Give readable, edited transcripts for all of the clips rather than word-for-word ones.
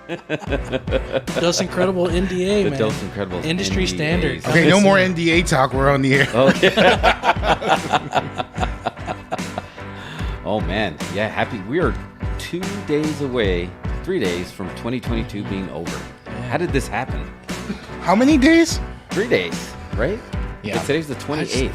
Dose Incredible NDA, The man. Dose Incredible Industry NDAs. standard. Okay, no more NDA talk. We're on the air. Oh, oh man, yeah, happy. We are 2 days away, 3 days from 2022 being over. How did this happen? How many days? 3 days, right? Yeah. Today's the 28th.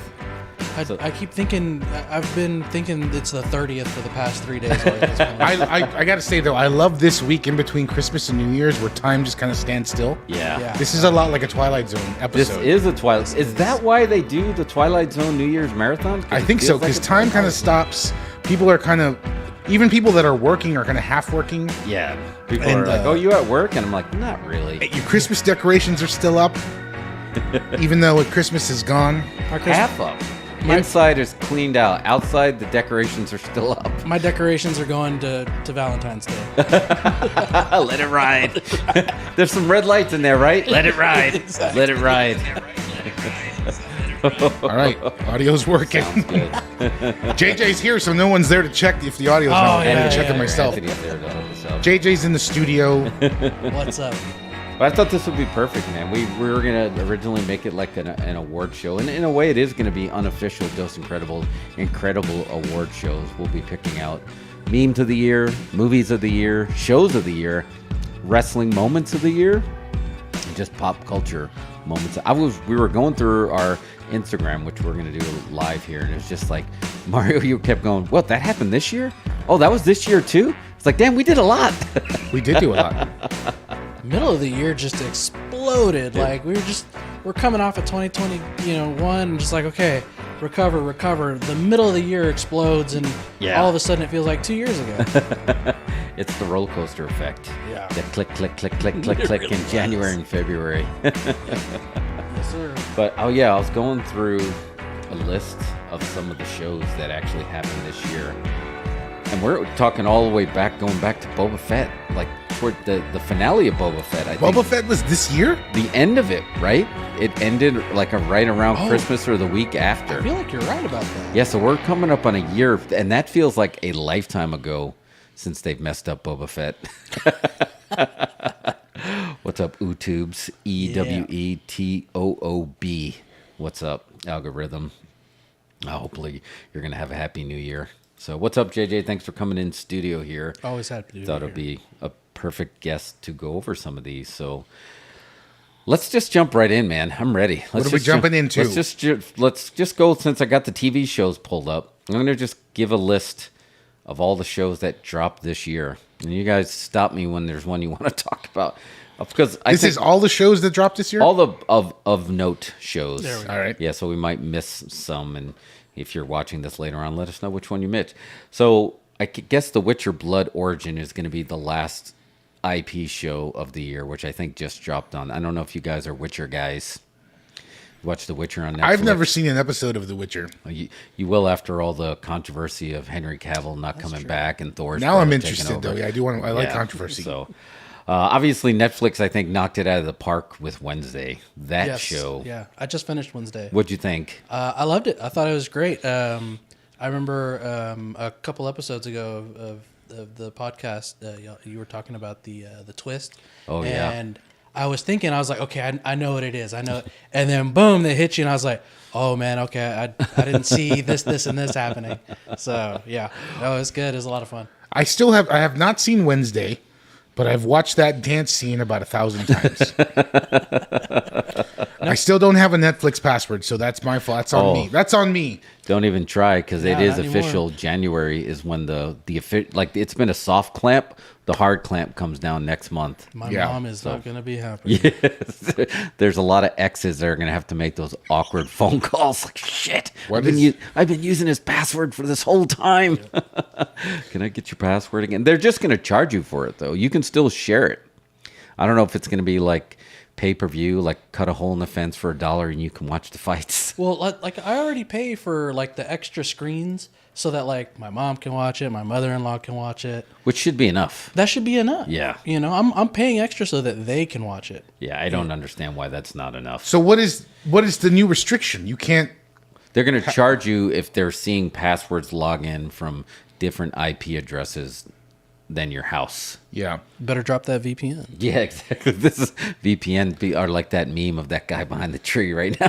I keep thinking, I've been thinking it's the 30th for the past 3 days. I got to say, though, I love this week in between Christmas and New Year's where time just kind of stands still. Yeah. This is a lot like a Twilight Zone This episode. is a Twilight. Is that why they do the Twilight Zone New Year's marathon? I think so, because time kind of stops. People are kind of, even people that are working are kind of half working. Yeah. People And, are like, oh, you at work? And I'm like, not really. Your Christmas decorations are still up, even though Christmas is gone. Half up. Inside is cleaned out. Outside, the decorations are still up. My decorations are going to Valentine's Day. Let it ride. There's some red lights in there, right? Let it ride. Exactly. Let it ride. All right, audio's working. Sounds good. JJ's here, so no one's there to check if the audio's not. I had to check it myself. Anthony's there to help us out. JJ's in the studio. What's up? But I thought this would be perfect, man. We were going to originally make it like an award show. And in a way, it is going to be unofficial Dose incredible award shows. We'll be picking out memes of the year, movies of the year, shows of the year, wrestling moments of the year, and just pop culture moments. We were going through our Instagram, which we're going to do live here, and it was just like, Mario, you kept going, what, that happened this year? Oh, that was this year too? It's like, damn, we did a lot. We did do a lot. Middle of the year just exploded. Yeah. Like we're coming off of 2021, just like, okay, recover. The middle of the year explodes, and all of a sudden it feels like 2 years ago. It's the roller coaster effect. Yeah. That click in January and February. Yes, sir. But I was going through a list of some of the shows that actually happened this year. And we're talking all the way back, going back to Boba Fett, like toward the finale of Boba Fett, I think. Boba Fett was this year? The end of it, right? It ended like right around Christmas or the week after. I feel like you're right about that. Yeah, so we're coming up on a year, and that feels like a lifetime ago since they've messed up Boba Fett. What's up, YouTubes? EWETOOB. What's up, algorithm? Hopefully you're going to have a happy new year. So what's up, JJ? Thanks for coming in studio here. Always happy to do Thought it'd be a perfect guest to go over some of these. So let's just jump right in, man. I'm ready. What are we jumping into? Let's just go, since I got the TV shows pulled up. I'm going to just give a list of all the shows that dropped this year. And you guys stop me when there's one you want to talk about. Because this is all the shows that dropped this year? All the of note shows. There we go. All right. Yeah, so we might miss some, and if you're watching this later on, let us know which one you missed. So I guess The Witcher Blood Origin is going to be the last IP show of the year, which I think just dropped on. I don't know if you guys are Witcher guys. Watch The Witcher on Netflix. I've never seen an episode of The Witcher. You will after all the controversy of Henry Cavill not coming back and Thor's Now I'm taking interested, over. though. Yeah, I do want. I like controversy. So obviously Netflix, I think, knocked it out of the park with Wednesday. That Yes. show. Yeah, I just finished Wednesday. What'd you think? I loved it. I thought it was great. I remember a couple episodes ago of the podcast, you were talking about the twist. Oh, yeah. And I was thinking, I was like, okay, I know what it is. I know it. And then boom, they hit you, and I was like, oh man, okay, I didn't see this, and this happening. So yeah, no, it was good. It was a lot of fun. I have not seen Wednesday, but I've watched that dance scene about 1,000 times. I still don't have a Netflix password, so that's my fault. That's on me. That's on me. Don't even try, because it Yeah, is not official. anymore. January is when the like it's been a soft clamp. The hard clamp comes down next month. My Yeah. mom is not going to be happy. Yes. There's a lot of exes that are going to have to make those awkward phone calls. Like, shit, What I've been using his password for this whole time. Can I get your password again? They're just going to charge you for it, though. You can still share it. I don't know if it's going to be like pay-per-view, like cut a hole in the fence for $1 and you can watch the fights. Well, like I already pay for like the extra screens so that like my mom can watch it, my mother-in-law can watch it. Which should be enough. That should be enough. Yeah. You know, I'm paying extra so that they can watch it. Yeah, I don't understand why that's not enough. So what is the new restriction? You can't. They're going to charge you if they're seeing passwords log in from different IP addresses than your house. Yeah. Better drop that VPN. Yeah, exactly. This is VPN are like that meme of that guy behind the tree right now.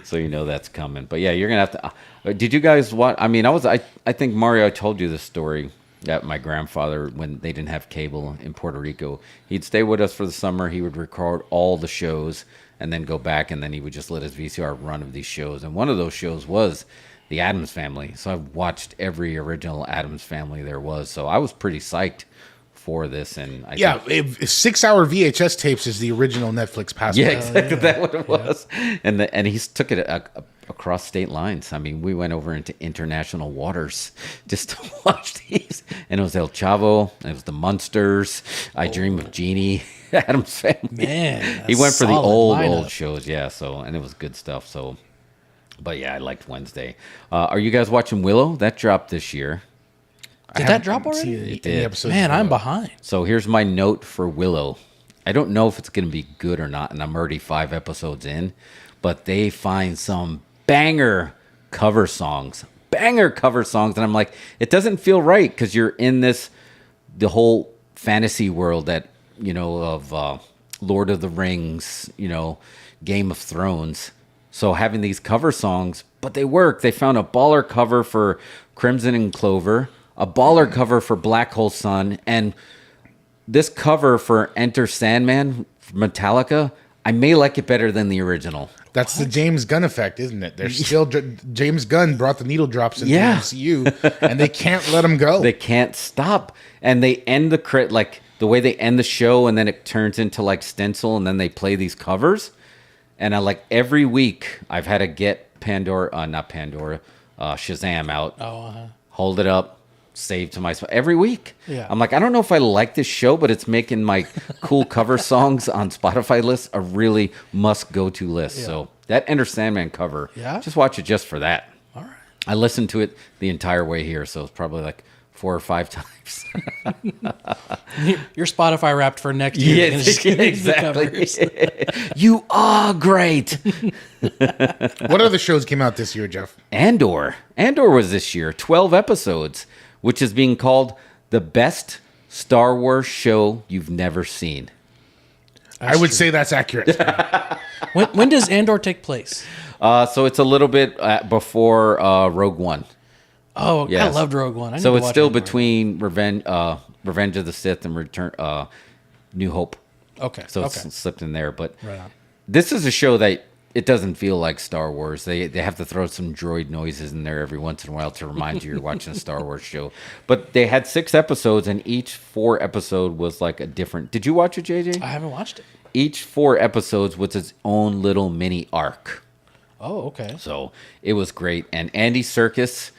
So you know that's coming. But yeah, you're gonna have to. Did you guys watch? I mean, I think Mario. I told you this story that my grandfather, when they didn't have cable in Puerto Rico, he'd stay with us for the summer. He would record all the shows and then go back, and then he would just let his VCR run of these shows. And one of those shows was The Addams Family. So I've watched every original Addams Family there was. So I was pretty psyched for this. And I think, 6-hour VHS tapes is the original Netflix password. yeah, exactly. That's what it was. And he took it across state lines. I mean, we went over into international waters just to watch these. And it was El Chavo. It was the Munsters. I Dream of Jeannie. Addams Family. Man, He went for the old lineup. shows. Yeah. So, and it was good stuff. So, but yeah, I liked Wednesday. Are you guys watching Willow? That dropped this year. Did that drop already? It did. Man, I'm behind. So here's my note for Willow. I don't know if it's going to be good or not, and I'm already 5 episodes in, but they find some banger cover songs. And I'm like, it doesn't feel right because you're in the whole fantasy world that, of Lord of the Rings, Game of Thrones. So having these cover songs, but they work. They found a baller cover for Crimson and Clover, a baller cover for Black Hole Sun, and this cover for Enter Sandman, Metallica, I may like it better than the original. That's the James Gunn effect, isn't it? There's still James Gunn brought the needle drops into the MCU, and they can't let him go. They can't stop, and they end the way they end the show, and then it turns into like stencil, and then they play these covers, and every week I've had to get Shazam out, hold it up, save to myself every week. Yeah. I'm like, I don't know if I like this show, but it's making my cool cover songs on Spotify list a really must go to list. Yeah. So that Enter Sandman cover, just watch it just for that. All right. I listened to it the entire way here, so it's probably like 4 or 5 times. Your Spotify wrapped for next year. Yes, exactly. You are great. What other shows came out this year, Jeff? Andor was this year, 12 episodes, which is being called the best Star Wars show you've never seen. I would say that's accurate. When does Andor take place? So it's a little bit before Rogue One. Oh, Yes. I loved Rogue One. So it's still between Revenge of the Sith and New Hope. Okay. So it's slipped in there. But Right on. this is a show that it doesn't feel like Star Wars. They have to throw some droid noises in there every once in a while to remind you you're watching a Star Wars show. But they had 6 episodes, and each 4 episode was like a different. Did you watch it, JJ? I haven't watched it. Each 4 episodes was its own little mini arc. Oh, okay. So it was great. And Andy Serkis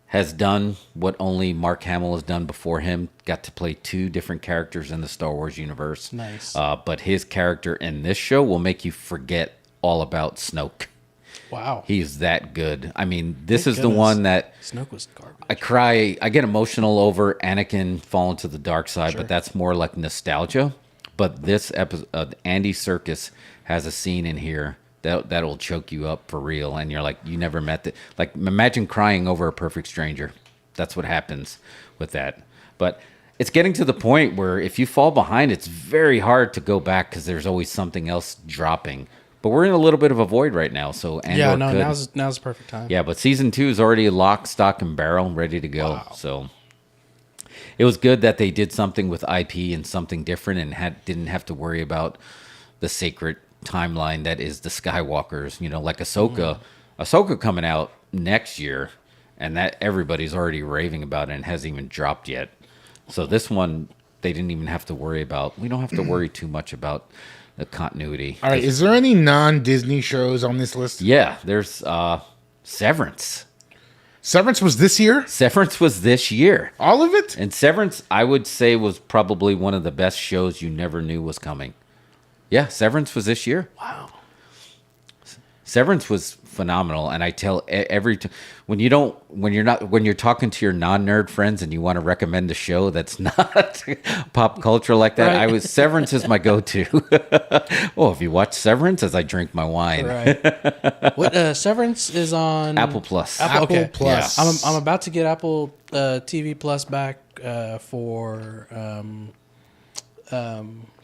has done what only Mark Hamill has done before him. Got to play 2 different characters in the Star Wars universe. Nice. But his character in this show will make you forget all about Snoke. Wow. He's that good. I mean, this Thank is goodness. the one that Snoke was garbage. I cry. I get emotional over Anakin falling to the dark side, Sure. but that's more like nostalgia. But this episode, Andy Serkis has a scene in here that'll choke you up for real, and you're like, you never met that. Like, imagine crying over a perfect stranger. That's what happens with that. But it's getting to the point where if you fall behind, it's very hard to go back because there's always something else dropping. But we're in a little bit of a void right now, so Andor could. Now's the perfect time. Yeah, but season 2 is already lock, stock, and barrel, ready to go. Wow. So it was good that they did something with IP and something different, and didn't have to worry about the sacred timeline that is the Skywalkers. Like Ahsoka. Ahsoka coming out next year, and that everybody's already raving about it and hasn't even dropped yet. So this one, they didn't even have to worry about. We don't have to worry too much about the continuity. All right, is there any non-Disney shows on this list? Yeah, there's Severance. Severance was this year? Severance was this year. All of it? And Severance, I would say, was probably one of the best shows you never knew was coming. Yeah, Severance was this year. Wow. Severance was phenomenal. And I tell when you're talking to your non-nerd friends and you want to recommend a show that's not pop culture like that, Right. Severance is my go-to. Oh, have you watched Severance? As I drink my wine. Right. What Severance is on Apple Plus. Apple Plus. I'm about to get Apple TV Plus back for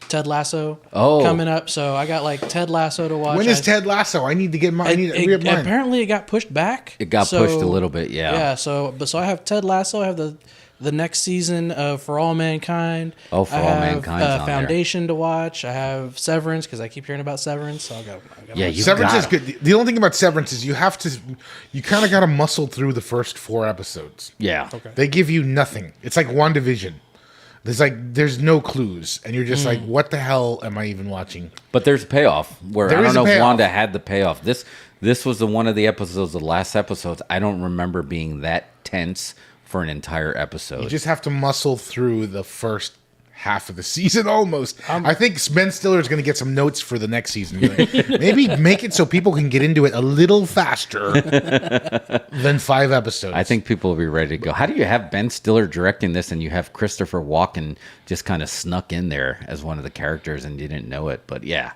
Ted Lasso coming up. So I got like Ted Lasso to watch. When is Ted Lasso? I need to get mine. I need to re-up mine. Apparently it got pushed back. It got pushed a little bit, yeah. Yeah, so I have Ted Lasso. I have the next season of For All Mankind. Oh, For All Mankind's on there. Foundation to watch. I have Severance because I keep hearing about Severance. So I'll go. Yeah, you Severance got is good. The only thing about Severance is you kind of got to muscle through the first 4 episodes. Yeah. Okay. They give you nothing. It's like WandaVision. There's no clues, and you're just like, what the hell am I even watching? But there's a payoff where There I is don't a know if payoff. Wanda had the payoff. This was one of the episodes, the last episodes. I don't remember being that tense for an entire episode. You just have to muscle through the first half of the season almost. I think Ben Stiller is going to get some notes for the next season. Maybe make it so people can get into it a little faster than 5 episodes. I think people will be ready to go. How do you have Ben Stiller directing this and you have Christopher Walken just kind of snuck in there as one of the characters and you didn't know it? But yeah,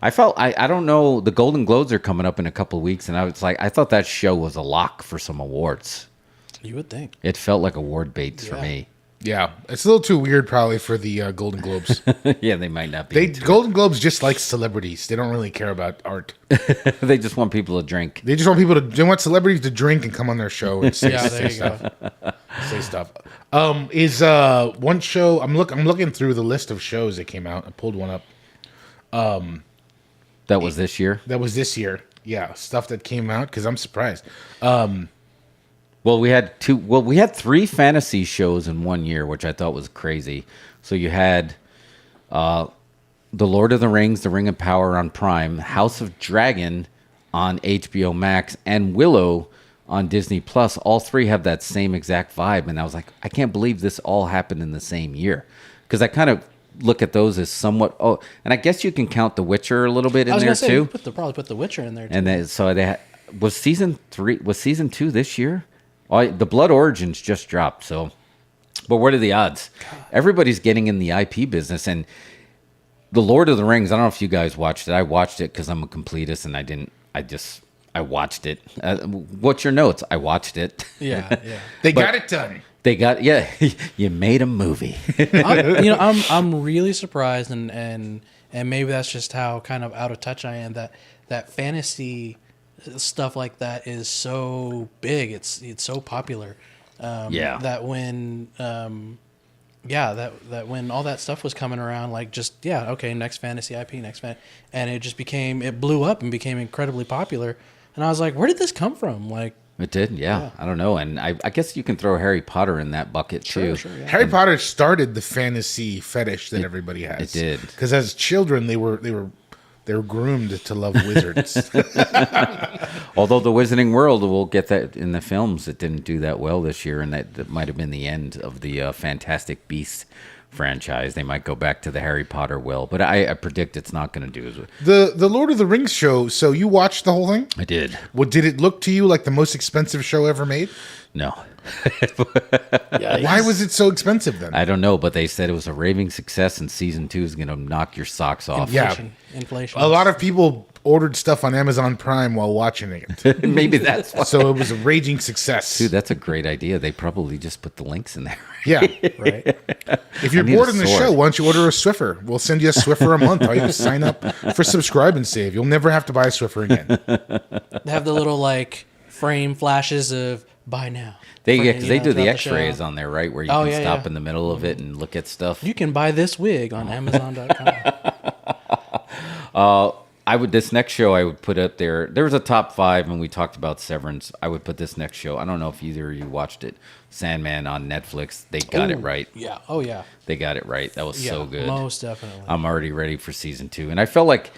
I don't know. The Golden Globes are coming up in a couple of weeks, and I thought that show was a lock for some awards. You would think. It felt like award baits for me. Yeah, it's a little too weird probably for the Golden Globes. Yeah, they might not be. Golden Globes just like celebrities. They don't really care about art. They just want people to drink. They just want they want celebrities to drink and come on their show and say, Yeah, there you stuff. go. Say stuff. Is one show I'm looking through the list of shows that came out. I pulled one up. That was this year. That was this year. Yeah, stuff that came out because I'm surprised. Well, we had 3 fantasy shows in one year, which I thought was crazy. So you had The Lord of the Rings, The Ring of Power on Prime, House of Dragon on HBO Max, and Willow on Disney Plus. All 3 have that same exact vibe, and I was like, I can't believe this all happened in the same year. Because I kind of look at those as somewhat. Oh, and I guess you can count The Witcher a little bit in there too. Probably put The Witcher in there too. And then, so was season 2 this year? Oh, the Blood Origins just dropped. So, but what are the odds? Everybody's getting in the IP business, and the Lord of the Rings. I don't know if you guys watched it. I watched it because I'm a completist, and I didn't. I watched it. What's your notes? I watched it. Yeah. They got it done. They got you made a movie. I'm really surprised, and maybe that's just how kind of out of touch I am. That fantasy stuff like that is so big. It's so popular. That when that when all that stuff was coming around, like just next fantasy IP, and it blew up and became incredibly popular. And I was like, where did this come from? Like. It did, yeah. I don't know, and I guess you can throw Harry Potter in that bucket too. Sure, yeah. Harry Potter started the fantasy fetish that everybody has. It did, because as children they were groomed to love wizards. Although the Wizarding World, we'll get that in the films. It didn't do that well this year, and that might have been the end of the Fantastic Beasts franchise. They might go back to the Harry Potter well, but I predict it's not going to do as well. The Lord of the Rings show. So you watched the whole thing? I did. Well, did it look to you like the most expensive show ever made? No. Why was it so expensive then? I don't know, but they said it was a raving success, and season 2 is going to knock your socks off. Inflation. A lot of people ordered stuff on Amazon Prime while watching it. Maybe that's why. So it was a raging success. Dude, that's a great idea. They probably just put the links in there. Yeah. Right. If you're I need bored a in the sword. show, why don't you order a Swiffer? We'll send you a Swiffer a month. All you have to sign up for Subscribe and Save. You'll never have to buy a Swiffer again. They have the little like frame flashes of buy now. They For, because they do the throughout X-rays show. on there, right? Where you Oh, can yeah, stop yeah. in the middle of it and look at stuff. You can buy this wig on Amazon.com. This next show I would put up there. There was a top 5, and we talked about Severance. I would put this next show. I don't know if either of you watched it. Sandman on Netflix. They got it right. Yeah. Oh yeah. They got it right. That was so good. Most definitely. I'm already ready for season 2, and I felt like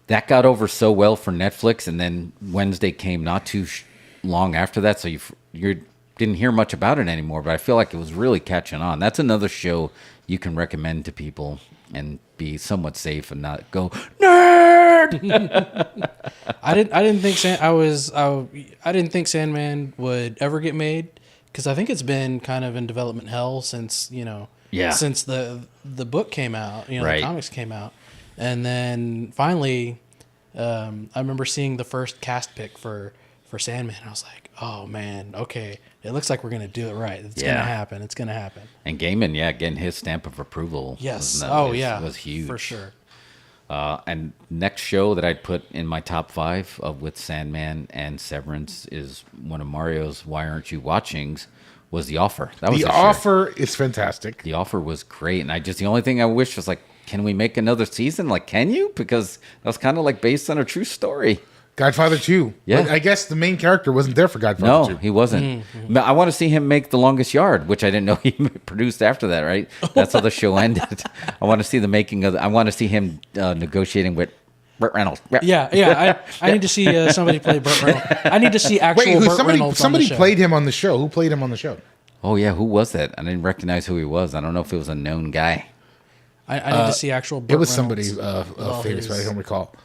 that got over so well for Netflix. And then Wednesday came not too long after that, so you didn't hear much about it anymore. But I feel like it was really catching on. That's another show you can recommend to people and be somewhat safe and not go nerd. nerd. I didn't think Sandman would ever get made because I think it's been kind of in development hell since since the book came out, Right. the comics came out, and then finally, I remember seeing the first cast pick for Sandman. I was like, oh man, okay, it looks like we're gonna do it right. It's gonna happen. It's gonna happen. And Gaiman, getting his stamp of approval. Yes. was huge for sure. And next show that I'd put in my top 5 with Sandman and Severance is one of Mario's Why Aren't You Watchings was The Offer. That was The this Offer is fantastic. The Offer was great. And the only thing I wish was like, can we make another season? Like, can you? Because that was kind of like based on a true story. Godfather 2. Yeah. But I guess the main character wasn't there for Godfather 2. No, he wasn't. But I want to see him make The Longest Yard, which I didn't know he produced after that, right? That's how the show ended. I want to see the making of I want to see him negotiating with Burt Reynolds. Yeah. I need to see somebody play Burt Reynolds. I need to see actual Burt Reynolds. Somebody on the show. played him on the show. Who played him on the show? Oh, yeah. Who was that? I didn't recognize who he was. I don't know if it was a known guy. I need to see actual Burt It was Reynolds. somebody famous, but I don't recall.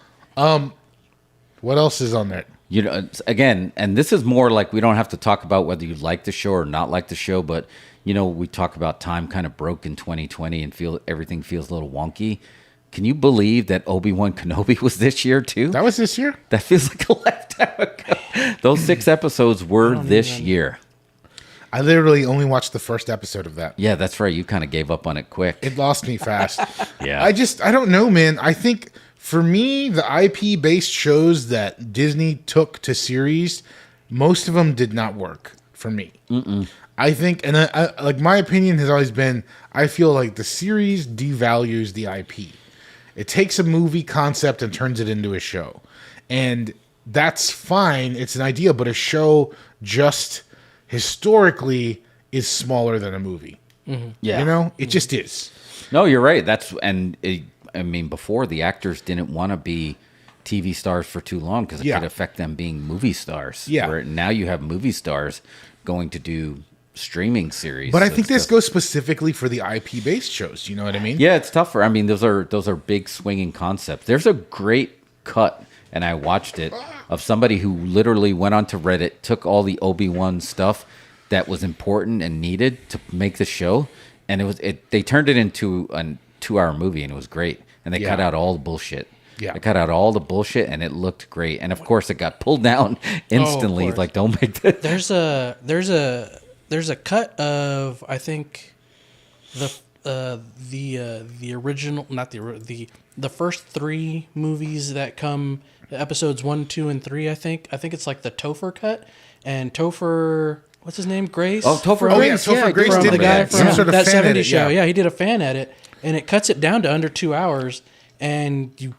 What else is on there? Again, and this is more like we don't have to talk about whether you like the show or not like the show, but we talk about time kind of broke in 2020 and everything feels a little wonky. Can you believe that Obi Wan Kenobi was this year too? That was this year? That feels like a lifetime ago. Those 6 episodes were this year. I literally only watched the first episode of that. Yeah, that's right. You kind of gave up on it quick. It lost me fast. Yeah. I don't know, man. I think for me, the IP-based shows that Disney took to series, most of them did not work for me. I think, and I like my opinion has always been, I feel like the series devalues the IP. It takes a movie concept and turns it into a show. And that's fine. It's an idea, but a show just historically is smaller than a movie. Yeah. It just is. No, you're right. Before the actors didn't want to be TV stars for too long because it could affect them being movie stars. Yeah. Where now you have movie stars going to do streaming series. But I think this goes specifically for the IP-based shows. You know what I mean? Yeah, it's tougher. Those are big swinging concepts. There's a great cut, and I watched it, of somebody who literally went onto Reddit, took all the Obi-Wan stuff that was important and needed to make the show, and they turned it into a 2-hour movie, and it was great. And they cut out all the bullshit. Yeah. They cut out all the bullshit, and it looked great. And of course, it got pulled down instantly. Like, don't make that. There's a cut of, I think, the original, not the first 3 movies that come, episodes 1, 2, and 3. I think it's like the Topher cut, and Topher, what's his name, Grace? Oh, Topher Grace. Topher Grace from did the guy that. from Some sort of that fan 70s edit, show. yeah. Yeah, he did a fan edit, and it cuts it down to under 2 hours, and you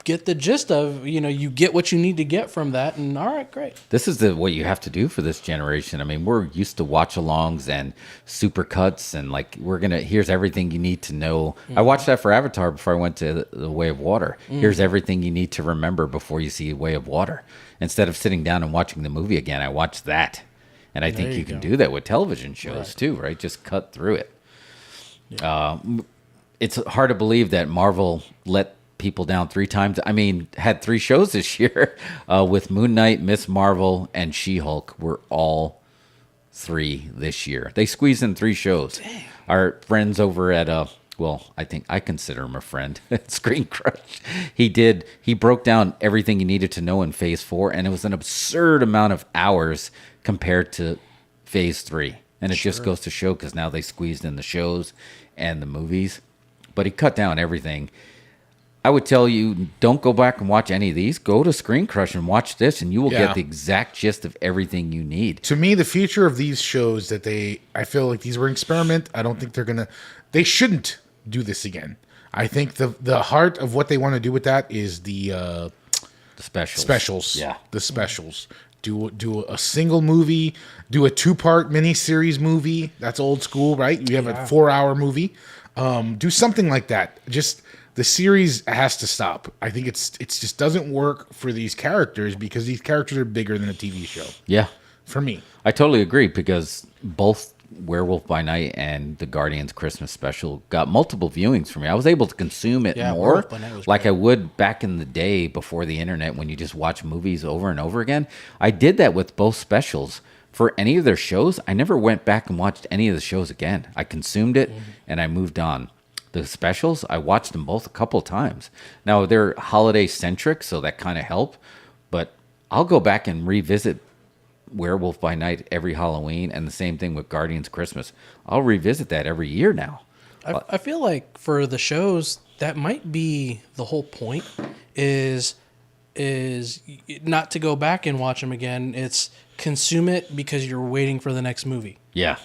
get the gist of, you get what you need to get from that, and all right, great. This is what you have to do for this generation. We're used to watch-alongs and super cuts, and like here's everything you need to know. I watched that for Avatar before I went to The Way of Water. Here's everything you need to remember before you see Way of Water. Instead of sitting down and watching the movie again, I watched that. And I think you can do that with television shows too, right? Just cut through it. Yeah. It's hard to believe that Marvel let people down 3 times. Had 3 shows this year with Moon Knight, Miss Marvel, and She-Hulk were all 3 this year. They squeezed in 3 shows. Dang. Our friends over at I think I consider him a friend at Screen Crush. He broke down everything you needed to know in Phase 4, and it was an absurd amount of hours compared to Phase 3. And it just goes to show, because now they squeezed in the shows and the movies. But he cut down everything. I would tell you, don't go back and watch any of these. Go to Screen Crush and watch this, and you will get the exact gist of everything you need. To me, the future of these shows I feel like these were an experiment. I don't think they shouldn't do this again. I think the heart of what they want to do with that is the specials. Yeah. The specials. Do a single movie, do a 2-part miniseries movie. That's old school, right? You have a 4-hour movie. Do something like that. Just the series has to stop. I think it's just doesn't work for these characters because these characters are bigger than a TV show. Yeah. For me. I totally agree, because both Werewolf by Night and the Guardians Christmas special got multiple viewings for me. I was able to consume it more Werewolf by Night was like great. I would back in the day before the internet when you just watch movies over and over again. I did that with both specials. For any of their shows, I never went back and watched any of the shows again. I consumed it and I moved on. The specials, I watched them both a couple times. Now, they're holiday centric, so that kind of helped. But I'll go back and revisit Werewolf by Night every Halloween, and the same thing with Guardians Christmas. I'll revisit that every year now. I feel like for the shows, that might be the whole point is not to go back and watch them again. It's consume it because you're waiting for the next movie. Yeah.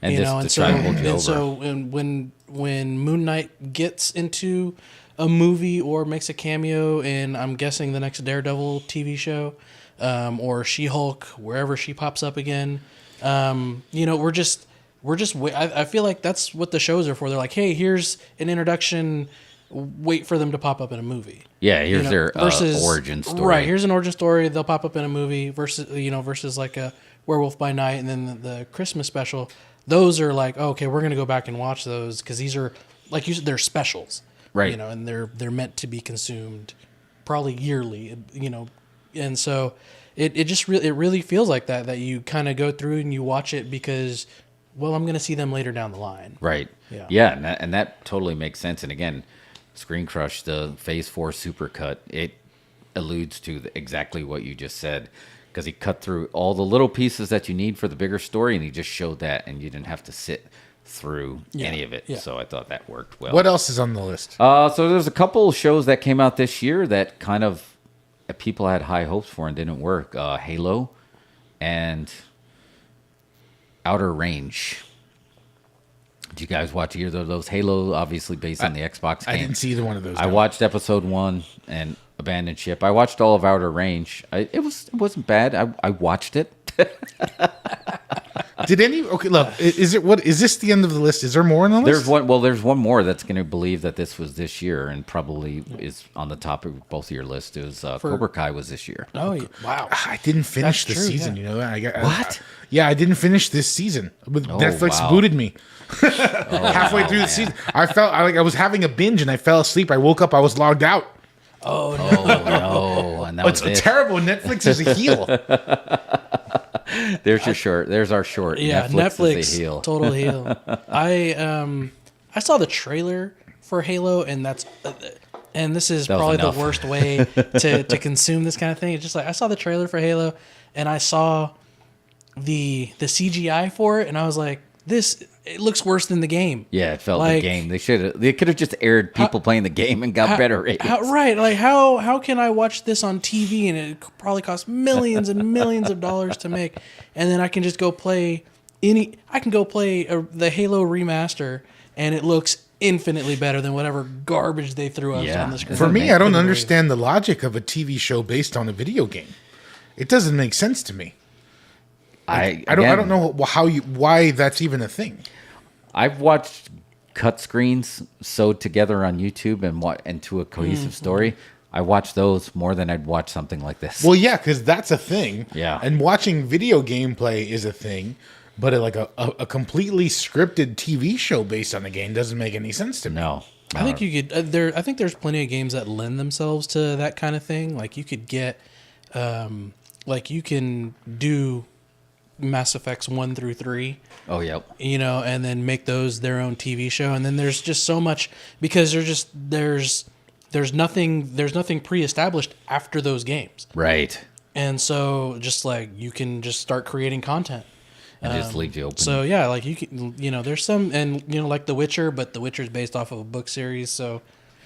And You just know, to and try so to hold you over. and so and when Moon Knight gets into a movie or makes a cameo in, I'm guessing, the next Daredevil TV show, or She-Hulk, wherever she pops up again, you know, I feel like that's what the shows are for. They're like, hey, here's an introduction. Wait for them to pop up in a movie. Yeah, here's You know, their versus origin story. Right, here's an origin story. They'll pop up in a movie versus like a Werewolf by Night, and then the Christmas special. Those are like, okay, we're gonna go back and watch those because these are, like you said, they're specials, Right. You know, and they're meant to be consumed probably yearly, you know, and so it really feels like that you kind of go through and you watch it because, well, I'm gonna see them later down the line. Right. Yeah. Yeah, and that totally makes sense. And again, Screen Crush, the Phase 4 supercut, it alludes to exactly what you just said. Because he cut through all the little pieces that you need for the bigger story, and he just showed that, and you didn't have to sit through any of it. Yeah. So I thought that worked well. What else is on the list? So there's a couple shows that came out this year that kind of people had high hopes for and didn't work. Halo and Outer Range. Did you guys watch either of those? Halo, obviously based on the Xbox game. I didn't see either one of those. I no. watched episode 1 and Abandoned Ship. I watched all of Outer Range. It wasn't bad. I watched it. Did any? Okay, look. Is this the end of the list? Is there more on the list? There's one. Well, there's one more that's going to believe that this was this year and probably is on the top of both of your list. It was Cobra Kai was this year. Oh, yeah. Wow. I didn't finish That's the true, season. yeah. You know that? What? Yeah, I didn't finish this season. But Netflix wow. booted me halfway through the season. I felt like I was having a binge and I fell asleep. I woke up. I was logged out. Oh no. Oh no! And that It's was it. terrible. Netflix is a heel. There's your short. There's our short. Yeah, Netflix is a heel. total heel. I saw the trailer for Halo, and that's and this is That was probably enough. the worst way to consume this kind of thing. It's just like I saw the trailer for Halo, and I saw the CGI for it, and I was like, it looks worse than the game. Yeah, it felt Like- the game. They could have just aired people playing the game and got better ratings. How can I watch this on TV and it probably costs millions and millions of dollars to make, and then I can just go play the Halo remaster and it looks infinitely better than whatever garbage they threw us Yeah. on the screen. For me, I don't Couldn't understand the logic of a TV show based on a video game. It doesn't make sense to me. I don't know why that's even a thing. I've watched cut screens sewed together on YouTube and into a cohesive story. I watch those more than I'd watch something like this. Well, yeah, because that's a thing. Yeah. And watching video gameplay is a thing, but a completely scripted TV show based on the game doesn't make any sense to me. No. I think you could. I think there's plenty of games that lend themselves to that kind of thing. Like you could get, like you can do Mass Effects 1 through 3. Oh, yep. You know, and then make those their own TV show. And then there's just so much because there's nothing pre-established after those games. Right. And so just like you can just start creating content. And just leaves you open. So yeah, like you can, you know, there's some, and you know, like The Witcher, but The Witcher's based off of a book series, so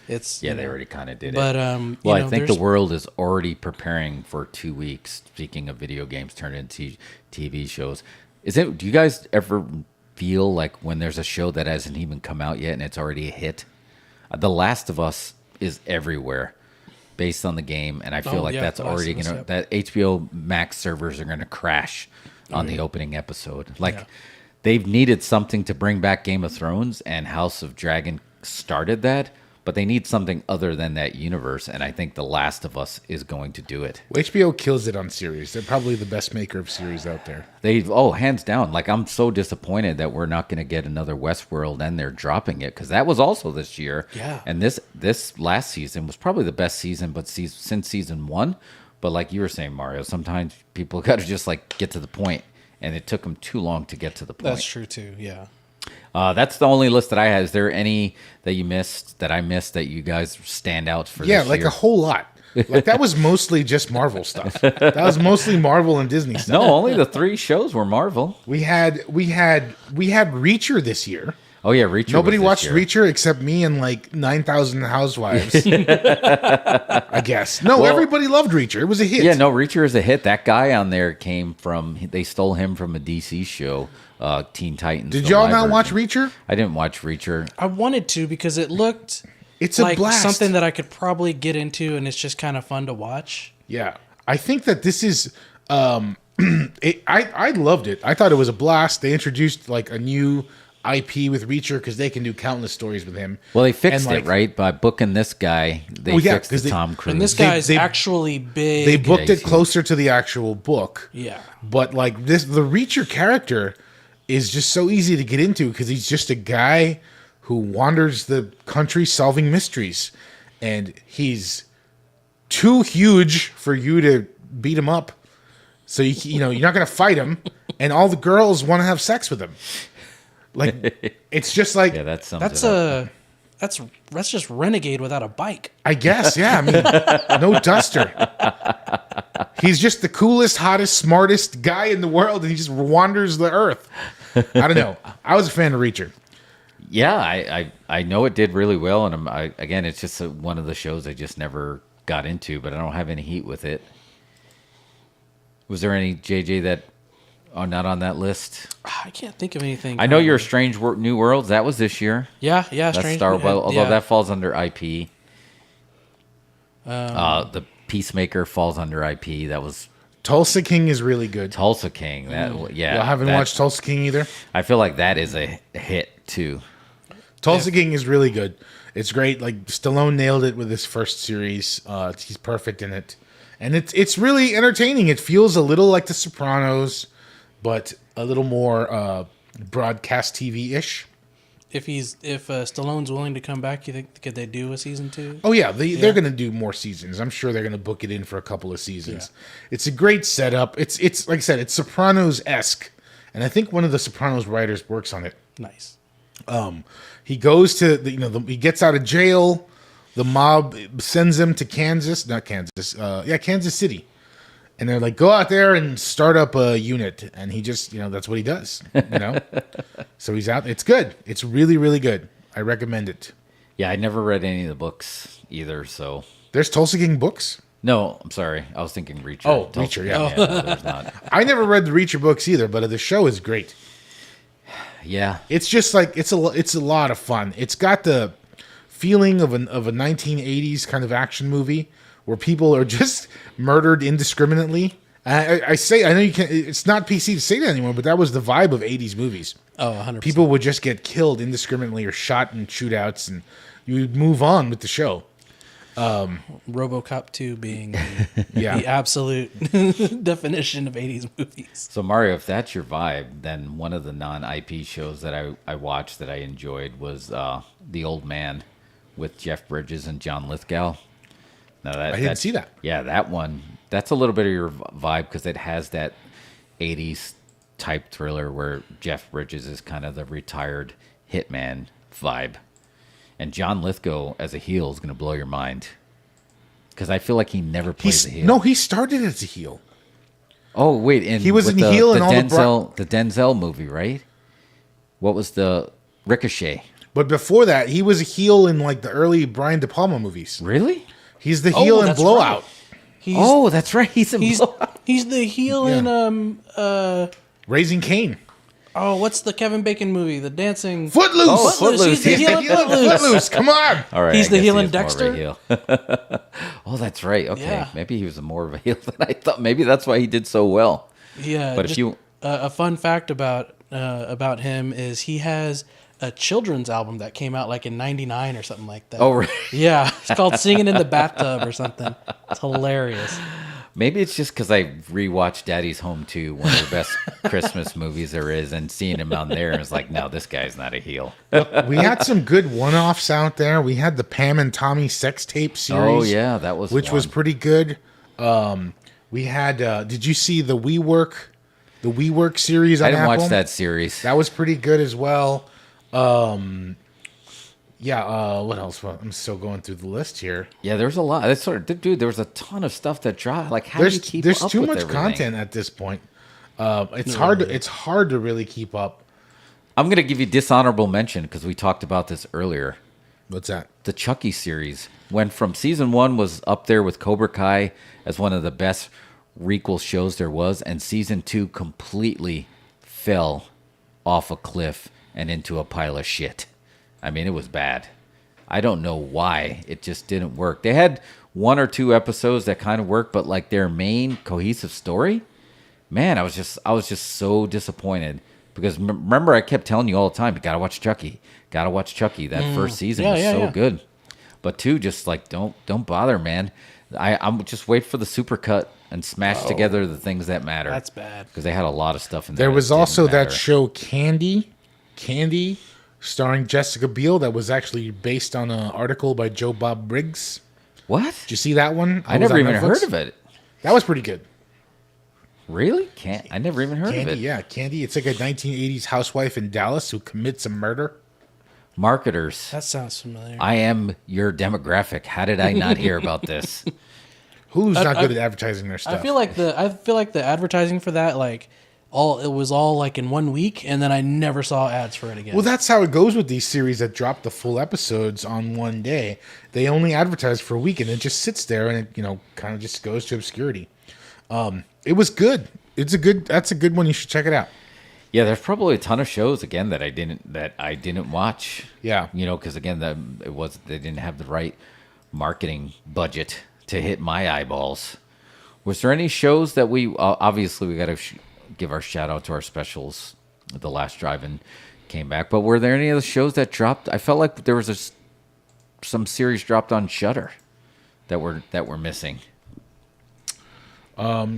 it's yeah, they already kind of did But it. you Well, know, I think the there's- world is already preparing for 2 weeks. Speaking of video games turned into TV shows, do you guys ever feel like when there's a show that hasn't even come out yet and it's already a hit? The Last of Us is everywhere, based on the game, and I feel like yeah, that's The Last already of Us, gonna yep. that HBO Max servers are gonna crash on the opening episode. Like Yeah. they've needed something to bring back Game of Thrones, and House of Dragon started that. but they need something other than that universe, and I think The Last of Us is going to do it. HBO kills it on series. They're probably the best maker of series out there. Hands down. Like, I'm so disappointed that we're not going to get another Westworld, and they're dropping it, because that was also this year. Yeah. And this last season was probably the best season, but since season 1. But like you were saying, Mario, sometimes people got to just like get to the point, and it took them too long to get to the point. That's true too. Yeah. That's the only list that I had. Is there any that you missed, that I missed, that you guys stand out for? Yeah, this like year? a whole lot. Like that was mostly just Marvel stuff. That was mostly Marvel and Disney stuff. No, only the 3 shows were Marvel. We had Reacher this year. Oh yeah, Reacher. Nobody was watched this year. Reacher except me and like 9,000 housewives. I guess. No, Well, everybody loved Reacher. It was a hit. Yeah, no, Reacher is a hit. That guy on there they stole him from a DC show, Teen Titans. Did the y'all live not watch version. Reacher? I didn't watch Reacher. I wanted to because it looked It's a like blast. something that I could probably get into, and it's just kind of fun to watch. Yeah. I think that this is I loved it. I thought it was a blast. They introduced like a new IP with Reacher because they can do countless stories with him. Well, they fixed And, it, right? By booking this guy, they Well, yeah, fixed 'cause the they- Tom Cruise. And this guy's they- actually big. They booked Yeah, it closer to the actual book. Yeah. But like the Reacher character is just so easy to get into because he's just a guy who wanders the country solving mysteries, and he's too huge for you to beat him up. So you know you're not gonna fight him, and all the girls want to have sex with him. Like it's just like yeah, that sums That's it up. that's just Renegade without a bike. I guess, yeah. I mean, no duster. He's just the coolest, hottest, smartest guy in the world, and he just wanders the earth. I don't know. I was a fan of Reacher. Yeah, I know it did really well, and again, it's just one of the shows I just never got into, but I don't have any heat with it. Was there any JJ that are not on that list? I can't think of anything. I know your Strange New Worlds. That was this year. Yeah, That's Strange. Star Wars, although yeah. that falls under IP. The Peacemaker falls under IP. That was Tulsa King is really good. Tulsa King. Yeah. Y'all haven't watched Tulsa King either? I feel like that is a hit too. Tulsa King is really good. It's great. Like Stallone nailed it with his first series. He's perfect in it, and it's really entertaining. It feels a little like The Sopranos, but a little more broadcast TV ish. If Stallone's willing to come back, you think could they do a season 2? Oh yeah, they're going to do more seasons. I'm sure they're going to book it in for a couple of seasons. Yeah. It's a great setup. It's like I said, it's Sopranos esque, and I think one of the Sopranos writers works on it. Nice. He goes to he gets out of jail. The mob sends him to Kansas City, and they're like, go out there and start up a unit, and he just that's what he does. So he's out. It's good. It's really really good. I recommend it. Yeah, I never read any of the books either, so There's Tulsa King books. no, I'm sorry. I was thinking Reacher. Oh, Reacher, yeah. no, there's not. I never read the Reacher books either, but the show is great. Yeah. It's just like it's a lot of fun. It's got the feeling of a 1980s kind of action movie where people are just murdered indiscriminately. I know you can't. It's not PC to say that anymore, but that was the vibe of 80s movies. Oh, 100%. People would just get killed indiscriminately or shot in shootouts, and you would move on with the show. RoboCop 2 being the Yeah. absolute definition of 80s movies. So Mario, if that's your vibe, then one of the non-IP shows that I watched that I enjoyed was The Old Man with Jeff Bridges and John Lithgow. Now I didn't see that. Yeah, that one. That's a little bit of your vibe because it has that 80s type thriller where Jeff Bridges is kind of the retired hitman vibe. And John Lithgow as a heel is going to blow your mind. Because I feel like he never plays a heel. No, he started as a heel. Oh, wait. And He was with in heel in all the the Denzel movie, right? What was the Ricochet? But before that, he was a heel in like the early Brian De Palma movies. Really? He's the heel in that's Blowout. right. He's, Oh, that's right. He's in Blowout. he's the heel in Raising Cain. what's the Kevin Bacon movie? The dancing Footloose. Oh, Footloose. He's the Footloose. heel in Footloose. Footloose. Come on. All right, He's I the guess heel he in is more of a heel. Oh, that's right. Okay, Yeah. maybe he was more of a heel than I thought. Maybe that's why he did so well. Yeah, But if just you- a fun fact about him is he has a children's album that came out like in '99 or something like that. Oh, really? Yeah, it's called "Singing in the Bathtub" or something. It's hilarious. Maybe it's just because I rewatched Daddy's Home 2, one of the best Christmas movies there is, and seeing him on there, it's like, no, this guy's not a heel. We had some good one-offs out there. We had the Pam and Tommy sex tape series. Oh, yeah, that was which one. was pretty good. We had. Did you see the WeWork series on I didn't Apple? watch that series. That was pretty good as well. What else? Well, I'm still going through the list here. Yeah, there's a lot. That's sort of, dude, there was a ton of stuff that dropped. Like, how do you keep There's up too with much everything? content at this point. It's hard to really keep up. I'm going to give you dishonorable mention because we talked about this earlier. What's that? The Chucky series went from season 1 was up there with Cobra Kai as one of the best requel shows there was, and season 2 completely fell off a cliff and into a pile of shit. I mean, it was bad. I don't know why. It just didn't work. They had 1 or 2 episodes that kind of worked, but like their main cohesive story, man, I was just so disappointed because remember I kept telling you all the time, you gotta watch Chucky. Gotta watch Chucky. That first season was so good. But 2, just like don't bother, man. I'm just wait for the supercut and smash together the things that matter. That's bad. Because they had a lot of stuff in there. There was that didn't also that matter. show Candy, starring Jessica Biel. That was actually based on an article by Joe Bob Briggs. What? Did you see that one? I never even heard of it. That was pretty good. Really? I never even heard Candy, of it. yeah, Candy. It's like a 1980s housewife in Dallas who commits a murder. Marketers. That sounds familiar. I am your demographic. How did I not hear about this? Who's not good at advertising their stuff? I feel like the advertising for that it was all like in 1 week, and then I never saw ads for it again. Well, that's how it goes with these series that drop the full episodes on one day. They only advertise for a week, and it just sits there, and it kind of just goes to obscurity. It was good. That's a good one. You should check it out. Yeah, there's probably a ton of shows again that I didn't watch. Yeah. Because again, they didn't have the right marketing budget to hit my eyeballs. Was there any shows that we obviously we got to give our shout out to our specials? The Last Drive-In came back, but were there any of the shows that dropped? I felt like there was some series dropped on Shudder that were missing.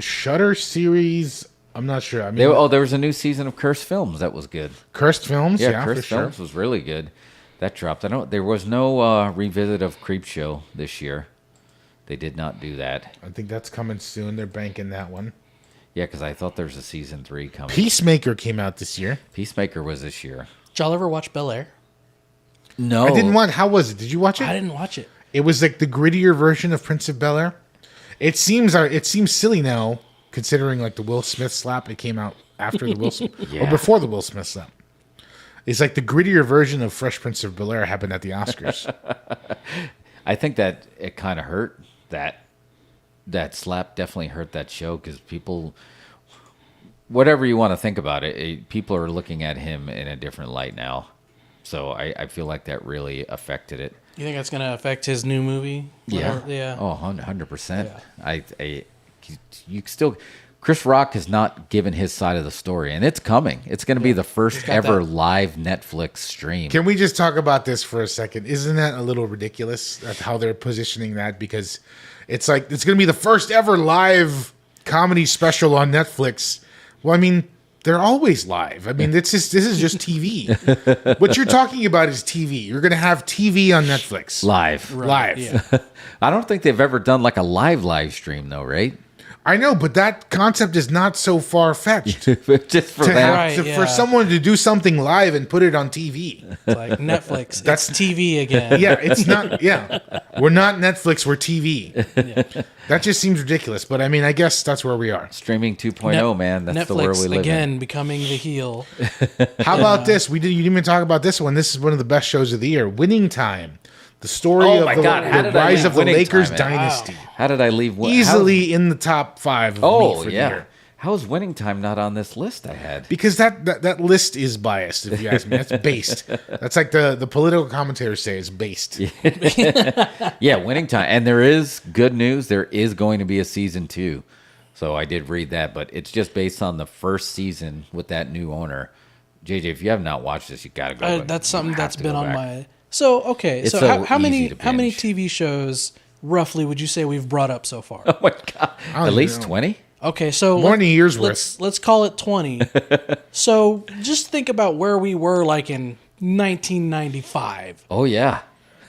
Shudder series. I'm not sure. I mean, There was a new season of Cursed Films that was good. Cursed Films. Yeah, Cursed for sure. Films was really good. That dropped. There was no revisit of Creepshow this year. They did not do that. I think that's coming soon. They're banking that one. Yeah, because I thought there was a season 3 coming. Peacemaker came out this year. Peacemaker was this year. Did y'all ever watch Bel Air? No, I didn't want. How was it? Did you watch it? I didn't watch it. It was like the grittier version of Prince of Bel Air. It seems silly now, considering like the Will Smith slap. It came out after the Will or before the Will Smith slap. It's like the grittier version of Fresh Prince of Bel Air happened at the Oscars. I think that it kind of hurt. That slap definitely hurt that show because people, whatever you want to think about it, people are looking at him in a different light now. So I feel like that really affected it. You think that's gonna affect his new movie? Yeah. Oh, 100%. You still, Chris Rock has not given his side of the story, and it's coming. It's going to be the first ever live Netflix stream. Can we just talk about this for a second? Isn't that a little ridiculous at how they're positioning that? Because it's like it's going to be the first ever live comedy special on Netflix. Well, I mean, they're always live. I mean, this is just TV. What you're talking about is TV. You're going to have TV on Netflix. Live. Live. Yeah. I don't think they've ever done like a live stream though, right? I know, but that concept is not so far-fetched. Just for that. For someone to do something live and put it on TV. It's like Netflix. That's TV again. Yeah, it's not. Yeah, we're not Netflix. We're TV. Yeah. That just seems ridiculous. But I mean, I guess that's where we are. Streaming 2.0, man. That's Netflix, the world we live again, in. becoming the heel. How about this? You didn't even talk about this one. This is one of the best shows of the year. Winning Time. The story of the rise of the Lakers dynasty. Wow. How did I leave? Easily in the top 5 of the year. How is Winning Time not on this list I had? Because that list is biased, if you ask me. That's based. That's like the political commentators say it's based. Yeah, Winning Time. And there is good news. There is going to be a season 2. So I did read that, but it's just based on the first season with that new owner. JJ, if you have not watched this, you got to go. That's something You have that's to been go on back. my. So okay, It's so so how many easy to how many binge. TV shows roughly would you say we've brought up so far? Oh my god! don't At least know. 20. Okay, so More than a year's let's call it 20. So just think about where we were like in 1995. Oh yeah.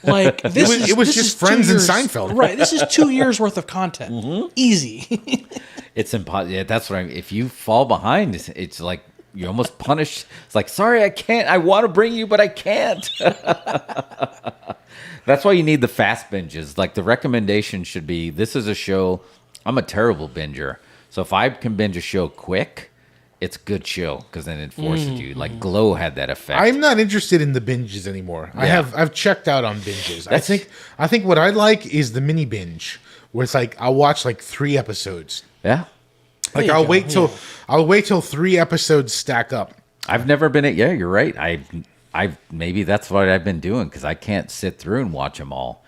Like this It was this just is 2 Friends and years- Seinfeld. Right, this is 2 years worth of content. Mm-hmm. Easy. It's impossible. Yeah, that's what I mean. If you fall behind, it's like you're almost punished. It's like, sorry, I can't. I want to bring you, but I can't. That's why you need the fast binges. Like the recommendation should be, this is a show. I'm a terrible binger. So if I can binge a show quick, it's a good show because then it forces you. Like Glow had that effect. I'm not interested in the binges anymore. Yeah. I've checked out on binges. I think what I like is the mini binge, where it's like I'll watch like 3 episodes. Yeah. Like you I'll go, wait till 3 episodes stack up. I've never been at. Yeah, you're right. I've maybe that's what I've been doing because I can't sit through and watch them all.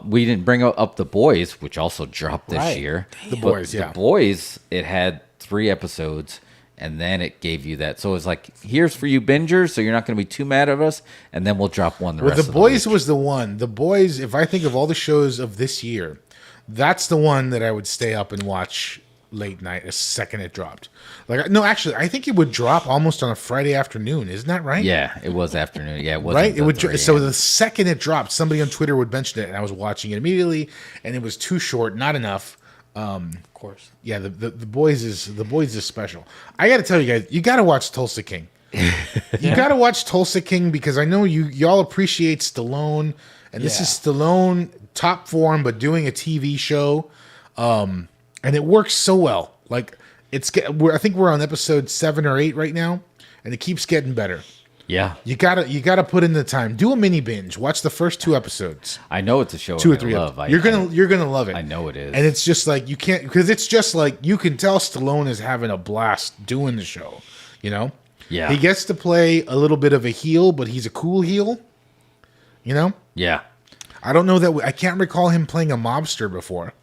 We didn't bring up The Boys, which also dropped this Right. year. The But Boys, yeah. The Boys, it had 3 episodes, and then it gave you that. So it was like, here's for you bingers, so you're not going to be too mad at us, and then we'll drop one the Well, rest The of the Boys week. was the one. The Boys, if I think of all the shows of this year, that's the one that I would stay up and watch late night the second it dropped. Like, no, actually, I think it would drop almost on a Friday afternoon. Isn't that right? Yeah, it was afternoon. Yeah, it was Right? It would. So the the second it dropped, somebody on Twitter would mention it, and I was watching it immediately, and it was too short, not enough. Of course. Yeah, the Boys is special. I got to tell you guys, you got to watch Tulsa King. You got to watch Tulsa King because I know y'all appreciate Stallone, and this Yeah. is Stallone top form, but doing a TV show, and it works so well. Like I think we're on episode 7 or 8 right now, and it keeps getting better. Yeah, You gotta put in the time. Do a mini binge. Watch the first 2 episodes. I know it's a show 2 or I 3. love. You're gonna love it. I know it is. And it's just like you can't, because it's just like you can tell Stallone is having a blast doing the show. You know, Yeah. He gets to play a little bit of a heel, but he's a cool heel. You know, Yeah. I don't know that I can't recall him playing a mobster before.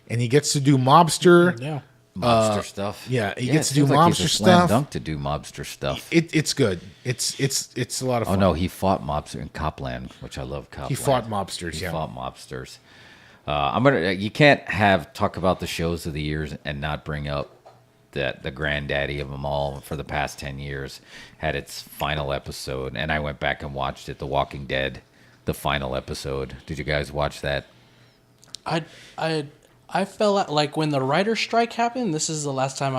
And he gets to do mobster. Yeah. Mobster stuff. yeah, he it gets to do seems like he's mobster a slam stuff. dunk to do mobster stuff. It's good. It's a lot of Oh fun. no, he fought mobster in Copland, which I love. Copland. He fought mobsters. He Yeah. fought mobsters. I'm gonna. You can't talk about the shows of the years and not bring up that the granddaddy of them all for the past 10 years had its final episode, and I went back and watched it. The Walking Dead, the final episode. Did you guys watch that? I fell out like when the writer's strike happened. This is the last time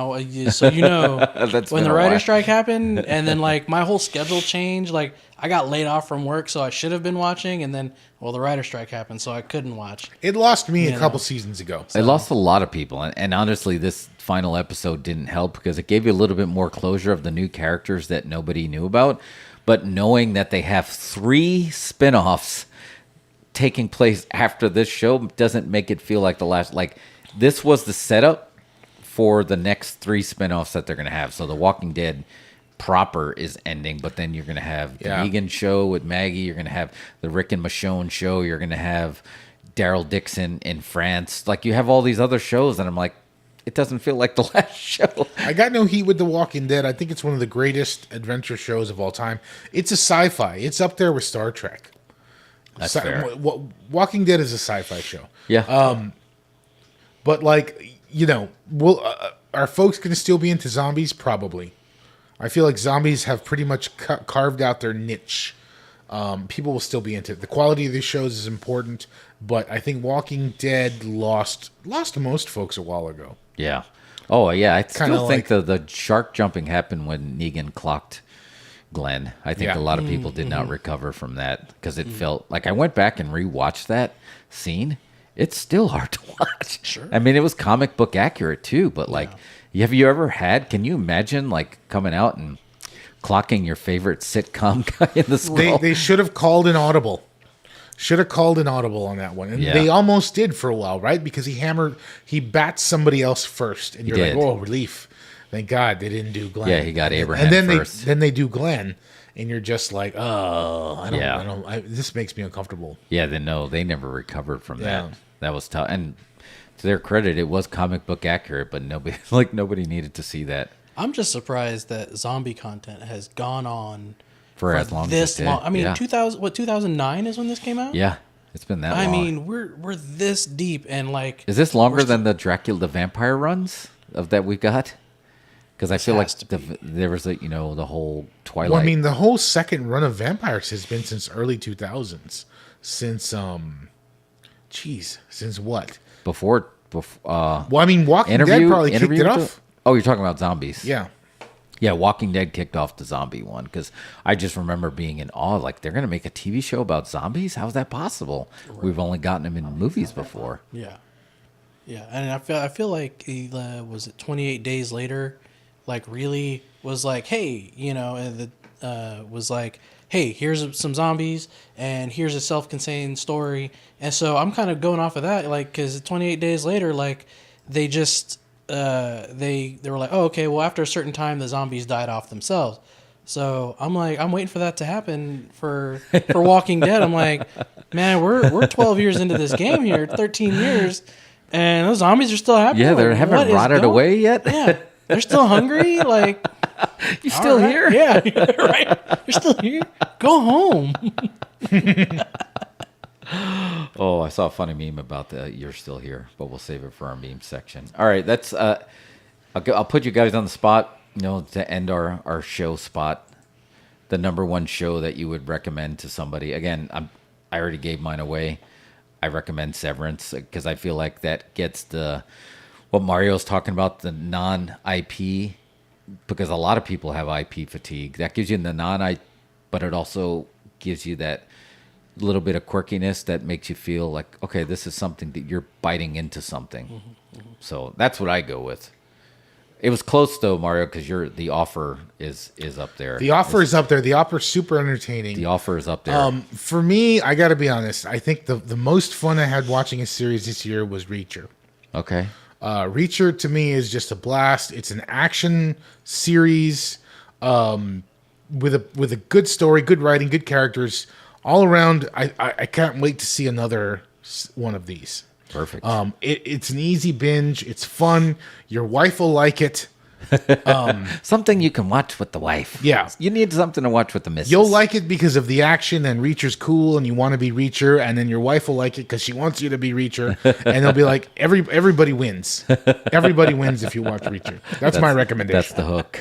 so you know That's when been the a while. writer's strike happened, and then like my whole schedule changed. Like I got laid off from work, so I should have been watching, and then the writer's strike happened, so I couldn't watch. It lost me You a couple know. seasons ago. It lost a lot of people, and honestly, this final episode didn't help because it gave you a little bit more closure of the new characters that nobody knew about. But knowing that they have 3 spin-offs taking place after this show doesn't make it feel like the last. Like, this was the setup for the next 3 spin-offs that they're going to have. So The Walking Dead proper is ending, but then you're going to have the Yeah. Negan show with Maggie. You're going to have the Rick and Michonne show. You're going to have Daryl Dixon in France. Like, you have all these other shows, and I'm like, it doesn't feel like the last show. I got no heat with The Walking Dead. I think it's one of the greatest adventure shows of all time. It's a sci-fi. It's up there with Star Trek. That's fair. Walking Dead is a sci-fi show. Yeah. But like, you know, are folks going to still be into zombies? Probably. I feel like zombies have pretty much carved out their niche. People will still be into it. The quality of these shows is important, but I think Walking Dead lost most folks a while ago. Yeah. Oh, yeah. I Kinda still think like- the shark jumping happened when Negan clocked Glenn. I think Yeah. a lot of people did not recover from that because it felt like I went back and rewatched that scene. It's still hard to watch. Sure. I mean, it was comic book accurate too, but like, have you ever can you imagine like coming out and clocking your favorite sitcom guy in the skull? They should have called an audible. Should have called an audible on that one. And Yeah. they almost did for a while, right? Because he bats somebody else first. And you're did. like, oh, relief. Thank God they didn't do Glenn. Yeah, he got Abraham and then first. Then they do Glenn. And you're just like, oh, Yeah. this makes me uncomfortable. Yeah, they never recovered from Yeah. that. That was tough. And to their credit, it was comic book accurate, but nobody needed to see that. I'm just surprised that zombie content has gone on for as long this as it did. long. I mean, yeah. 2009 is when this came out. Yeah, it's been that long. I mean, we're this deep, and like, is this longer than the Dracula the vampire runs of that we got? Because I feel like there was the whole Twilight. Well, I mean, the whole second run of vampires has been since early 2000s. Since since what? Before Well, I mean, Walking Dead probably kicked it off. Oh, you're talking about zombies. Yeah. Yeah, Walking Dead kicked off the zombie one because I just remember being in awe. Like, they're going to make a TV show about zombies? How's that possible? Right. We've only gotten them in movies before. Yeah. Yeah, and I feel like, was it 28 Days Later, like, really was like, hey, was like, hey, here's some zombies, and here's a self-contained story. And so I'm kind of going off of that, like, because 28 Days Later, like, they just... they were like, oh, okay, well, after a certain time, the zombies died off themselves. So I'm like, I'm waiting for that to happen for Walking Dead. I'm like, man, we're 12 years into this game here, 13 years, and those zombies are still happening. Yeah, they haven't rotted away yet. Yeah, they're still hungry. Like, you still here? Yeah, right. You're still here. Go home. Oh, I saw a funny meme about the "You're still here," but we'll save it for our meme section. All right, that's. I'll put you guys on the spot. To end our show spot, the number one show that you would recommend to somebody. Again, I already gave mine away. I recommend Severance because I feel like that gets what Mario's talking about, the non-IP, because a lot of people have IP fatigue. That gives you the non-IP, but it also gives you that little bit of quirkiness that makes you feel like, okay, this is something that you're biting into something. Mm-hmm, mm-hmm. So that's what I go with. It was close though, Mario, because The Offer is up there. The Offer is up there. The Offer's super entertaining. The Offer is up there. For me, I got to be honest. I think the most fun I had watching a series this year was Reacher. Okay. Reacher to me is just a blast. It's an action series with a good story, good writing, good characters. All around, I can't wait to see another one of these. Perfect. It's an easy binge. It's fun. Your wife will like it. Something you can watch with the wife. Yeah. You need something to watch with the missus. You'll like it because of the action, and Reacher's cool, and you want to be Reacher, and then your wife will like it because she wants you to be Reacher, and they'll be like, everybody wins. Everybody wins if you watch Reacher. That's my recommendation. That's the hook.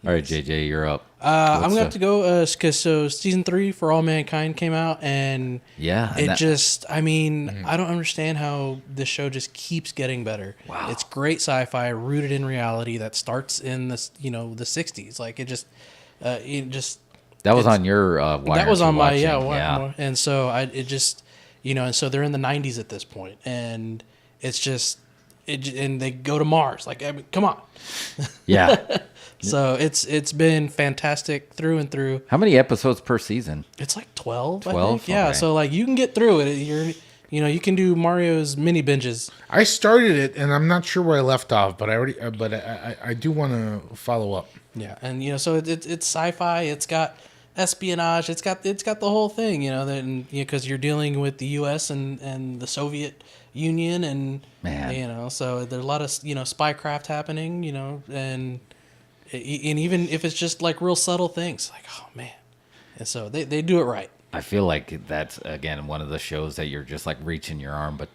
All right, JJ, you're up. I'm going to have to go because season 3 for All Mankind came out, and I don't understand how this show just keeps getting better. Wow. It's great sci-fi rooted in reality that starts in the 60s. Like it just that was on your that was on my watching. and so and so they're in the 90s at this point, and it's just and they go to Mars. Like, I mean, come on. Yeah. So it's been fantastic through and through. How many episodes per season? It's like 12. 12? I think. Yeah. Okay. So like you can get through it. You can do Mario's mini binges. I started it, and I'm not sure where I left off, but I do want to follow up. Yeah, and so it's sci-fi. It's got espionage. It's got the whole thing. Because you're dealing with the U.S. and the Soviet Union, and so there's a lot of spycraft happening. And even if it's just like real subtle things, like, oh man, and so they do it right. I feel like that's, again, one of the shows that you're just like reaching your arm, but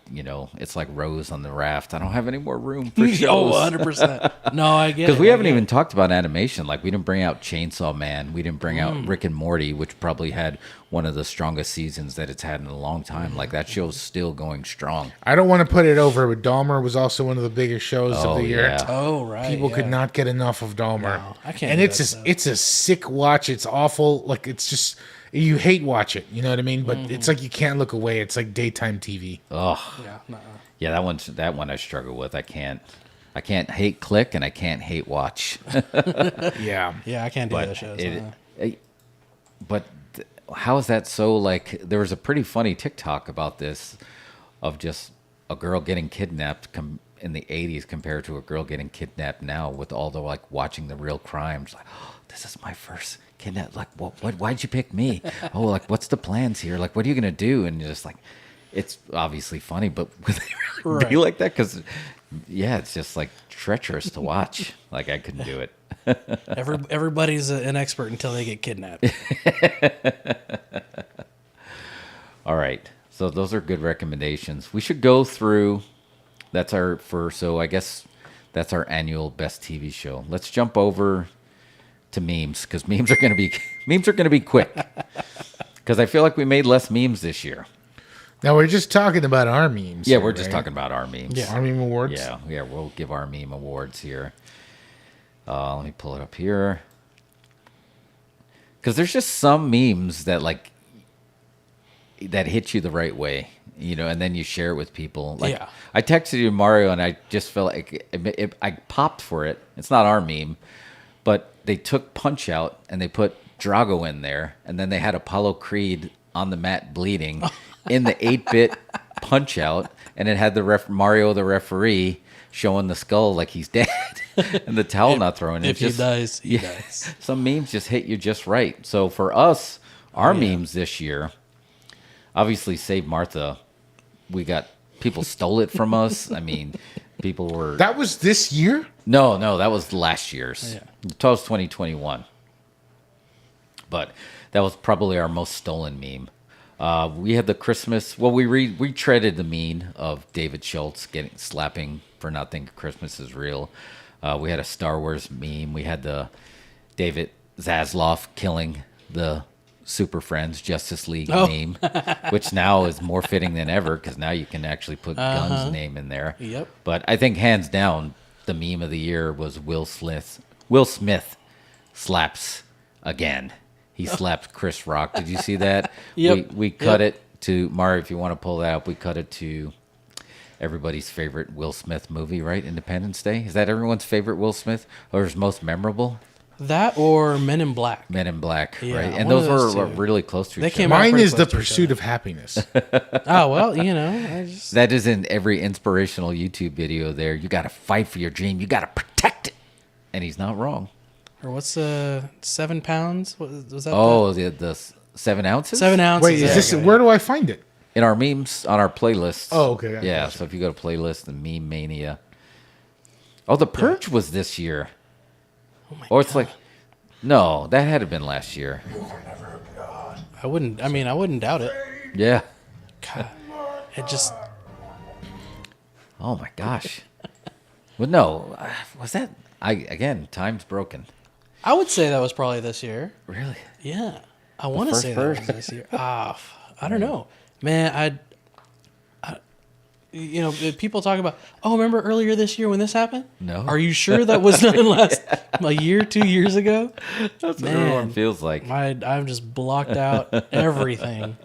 it's like Rose on the raft. I don't have any more room for shows. Oh, 100%. No, I get it. Because we haven't even talked about animation. Like, we didn't bring out Chainsaw Man. We didn't bring out Rick and Morty, which probably had one of the strongest seasons that it's had in a long time. Like, that show's still going strong. I don't want to put it over, but Dahmer was also one of the biggest shows of the year. Yeah. Oh, right. People could not get enough of Dahmer. No, I can't. And it's a sick watch. It's awful. Like, it's just... You hate watch it, you know what I mean? But it's like you can't look away. It's like daytime TV. Oh, yeah. That one I struggle with. I can't hate click, and I can't hate watch. Yeah, I can't do those shows. But how is that so? Like, there was a pretty funny TikTok about this, of just a girl getting kidnapped in the 80s compared to a girl getting kidnapped now, with all the like watching the real crimes. Like, oh, this is my first kidnap. Like, why'd you pick me? Oh, like, what's the plans here? Like, what are you gonna do? And you're just like, it's obviously funny, but would they really be like that? Because, yeah, it's just like treacherous to watch. Like, I couldn't do it. Everybody's an expert until they get kidnapped. All right. So those are good recommendations. We should go through. That's our first. So I guess that's our annual best TV show. Let's jump over to memes because memes are going to be quick. Because I feel like we made less memes this year. Now we're just talking about our memes. Yeah, here, we're just right? talking about our memes. Our meme awards. Yeah, we'll give our meme awards here. Let me pull it up here. Because there's just some memes that that hit you the right way, and then you share it with people. Like, I texted you Mario, and I just felt like I popped for it. It's not our meme, but they took Punch Out and they put Drago in there, and then they had Apollo Creed on the mat bleeding in the 8-bit Punch Out, and it had the Mario the referee showing the skull like he's dead and the towel not thrown. If he dies, he dies. Some memes just hit you just right. So for us, our memes this year, obviously Save Martha, we got people stole it from us. I mean, people were... That was this year? No, that was last year's. Yeah. That was 2021. But that was probably our most stolen meme. We had the Christmas... Well, we retreaded the meme of David Schultz slapping for not thinking Christmas is real. We had a Star Wars meme. We had the David Zaslav killing the Super Friends Justice League meme, which now is more fitting than ever because now you can actually put Gunn's name in there. Yep. But I think hands down, the meme of the year was Will Smith slaps again. He slapped Chris Rock. Did you see that? Yep. We cut it to Mario. If you want to pull that up, we cut it to everybody's favorite Will Smith movie, right? Independence Day. Is that everyone's favorite Will Smith or his most memorable? That or Men in Black. Men in Black, Yeah, right? And one of those those were two. really close to They each came other. out Mine pretty is The close to each Pursuit other. of Happiness. Oh, well, I just... That is in every inspirational YouTube video there. You got to fight for your dream. You got to protect it. And he's not wrong. Or what's 7 pounds? Was that? Oh, the 7 ounces? 7 ounces. Wait, is this... Where do I find it? In our memes, on our playlists. Oh, okay. Yeah, Gotcha. so if you go to playlist, the Meme Mania. Oh, The Purge was this year. Oh my Or it's God. like, no, that had to have been last year. I wouldn't doubt it. Yeah. God, it just... Oh my gosh. Well, no, was that? Again, time's broken. I would say that was probably this year. Really? Yeah. I want to first say Purge? that was this year. I don't know. Man, people talk about, remember earlier this year when this happened? No. Are you sure that was not a year, 2 years ago? That's what Man. everyone feels like. I've just blocked out everything.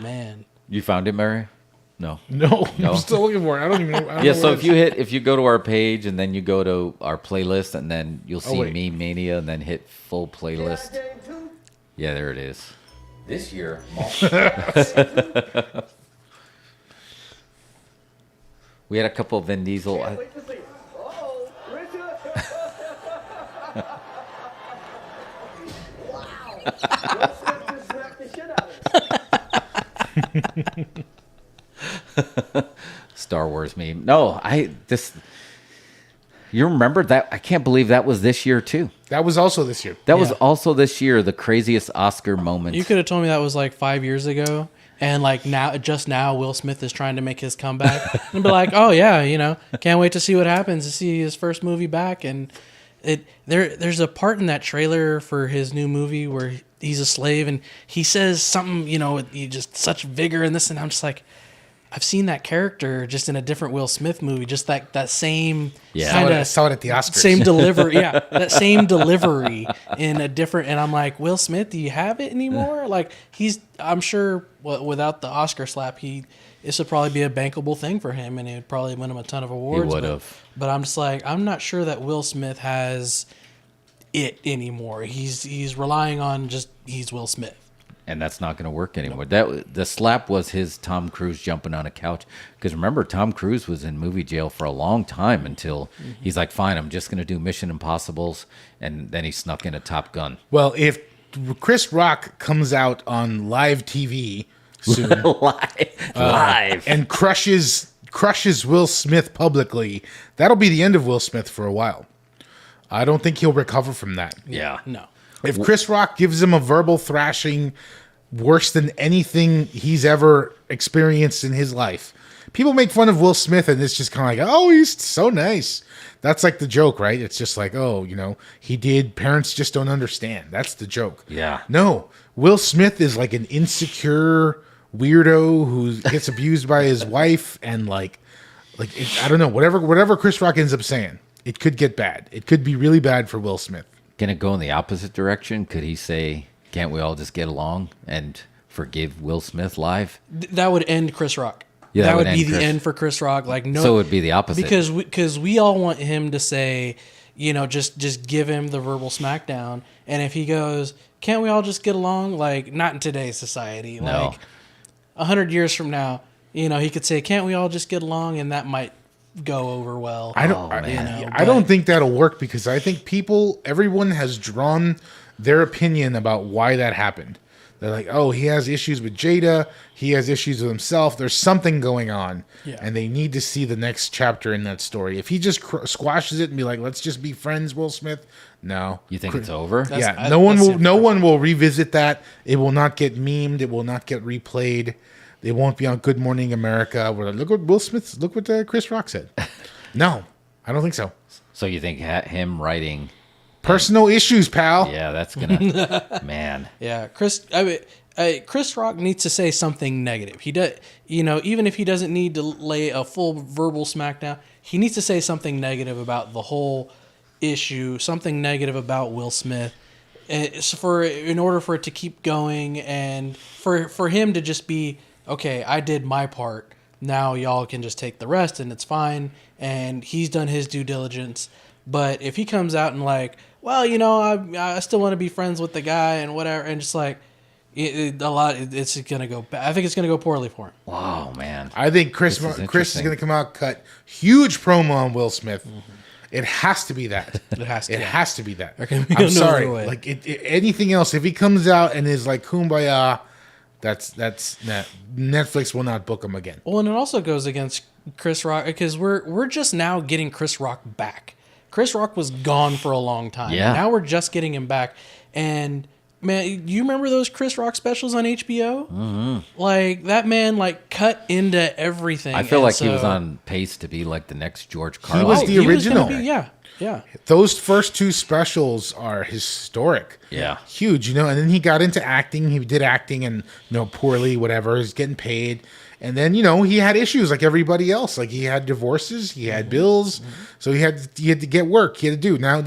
Man. You found it, Mary? No. No, No. I'm still looking for it. I don't even know. I don't Yeah, know so what if you go to our page and then you go to our playlist and then you'll see wait. Meme Mania and then hit full playlist. Yeah, there it is. This year, we had a couple of Vin Diesel. Star Wars meme. No, you remember that? I can't believe that was this year too. That was also this year. That was also this year, the craziest Oscar moment. You could have told me that was like 5 years ago. And like now, Will Smith is trying to make his comeback. And be like, oh yeah, can't wait to see what happens, to see his first movie back. And there's a part in that trailer for his new movie where he's a slave and he says something, he just such vigor in this. And I'm just like, I've seen that character just in a different Will Smith movie, just that same I saw it at the Oscars. same delivery, that same delivery in a different. And I'm like, Will Smith, do you have it anymore? Like I'm sure without the Oscar slap, this would probably be a bankable thing for him, and it would probably win him a ton of awards. He would have. But I'm just like, I'm not sure that Will Smith has it anymore. He's relying on he's Will Smith. And that's not going to work anymore. The slap was his Tom Cruise jumping on a couch. Because remember, Tom Cruise was in movie jail for a long time until he's like, fine, I'm just going to do Mission Impossibles. And then he snuck in a Top Gun. Well, if Chris Rock comes out on live TV soon. Live. And crushes Will Smith publicly. That'll be the end of Will Smith for a while. I don't think he'll recover from that. Yeah. No. If Chris Rock gives him a verbal thrashing worse than anything he's ever experienced in his life, people make fun of Will Smith and it's just kind of like, oh, he's so nice. That's like the joke, right? It's just like, oh, he did. Parents just don't understand. That's the joke. Yeah. No, Will Smith is like an insecure weirdo who gets abused by his wife and I don't know, whatever Chris Rock ends up saying, it could get bad. It could be really bad for Will Smith. Can it go in the opposite direction? Could he say, can't we all just get along and forgive Will Smith live? That would end Chris Rock. Yeah, that would be the end for Chris Rock. Like, no, so it would be the opposite. Because we all want him to say, just give him the verbal smackdown. And if he goes, can't we all just get along? Like, not in today's society. No. Like, 100 years from now, he could say, can't we all just get along? And that might go over well. I don't think that'll work because I think everyone has drawn their opinion about why that happened. They're like, oh, he has issues with Jada. He has issues with himself. There's something going on. Yeah. And they need to see the next chapter in that story. If he just squashes it and be like, let's just be friends, Will Smith. No. You think it's over? No one will revisit that. It will not get memed. It will not get replayed. It won't be on Good Morning America. We're like, look what Will Smith, look what Chris Rock said. No, I don't think so. So you think him writing... Personal issues, pal. Yeah, that's gonna, man. Yeah, Chris Rock needs to say something negative. He does, even if he doesn't need to lay a full verbal smackdown, he needs to say something negative about the whole issue, something negative about Will Smith, in order for it to keep going and for him to just be, okay, I did my part. Now y'all can just take the rest and it's fine. And he's done his due diligence. But if he comes out and like, well, I still want to be friends with the guy and whatever, and just like it's gonna go bad. I think it's gonna go poorly for him. Wow, man! I think Chris is gonna come out, cut huge promo on Will Smith. Mm-hmm. It has to be that. It has to be that. I'm sorry. Like anything else, if he comes out and is like kumbaya, that's Netflix will not book him again. Well, and it also goes against Chris Rock because we're just now getting Chris Rock back. Chris Rock was gone for a long time. Yeah. Now we're just getting him back. And, man, you remember those Chris Rock specials on HBO? Mm-hmm. Like, that man, cut into everything. I feel like he was on pace to be, the next George Carlin. He was the original. Yeah. Those first two specials are historic. Yeah. Huge, and then he got into acting. He did acting and, poorly, whatever. He's getting paid. And then, he had issues like everybody else. Like he had divorces, he had bills. Mm-hmm. So he had to get work. He had to do. Now,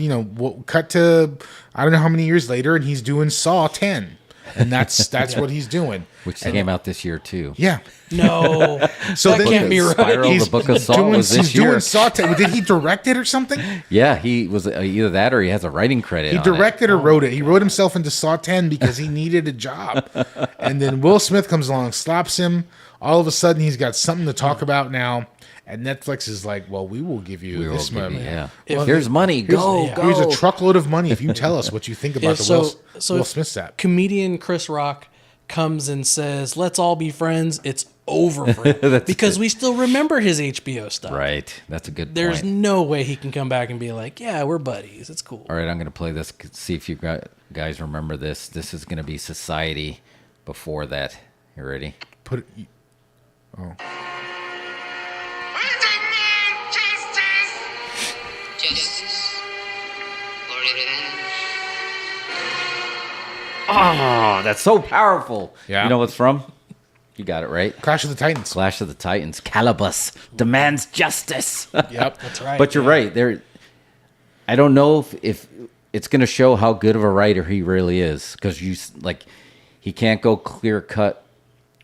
cut to I don't know how many years later and he's doing Saw 10. And that's what he's doing. Which came out this year too. Yeah. No. So that can't be right. Spiral, the Book of Saw was this year. He's doing Saw 10. Did he direct it or something? Yeah, he was either that or he has a writing credit. He directed or wrote it. He wrote himself into Saw 10 because he needed a job. And then Will Smith comes along, slaps him. All of a sudden, he's got something to talk about now. And Netflix is like, well, we will give you this money. Yeah. Here's money. Go. Here's a truckload of money if you tell us what you think about Will Smith app. Comedian Chris Rock comes and says, let's all be friends. It's over for him. Because we still remember his HBO stuff. Right. That's a good point. There's no way he can come back and be like, yeah, we're buddies. It's cool. All right, I'm going to play this. See if you guys remember this. This is going to be Society before that. You ready? Put it... Oh. Justice or revenge? Oh, that's so powerful. Yeah. You know what's from? You got it right. Clash of the Titans. Clash of the Titans. Calibus demands justice. Yep, that's right. But you're right. I don't know if it's going to show how good of a writer he really is because he can't go clear cut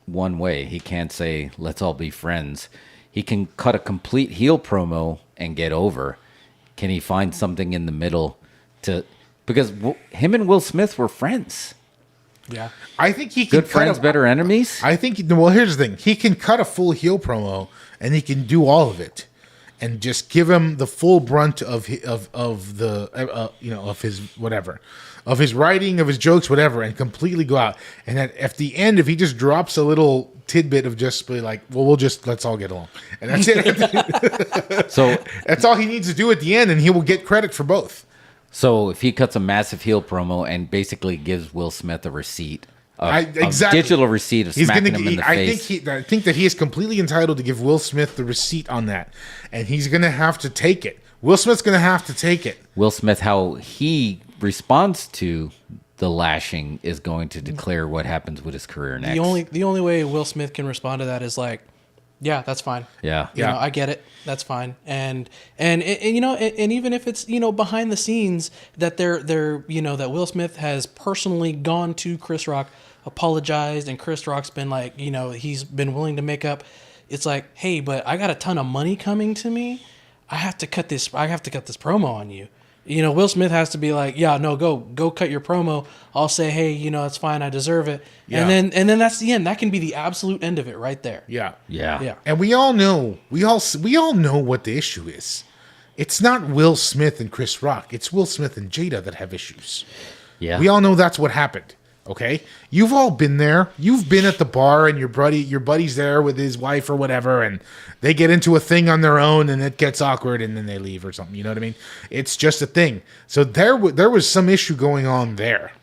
one way. He can't say let's all be friends. He can cut a complete heel promo and get over. Can he find something in the middle because him and Will Smith were friends. Yeah. I think he can good friends, better enemies. I think, well, here's the thing. He can cut a full heel promo and he can do all of it. and just give him the full brunt of the of his whatever, of his writing, of his jokes, whatever, and completely go out. And at the end, if he just drops a little tidbit of just be like, well, let's all get along, and that's it. So that's all he needs to do at the end, and he will get credit for both. So if he cuts a massive heel promo and basically gives Will Smith a receipt, exactly. a digital receipt of smacking him in the face. I think that he is completely entitled to give Will Smith the receipt on that, and he's going to have to take it. Will Smith's going to have to take it. Will Smith, how he responds to the lashing is going to declare what happens with his career next. The only way Will Smith can respond to that is like, yeah, that's fine. Yeah. You know, I get it. That's fine. And you know, and even if it's, you know, behind the scenes that they're you know, that Will Smith has personally gone to Chris Rock, apologized, and Chris Rock's been like, you know, he's been willing to make up. It's like, hey, but I got a ton of money coming to me. I have to cut this promo on you. You know, Will Smith has to be like, yeah, no, go cut your promo. I'll say, hey, you know, it's fine, I deserve it. Yeah. And then that's the end. That can be the absolute end of it right there. Yeah. Yeah. And we all know what the issue is. It's not Will Smith and Chris Rock. It's Will Smith and Jada that have issues. Yeah. We all know that's what happened. Okay, you've all been there. You've been at the bar, and your buddy's there with his wife or whatever, and they get into a thing on their own, and it gets awkward, and then they leave or something. You know what I mean? It's just a thing. So there was some issue going on there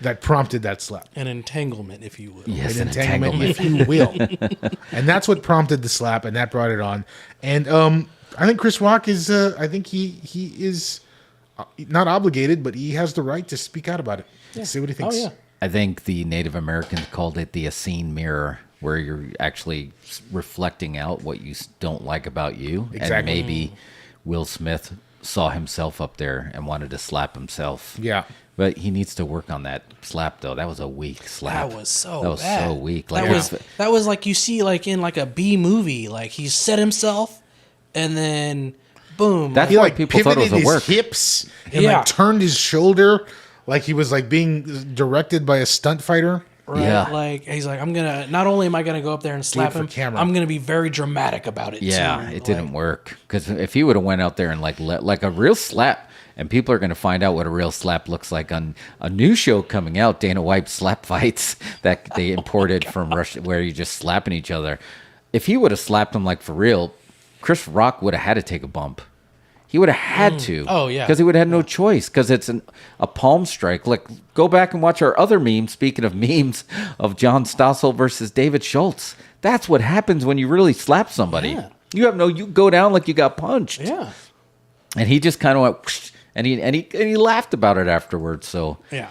that prompted that slap. An entanglement, if you will. Yes, An entanglement, if you will. And that's what prompted the slap, and that brought it on. And I think Chris Rock is. I think he is not obligated, but he has the right to speak out about it. Yeah. See what he thinks. Oh, yeah. I think the Native Americans called it the Essene mirror, where you're actually reflecting out what you don't like about you. Exactly. And maybe Will Smith saw himself up there and wanted to slap himself. Yeah. But he needs to work on that slap, though. That was a weak slap. That was so bad. So weak. Like that was like you see like in like a B movie. Like he set himself and then boom. That's He why like people thought it was pivoted a his work. hips and Yeah. like turned his shoulder like he was like being directed by a stunt fighter. Right? Yeah. Like he's like, not only am I gonna go up there and slap for him, camera. I'm gonna be very dramatic about it. Yeah, too. it didn't work. Because if he would have went out there and like a real slap, and people are going to find out what a real slap looks like on a new show coming out, Dana White Slap Fights, that they imported from Russia, where you're just slapping each other. If he would have slapped him like for real, Chris Rock would have had to take a bump. He would have had to. Oh, yeah. Because he would have had no choice, because it's a palm strike. Like, go back and watch our other meme, speaking of memes, of John Stossel versus David Schultz. That's what happens when you really slap somebody. Yeah. You go down like you got punched. Yeah. And he just kind of went, whoosh, and he laughed about it afterwards. So Yeah.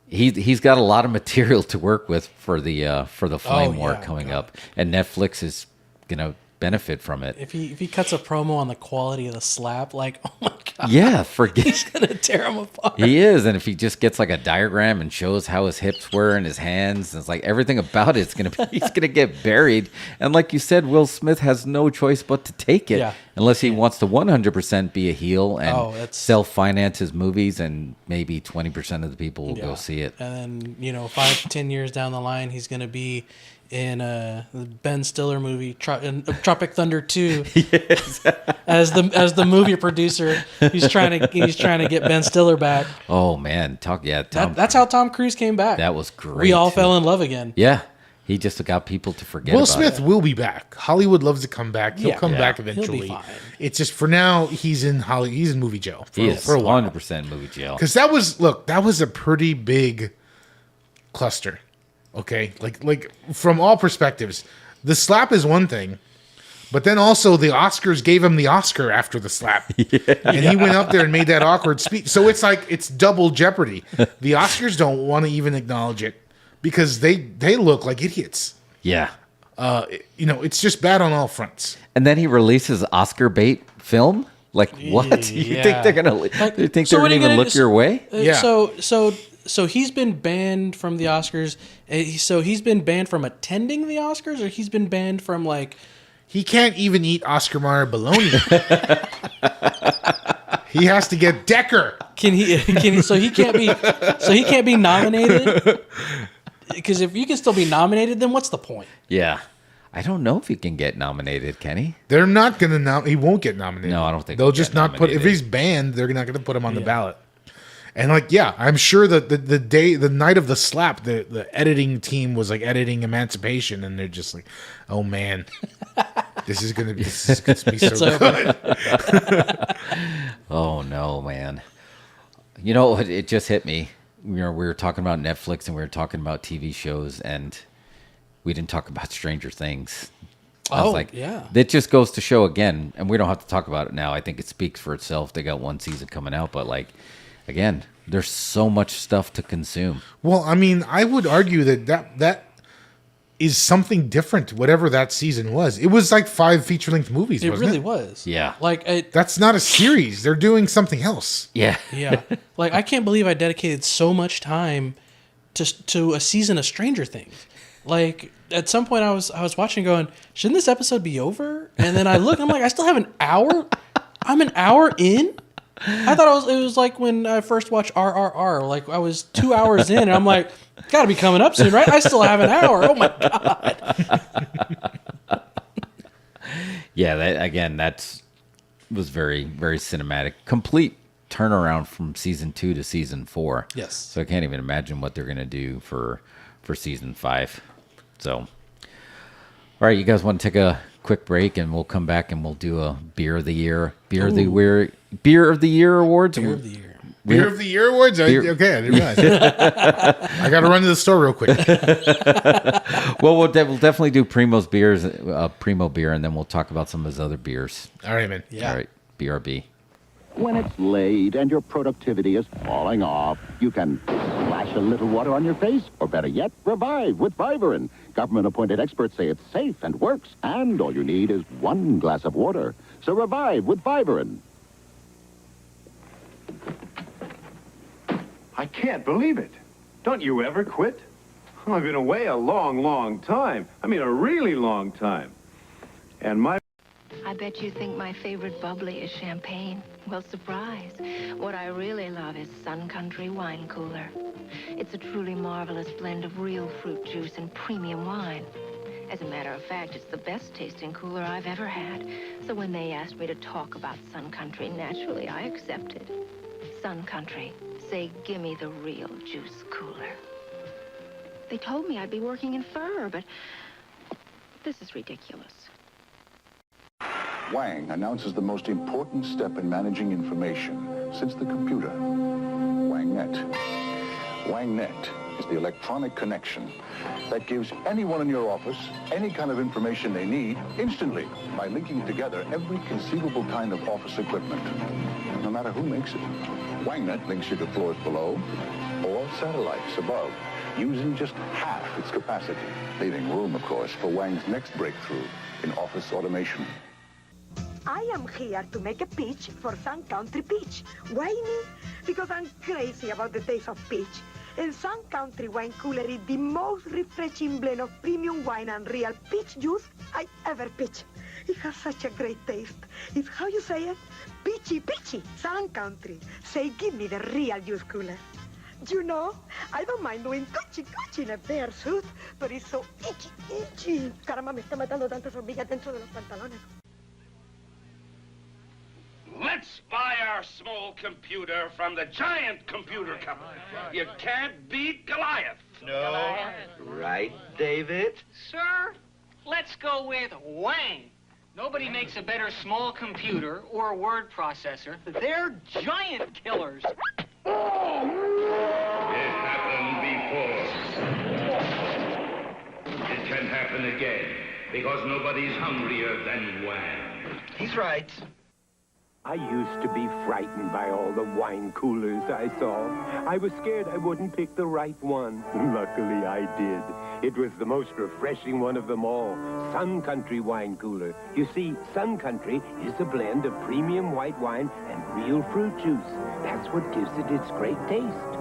he's got a lot of material to work with for the Flame War yeah, coming God. up, and Netflix is gonna benefit from it. If he cuts a promo on the quality of the slap, like, oh my god, Yeah, forget. he's gonna tear him apart. He is, and if he just gets like a diagram and shows how his hips were and his hands, and it's like everything about it's he's gonna get buried. And like you said, Will Smith has no choice but to take it, Yeah. unless he wants to 100% be a heel and that's- self-finance his movies, and maybe 20% of the people will go Yeah. see it. And then 5-10 years down the line, he's gonna be in the Ben Stiller movie Tropic Thunder 2 as the movie producer. He's trying to get Ben Stiller back. Oh man, Tom. That's how Tom Cruise came back. That was great. We all too. fell in love again. Yeah, he just got people to forget. Will about Smith it. will be back. Hollywood loves to come back. He'll Yeah. come Yeah. back He'll be eventually. fine. It's just for now he's in Hollywood. He's in movie jail He is for a while. 100% movie jail. Because that was a pretty big cluster. Okay, like from all perspectives, the slap is one thing, but then also the Oscars gave him the Oscar after the slap, and he went up there and made that awkward speech. So it's like it's double jeopardy. The Oscars don't want to even acknowledge it because they look like idiots. Yeah, It's just bad on all fronts. and then he releases Oscar bait film. Like what? You think they're gonna? You think so they're what gonna are you even gonna look do? your way? Yeah. So he's been banned from the Oscars. So he's been banned from attending the Oscars, or he's been banned from like. He can't even eat Oscar Mayer bologna. He has to get Decker. Can he? So he can't be. So he can't be nominated. Because if you can still be nominated, then what's the point? Yeah, I don't know if he can get nominated, can he? They're not going to he won't get nominated. No, I don't think they'll he'll just get not put. If nominated. he's banned, they're not going to put him on the ballot. And like, yeah, I'm sure that the night of the slap, the editing team was like editing Emancipation, and they're just like, oh man, this is gonna be so good. Oh no, man! You know, it just hit me. We were talking about Netflix and we were talking about TV shows, and we didn't talk about Stranger Things. I was like, yeah. That just goes to show again, and we don't have to talk about it now. I think it speaks for itself. They got one season coming out, but like, again, there's so much stuff to consume. Well, I mean, I would argue that is something different. Whatever that season was, it was like 5 feature-length movies. It wasn't really it? was. Yeah. Like That's not a series. They're doing something else. Yeah. yeah. Like I can't believe I dedicated so much time to a season of Stranger Things. Like at some point I was watching going, shouldn't this episode be over? And then I look, I'm like, I still have an hour. I'm an hour in. I thought it was like when I first watched RRR. Like I was 2 hours in, and I'm like, got to be coming up soon, right? I still have an hour. Oh my god. Yeah, that was very, very cinematic. Complete turnaround from season 2 to season 4. Yes. So I can't even imagine what they're gonna do for season 5. So, all right, you guys want to take a quick break, and we'll come back and we'll do a beer of the year awards. Beer of the year. Beer of the Year awards? Okay, I didn't realize. I got to run to the store real quick. Well, we'll definitely do Primo's beers, Primo beer, and then we'll talk about some of his other beers. All right, man. Yeah. All right, BRB. When it's late and your productivity is falling off, you can splash a little water on your face, or better yet, revive with Vivarin. Government-appointed experts say it's safe and works, and all you need is 1 glass of water. So revive with Vivarin. I can't believe it. Don't you ever quit? I've been away a long, long time. I mean, a really long time. And my... I bet you think my favorite bubbly is champagne. Well, surprise. What I really love is Sun Country Wine Cooler. It's a truly marvelous blend of real fruit juice and premium wine. As a matter of fact, it's the best tasting cooler I've ever had. So when they asked me to talk about Sun Country, naturally I accepted. Sun Country. Say, gimme the real juice cooler. They told me I'd be working in fur, but this is ridiculous. Wang announces the most important step in managing information since the computer, WangNet. WangNet is the electronic connection that gives anyone in your office any kind of information they need instantly by linking together every conceivable kind of office equipment, no matter who makes it. WangNet links you to floors below or satellites above, using just half its capacity, leaving room, of course, for Wang's next breakthrough in office automation. I am here to make a pitch for Sun Country Peach. Why me? Because I'm crazy about the taste of peach. And Sun Country Wine Cooler is the most refreshing blend of premium wine and real peach juice I ever pitch. It has such a great taste. It's how you say it? Peachy, peachy. Sun Country. Say, give me the real juice cooler. You know, I don't mind doing cuchi in a bear suit, but it's so itchy. Caramba, me está matando tantas hormigas dentro de los pantalones. Let's buy our small computer from the giant computer company. You can't beat Goliath. No. Right, David? Sir, let's go with Wang. Nobody makes a better small computer or word processor. They're giant killers. It happened before. It can happen again, because nobody's hungrier than Wang. He's right. I used to be frightened by all the wine coolers I saw. I was scared I wouldn't pick the right one. Luckily, I did. It was the most refreshing one of them all, Sun Country Wine Cooler. You see, Sun Country is a blend of premium white wine and real fruit juice. That's what gives it its great taste.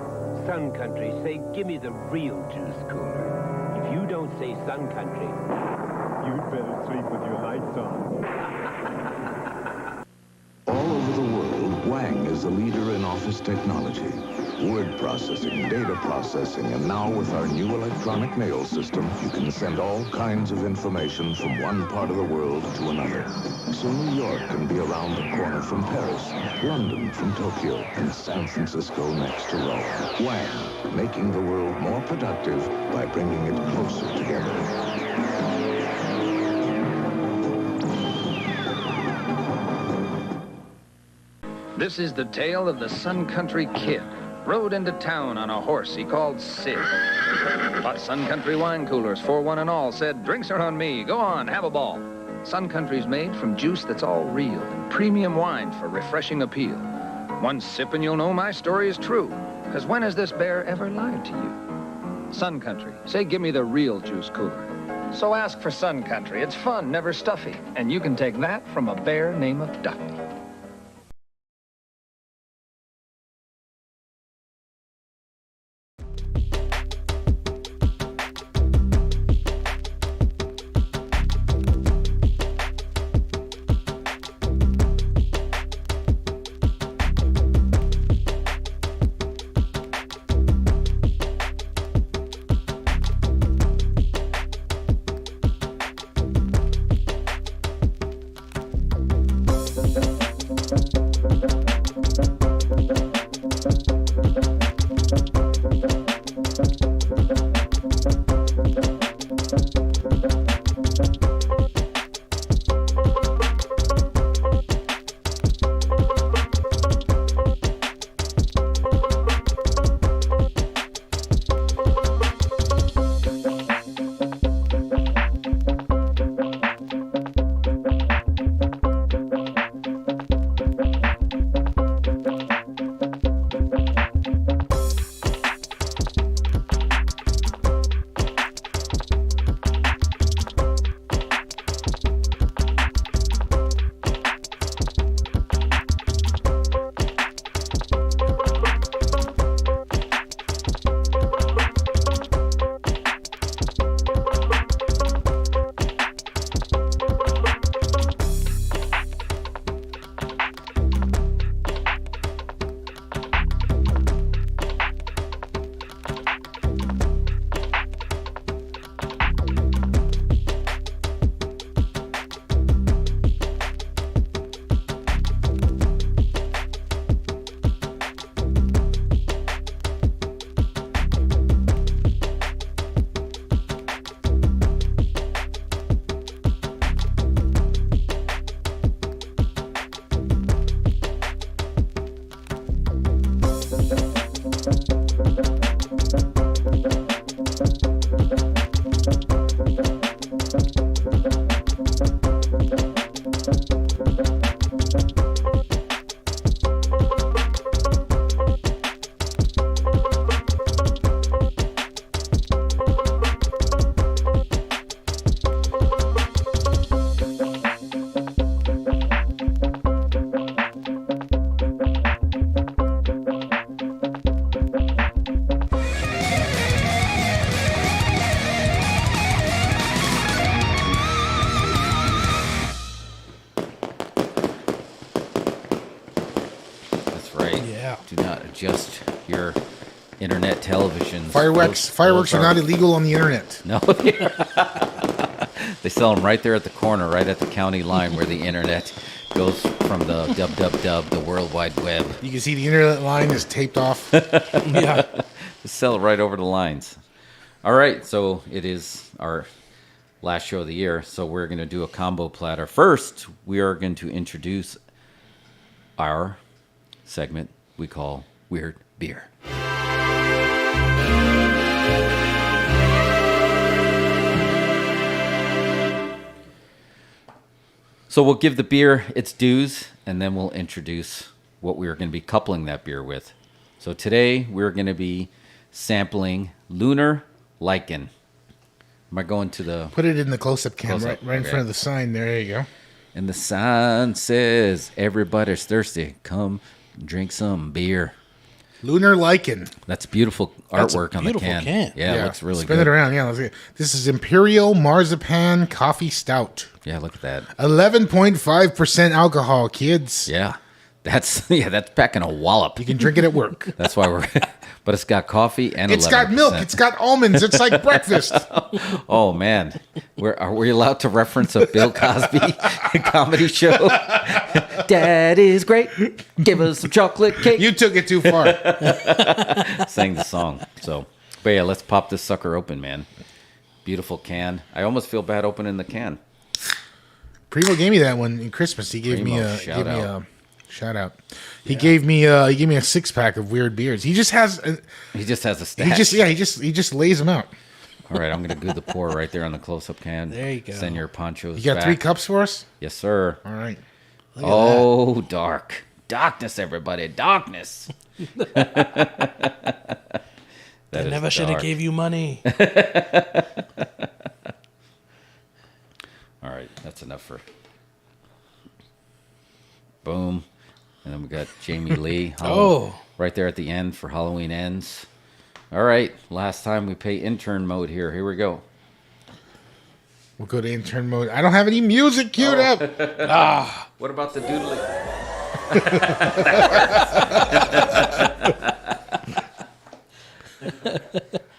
Sun Country, say, give me the real juice cooler. If you don't say Sun Country, you'd better sleep with your lights on. All over the world, Wang is the leader in office technology. word processing, data processing, and now with our new electronic mail system, you can send all kinds of information from one part of the world to another. So New York can be around the corner from Paris, London from Tokyo, and San Francisco next to Rome. Wang, making the world more productive by bringing it closer together. This is the tale of the Sun Country Kid. Rode into town on a horse he called Sid. Bought Sun Country wine coolers for one and all. Said, drinks are on me. Go on, have a ball. Sun Country's made from juice that's all real and premium wine for refreshing appeal. One sip and you'll know my story is true. Because when has this bear ever lied to you? Sun Country, say give me the real juice cooler. So ask for Sun Country. It's fun, never stuffy. And you can take that from a bear named Duffy. Adjust your internet television. Fireworks are not illegal on the internet. No. They sell them right there at the corner, right at the county line where the internet goes from the the World Wide Web. You can see the internet line is taped off. Yeah. They sell it right over the lines. All right, so it is our last show of the year, so we're going to do a combo platter. First, we are going to introduce our segment we call Weird Beer. So we'll give the beer its dues, and then we'll introduce what we're going to be coupling that beer with. So today, we're going to be sampling Lunar Lycan. Am I going to the... Put it in the close-up cam, right in front of the sign. There you go. And the sign says, everybody's thirsty. Come drink some beer. Lunar Lycan. That's beautiful artwork on the can. Yeah, it looks really Spin good. It around. Yeah, this is Imperial Marzipan Coffee Stout. Yeah, look at that. 11.5% alcohol, kids. Yeah. That's packing a wallop. You can drink it at work. That's why we're. But it's got coffee and It's got milk. It's got almonds. It's like breakfast. Oh man, are we allowed to reference a Bill Cosby comedy show? Dad is great. Give us some chocolate cake. You took it too far. Sang the song. So, but yeah, let's pop this sucker open, man. Beautiful can. I almost feel bad opening the can. Primo gave me that one in Christmas. He gave me a shout out. He Yeah. gave me a 6-pack of weird beers. He just has a stash. He just lays them out. All right, I'm gonna do the pour right there on the close-up can. There you go. Send your ponchos. You got back. 3 cups for us? Yes, sir. All right. Look at Oh, darkness, everybody, darkness. I never should have gave you money. All right, that's enough for. Boom. And then we got Jamie Lee. Right there at the end for Halloween Ends. All right, last time we play intern mode here. Here we go. We'll go to intern mode. I don't have any music queued up. What about the doodling?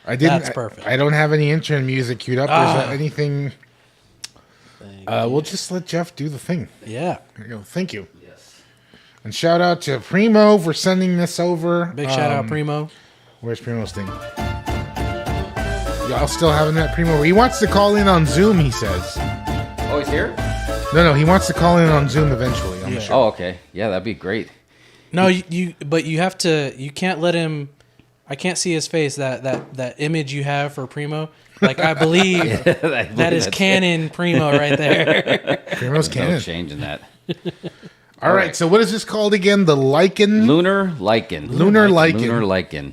That's perfect. I don't have any intern music queued up. Is there anything? We'll just let Jeff do the thing. Yeah. There you go. Thank you. Yes. And shout out to Primo for sending this over. Big shout out, Primo. Where's Primo's thing? Y'all still having that Primo? He wants to call in on Zoom, he says. Oh, he's here? No, he wants to call in on Zoom eventually. On the show. Oh, okay. Yeah, that'd be great. No, but you have to. You can't let him. I can't see his face. That image you have for Primo. Like I believe that is canon Primo right there. Primo's canon. No changing that. All right. So what is this called again? The Lycan? Lunar Lycan. Lunar Lycan. Lunar Lycan.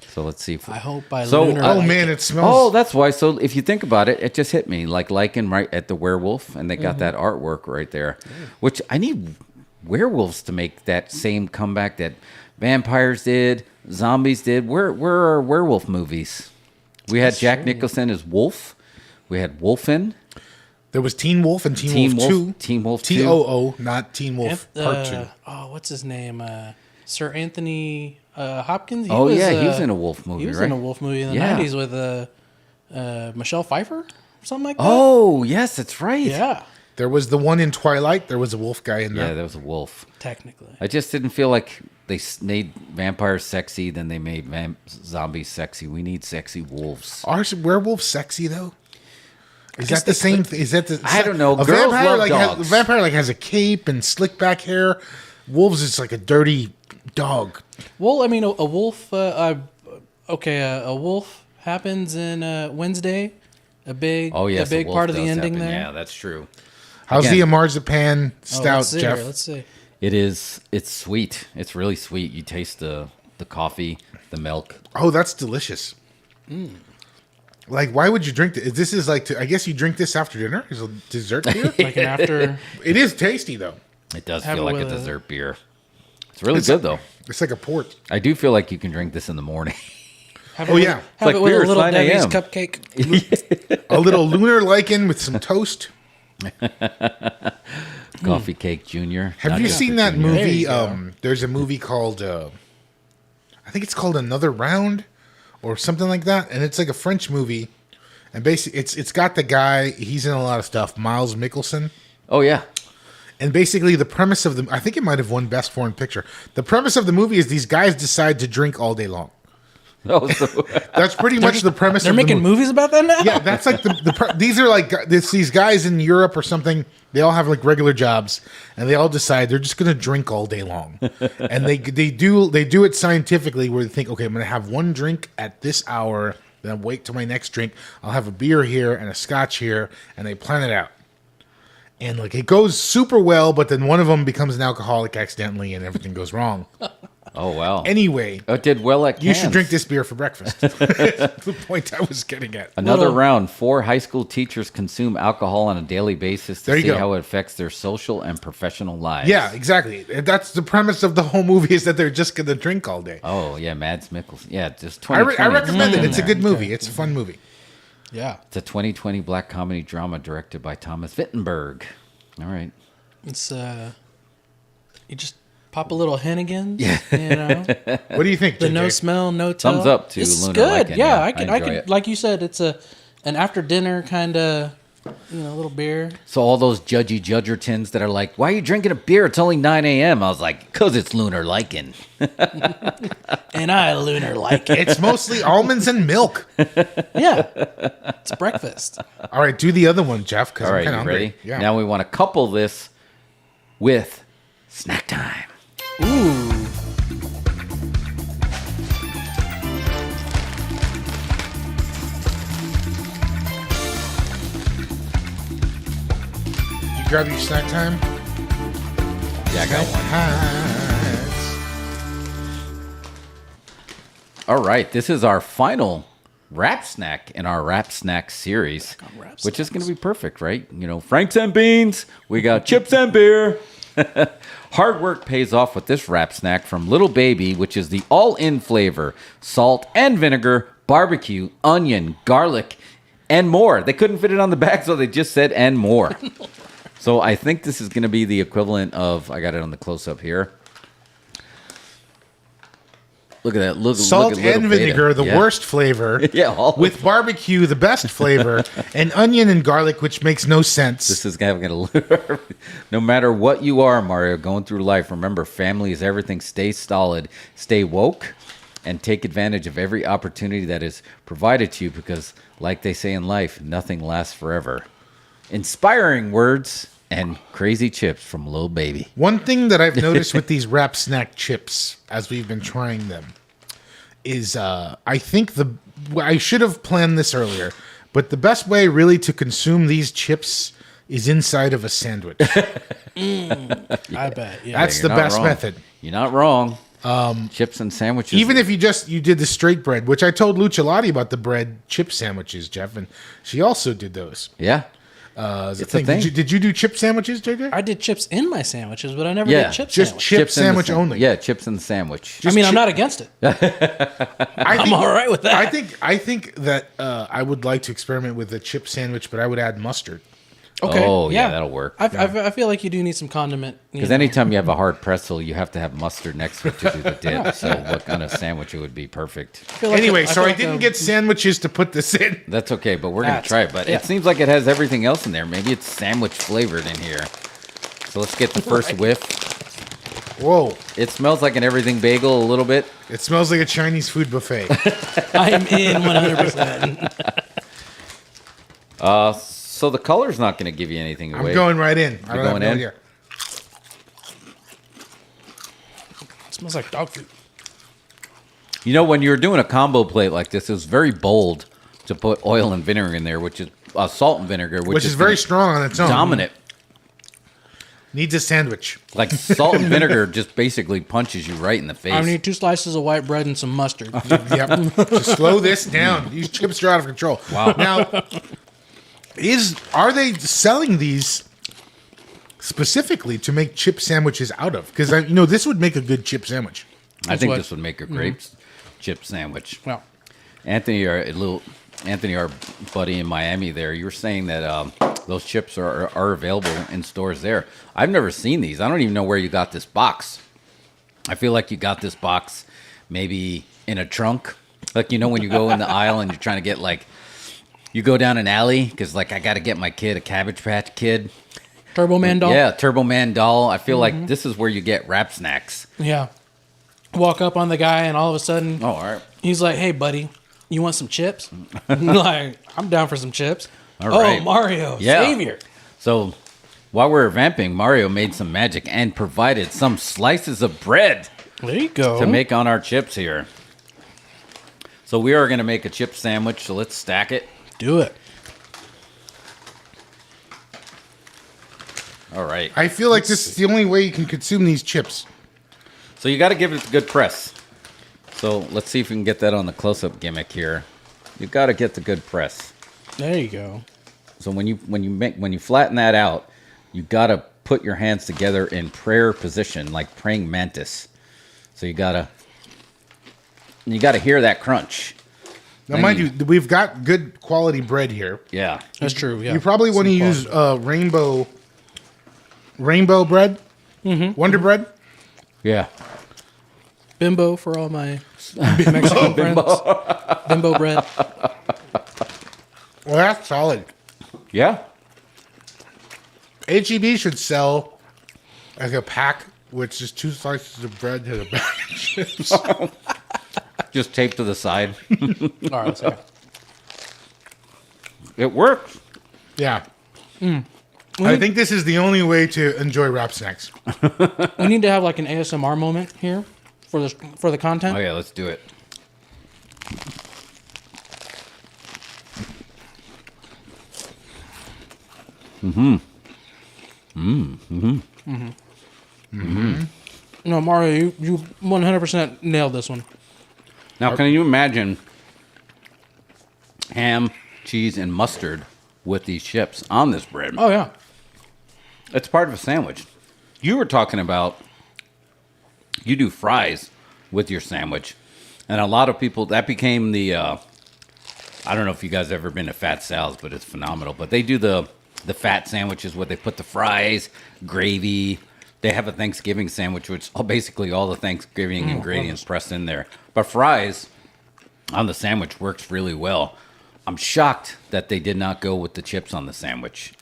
So let's see. I hope by Lunar. Oh man, it smells. Oh, that's why. So if you think about it, it just hit me like Lycan right at the werewolf, and they got that artwork right there. Which I need werewolves to make that same comeback that vampires did, zombies did. Where are werewolf movies? We had Jack Nicholson as Wolf. We had Wolfen. There was Teen Wolf and Teen Wolf 2. Teen Wolf 2. TOO, not Teen Wolf Part 2. Oh, what's his name? Sir Anthony Hopkins? He was in a wolf movie, He was right? in a wolf movie in the 90s with Michelle Pfeiffer? Something like that? Oh, yes, that's right. Yeah. There was the one in Twilight. There was a wolf guy in there. Yeah, there was a wolf. Technically. I just didn't feel like they made vampires sexy, then they made zombies sexy. We need sexy wolves. Are werewolves sexy though? Is that the same thing? Is that the? I don't know. A Girls vampire love dogs. a vampire has a cape and slick back hair. Wolves is like a dirty dog. Well, I mean, a wolf. A wolf happens in Wednesday. A big part of the ending there. Yeah, that's true. How's the marzipan stout, Jeff? Let's see. It's sweet. It's really sweet. You taste the coffee, the milk. Oh, that's delicious. Like, why would you drink this? This is like, I guess you drink this after dinner? Is a dessert beer? Like an after. It is tasty though. It does feel like a dessert beer. It's really good though. It's like a port. I do feel like you can drink this in the morning. Have it with a little Debbie's cupcake. A little Lunar Lycan with some toast. Coffee Cake Junior. Have you seen that movie? There's a movie called, I think it's called Another Round or something like that. And it's like a French movie. And basically, it's got the guy, he's in a lot of stuff, Miles Mickelson. Oh, yeah. And basically the premise of I think it might have won Best Foreign Picture. The premise of the movie is these guys decide to drink all day long. That's pretty much the premise. They're making movies about that now. Yeah, that's like these are like these guys in Europe or something. They all have like regular jobs, and they all decide they're just going to drink all day long. And they do it scientifically, where they think, okay, I'm going to have one drink at this hour, then wait till my next drink. I'll have a beer here and a scotch here, and they plan it out. And like it goes super well, but then one of them becomes an alcoholic accidentally, and everything goes wrong. Oh, wow. Anyway. It did well at Cannes. You should drink this beer for breakfast. That's the point I was getting at. Another round. 4 high school teachers consume alcohol on a daily basis to see how it affects their social and professional lives. Yeah, exactly. And that's the premise of the whole movie is that they're just going to drink all day. Oh, yeah. Mads Mikkelsen. Yeah, just 2020. I recommend it. It's a good movie. It's a fun movie. Yeah. It's a 2020 black comedy drama directed by Thomas Wittenberg. All right. It's Pop a little Hennigan's. Yeah. You know? What do you think? The JJ? no smell, no tell. Thumbs up to it's Lunar good. Lycan. Yeah, Yeah, I I enjoy could. it. Like you said, it's an after dinner kind of, little beer. So all those judgy Judgertons that are like, why are you drinking a beer? It's only 9 a.m. I was like, because it's Lunar Lycan. And I Lunar like it. It's mostly almonds and milk. Yeah, it's breakfast. All right, do the other one, Jeff. All right, you ready? Yeah. Now we want to couple this with snack time. Ooh. You grab your snack time. Yeah, I got one. Times. All right, this is our final wrap snack in our wrap snack series, which is going to be perfect, right? You know, Franks and beans. We got chips and beer. Hard work pays off with this wrap snack from Little Baby, which is the all-in flavor, salt and vinegar, barbecue, onion, garlic, and more. They couldn't fit it on the bag, so they just said and more. So I think this is going to be the equivalent of, I got it on the close-up here. Look at that. Salt look at and Little vinegar, Beta. the worst flavor. Yeah, with barbecue, the best flavor, and onion and garlic, which makes no sense. This is going to no matter what you are, Mario, going through life, remember, family is everything. Stay solid, stay woke, and take advantage of every opportunity that is provided to you because, like they say in life, nothing lasts forever. Inspiring words and crazy chips from Lil Baby. One thing that I've noticed with these wrap snack chips, as we've been trying them, is I think I should have planned this earlier, but the best way really to consume these chips is inside of a sandwich. I bet. Yeah. That's the best method. You're not wrong. Chips and sandwiches. Even if you did the straight bread, which I told Lucha Lotti about the bread chip sandwiches, Jeff, and she also did those. Yeah. It's a thing. Did you do chip sandwiches, JJ? I did chips in my sandwiches, but I never did chip just sandwich. chip sandwich only. Yeah, chips in the sandwich. I mean, I'm not against it. I'm all right with that. I think that I would like to experiment with a chip sandwich, but I would add mustard. Okay. Oh, yeah, that'll work. I feel like you do need some condiment. Because anytime you have a hard pretzel, you have to have mustard next to it to do the dip. So what kind of sandwich it would be perfect. Anyway, I didn't get sandwiches to put this in. That's okay, but we're going to try it. But it seems like it has everything else in there. Maybe it's sandwich flavored in here. So let's get the first whiff. Whoa. It smells like an everything bagel a little bit. It smells like a Chinese food buffet. I'm in 100%. So the color's not going to give you anything away. I'm going right in. You're going in? It smells like dog food. You know, when you're doing a combo plate like this, it was very bold to put oil and vinegar in there, which is salt and vinegar, which is very strong on its own. Dominant. Needs a sandwich. Like salt and vinegar just basically punches you right in the face. I need 2 slices of white bread and some mustard. Yep. Just slow this down. These chips are out of control. Wow. Now, are they selling these specifically to make chip sandwiches out of? Because this would make a good chip sandwich. I think this would make a great chip sandwich. Well, Anthony, our buddy in Miami, there, you were saying that those chips are available in stores there. I've never seen these. I don't even know where you got this box. I feel like you got this box maybe in a trunk, like when you go in the aisle and you're trying to get you go down an alley because I got to get my kid a Cabbage Patch Kid. Turbo Man doll? Yeah, Turbo Man doll. I feel like this is where you get wrap snacks. Yeah. Walk up on the guy and all of a sudden, all right. He's like, hey, buddy, you want some chips? I'm down for some chips. All right. Oh, Mario, savior. So while we're vamping, Mario made some magic and provided some slices of bread. There you go. To make on our chips here. So we are going to make a chip sandwich, so let's stack it. Do it. All right. I feel like this is the only way you can consume these chips. So you got to give it a good press. So let's see if we can get that on the close-up gimmick here. You got to get the good press. There you go. So when you flatten that out, you got to put your hands together in prayer position, like praying mantis. So you got to hear that crunch. Now, mind you, we've got good quality bread here. Yeah, that's true. Yeah, you probably want to use rainbow bread, Wonder Bread. Yeah. Bimbo for all my Mexican friends. Bimbo bread. Well, that's solid. Yeah. HEB should sell like a pack with just 2 slices of bread to the bag of chips. Just taped to the side. All right, sorry. It works. Yeah. I think this is the only way to enjoy wrap snacks. We need to have like an ASMR moment here for the content. Oh, yeah, let's do it. No, Mario, you 100% nailed this one. Now, can you imagine ham, cheese, and mustard with these chips on this bread? Oh, yeah. It's part of a sandwich. You were talking about you do fries with your sandwich. And a lot of people, that became the, I don't know if you guys ever been to Fat Sal's, but it's phenomenal. But they do the fat sandwiches where they put the fries, gravy. They have a Thanksgiving sandwich, which is basically all the Thanksgiving ingredients pressed in there. But fries on the sandwich works really well. I'm shocked that they did not go with the chips on the sandwich.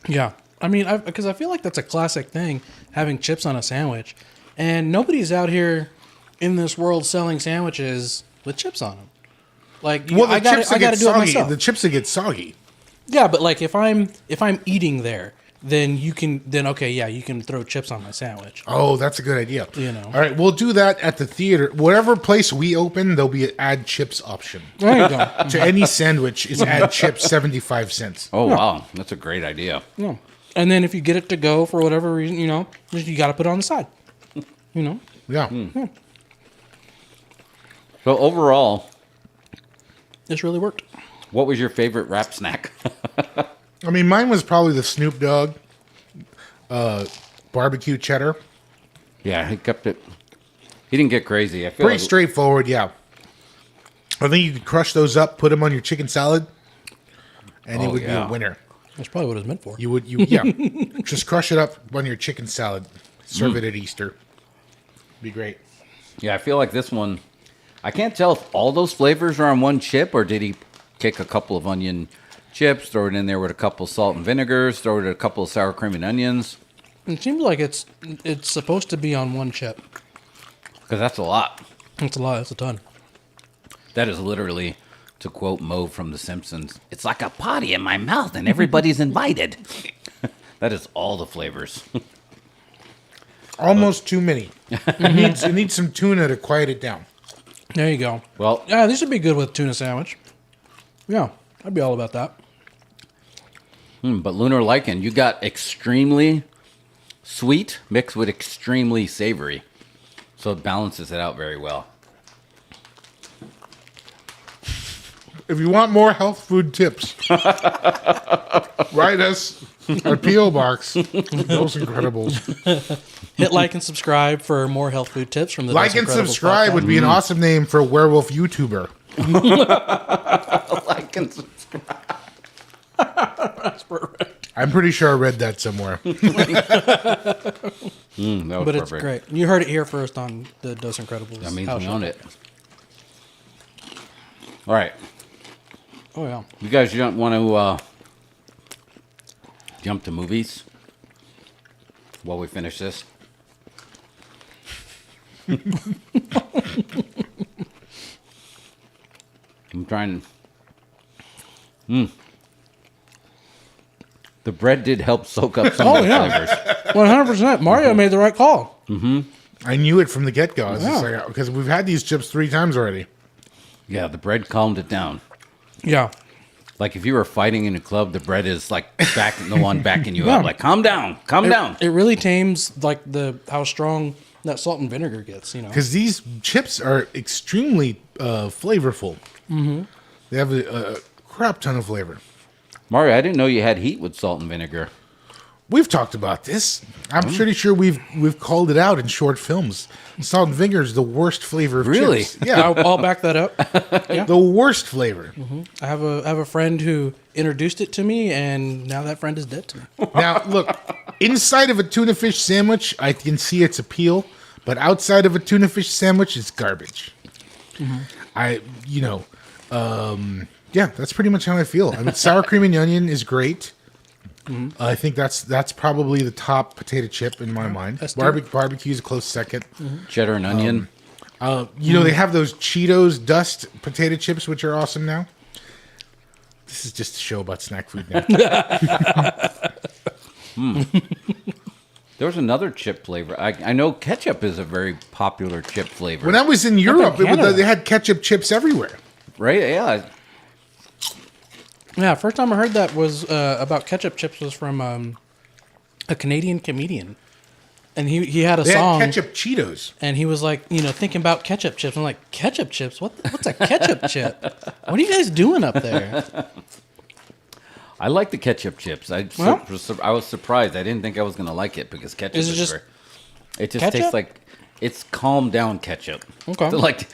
Yeah. I mean, because I feel like that's a classic thing, having chips on a sandwich. And nobody's out here in this world selling sandwiches with chips on them. Like, I got to do it myself. The chips that get soggy. Yeah, but like if I'm eating there, then you can throw chips on my sandwich. Oh, that's a good idea. You know. All right, we'll do that at the theater. Whatever place we open, there'll be an add chips option. There you go. To any sandwich is add chips 75 cents. Oh, wow. That's a great idea. Yeah. And then if you get it to go for whatever reason, you got to put it on the side. Yeah. Yeah. So overall, This really worked. what was your favorite wrap snack? I mean, mine was probably the Snoop Dogg barbecue cheddar. Yeah, he kept it. He didn't get crazy. I feel Pretty straightforward, yeah. I think you could crush those up, put them on your chicken salad, and it would be a winner. That's probably what it's meant for. Just crush it up on your chicken salad. Serve it at Easter. Be great. Yeah, I feel like this one. I can't tell if all those flavors are on one chip, or did he kick a couple of onion chips, throw it in there with a couple of salt and vinegars, throw it a couple of sour cream and onions. It seems like it's supposed to be on one chip. Because that's a lot. That's a lot. That's a ton. That is literally, to quote Moe from The Simpsons, it's like a potty in my mouth and everybody's invited. That is all the flavors. Almost too many. It needs some tuna to quiet it down. There you go. Well, yeah, these would be good with tuna sandwich. Yeah, I'd be all about that. But Lunar Lycan, you got extremely sweet mixed with extremely savory. So it balances it out very well. If you want more health food tips, write us our P.O. Box. Those Incredibles. Hit like and subscribe for more health food tips from the Like and subscribe would be an awesome name for a werewolf YouTuber. Like and subscribe. That's perfect. I'm pretty sure I read that somewhere. That was But perfect. it's great. You heard it here first on the Dos Incredibles. That means house we show. own it. All right. Oh, yeah. You guys don't want to jump to movies while we finish this? I'm trying. The bread did help soak up some of the flavors. 100%. Mario made the right call. I knew it from the get-go. Because we've had these chips 3 times already. Yeah, the bread calmed it down. Yeah. Like if you were fighting in a club, the bread is like the one backing you up. Like, calm down, calm down. It really tames like how strong that salt and vinegar gets, Because these chips are extremely flavorful. Mm-hmm. They have a crap ton of flavor. Mario, I didn't know you had heat with salt and vinegar. We've talked about this. I'm pretty sure we've called it out in short films. Salt and vinegar is the worst flavor of Really? chips. Yeah, I'll back that up. Yeah. the worst flavor. I have a friend who introduced it to me, and now that friend is dead to me. Now, look, Inside of a tuna fish sandwich, I can see its appeal, but outside of a tuna fish sandwich, it's garbage. Yeah, that's pretty much how I feel. I mean, sour cream and onion is great. I think that's probably the top potato chip in my mind. Barbecue is a close second. Cheddar and onion. They have those Cheetos dust potato chips, which are awesome now. This is just a show about snack food now. There was another chip flavor. I know ketchup is a very popular chip flavor. When I was in Europe, they had ketchup chips everywhere. Right? Yeah. Yeah, first time I heard that was about ketchup chips was from a Canadian comedian. And he had a song. Had ketchup Cheetos. And he was like, thinking about ketchup chips. I'm like, ketchup chips? What's a ketchup chip? What are you guys doing up there? I like the ketchup chips. I was surprised. I didn't think I was going to like it because ketchup is just it just tastes like it's calmed down ketchup. Okay. So like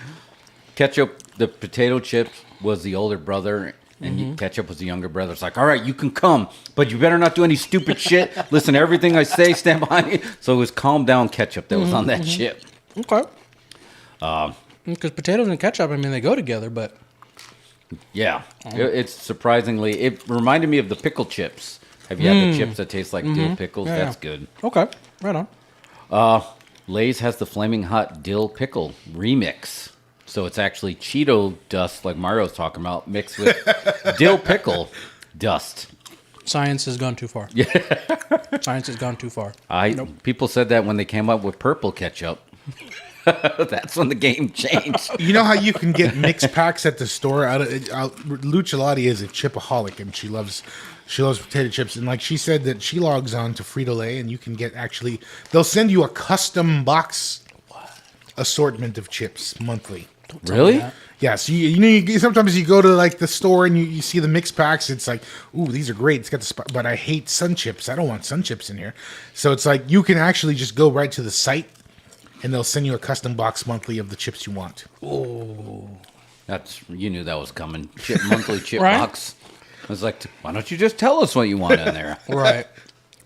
ketchup, the potato chips was the older brother and ketchup was the younger brother. It's like, all right, you can come, but you better not do any stupid shit. Listen to everything I say, stand behind me. So it was calmed down ketchup that was on that chip. Okay. Because potatoes and ketchup, they go together, but... Yeah, it's surprisingly... It reminded me of the pickle chips. Have you had the chips that taste like dill pickles? Yeah, That's good. Okay, right on. Lay's has the Flaming Hot Dill Pickle Remix. So it's actually Cheeto dust, like Mario's talking about, mixed with dill pickle dust. Science has gone too far. Yeah. Science has gone too far. People said that when they came up with purple ketchup. That's when the game changed. You know how you can get mix packs at the store? Lucha Lottie is a chipaholic, and she loves potato chips. And like she said that she logs on to Frito-Lay, and you can get they'll send you a custom box assortment of chips monthly. Really? Yeah, so sometimes you go to like the store and you see the mix packs. It's like, ooh, these are great. It's got but I hate Sun Chips. I don't want Sun Chips in here. So it's like you can actually just go right to the site and they'll send you a custom box monthly of the chips you want. Oh, you knew that was coming. Monthly chip Right? box. I was like, why don't you just tell us what you want in there? Right.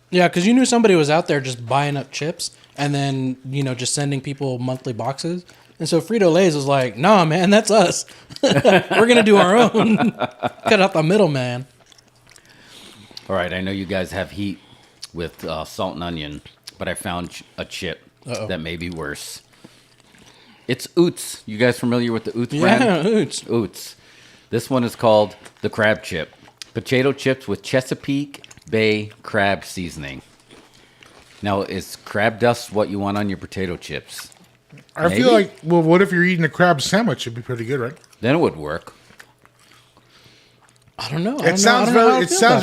Yeah, because you knew somebody was out there just buying up chips and then, just sending people monthly boxes. And so Frito-Lay's was like, nah, man, that's us. We're going to do our own. Cut out the middleman. All right, I know you guys have heat with salt and onion, but I found a chip that may be worse. It's Oots. You guys familiar with the Oots brand? Yeah, Oots. Oots. This one is called the Crab Chip. Potato chips with Chesapeake Bay crab seasoning. Now, is crab dust what you want on your potato chips? I feel like, well, what if you're eating a crab sandwich? It'd be pretty good, right? Then it would work. I don't know. It sounds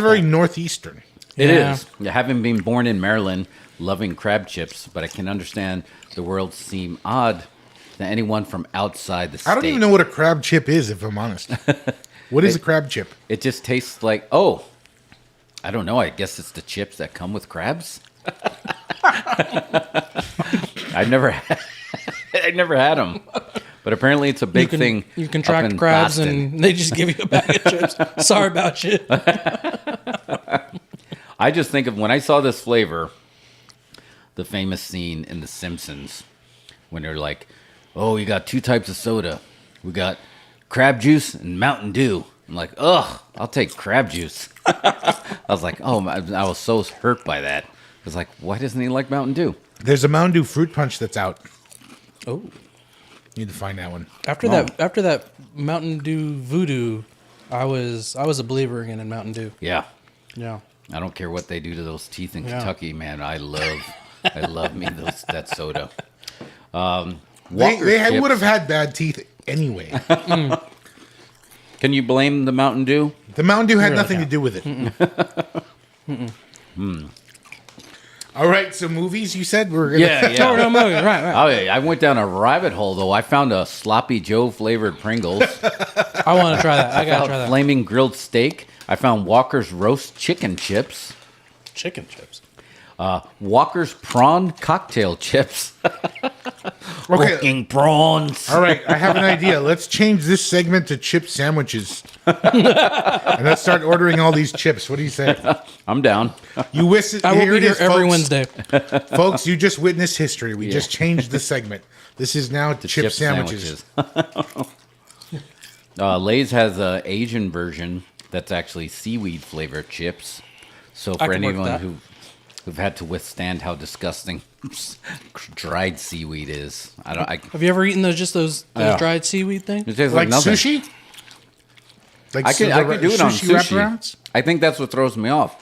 very northeastern. It is. Having been born in Maryland, loving crab chips, but I can understand the world seem odd to anyone from outside the state. I don't even know what a crab chip is, if I'm honest. What is a crab chip? It just tastes like, I don't know. I guess it's the chips that come with crabs. I've never had them, but apparently it's a big thing. You contract crabs, Boston. And they just give you a bag of chips. Sorry about you. I just think of when I saw this flavor, the famous scene in The Simpsons when they're like, "Oh, you got 2 types of soda. We got crab juice and Mountain Dew." I'm like, "Ugh, I'll take crab juice." I was like, "Oh," I was so hurt by that. I was like, "Why doesn't he like Mountain Dew?" There's a Mountain Dew fruit punch that's out. Oh, need to find that one. After that Mountain Dew voodoo, I was a believer again in Mountain Dew. Yeah. Yeah. I don't care what they do to those teeth in Kentucky, man. I love me that soda. They would have had bad teeth anyway. Can you blame the Mountain Dew? The Mountain Dew had nothing to do with it. All right, so movies, you said? We're gonna No, movies. Right. Oh, yeah, I went down a rabbit hole, though. I found a Sloppy Joe flavored Pringles. I want to try that. I got to try that. Flaming grilled steak. I found Walker's roast chicken chips. Chicken chips? Walker's prawn cocktail chips. Okay. Fucking prawns. All right, I have an idea. Let's change this segment to chip sandwiches. And let's start ordering all these chips. What do you say? I'm down. You wish I will here be it here is, every folks. Wednesday. Folks, you just witnessed history. We Yeah. just changed the segment. This is now chip sandwiches. Lay's has an Asian version that's actually seaweed flavored chips. So I for can work anyone that. who've had to withstand how disgusting dried seaweed is, I Have you ever eaten those Yeah. dried seaweed things? it tastes Like nothing. sushi? Like I could do it on sushi. wraparounds? I think that's what throws me off.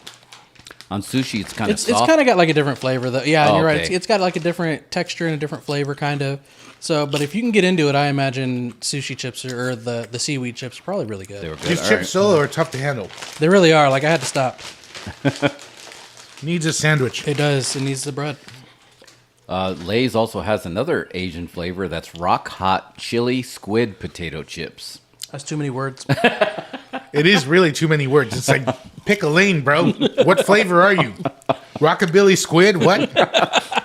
On sushi, it's kind of It's soft. kind of got like a different flavor though. Yeah, Oh, you're right. okay. It's got like a different texture and a different flavor kind of. So, but if you can get into it, I imagine sushi chips or the seaweed chips are probably really good. They were good. These All chips right. solo are tough to handle. They really are. Like I had to stop. Needs a sandwich. It does. It needs the bread. Lay's also has another Asian flavor that's rock hot chili squid potato chips. That's too many words. It is really too many words. It's like, pick a lane, bro. What flavor are you? Rockabilly squid? What?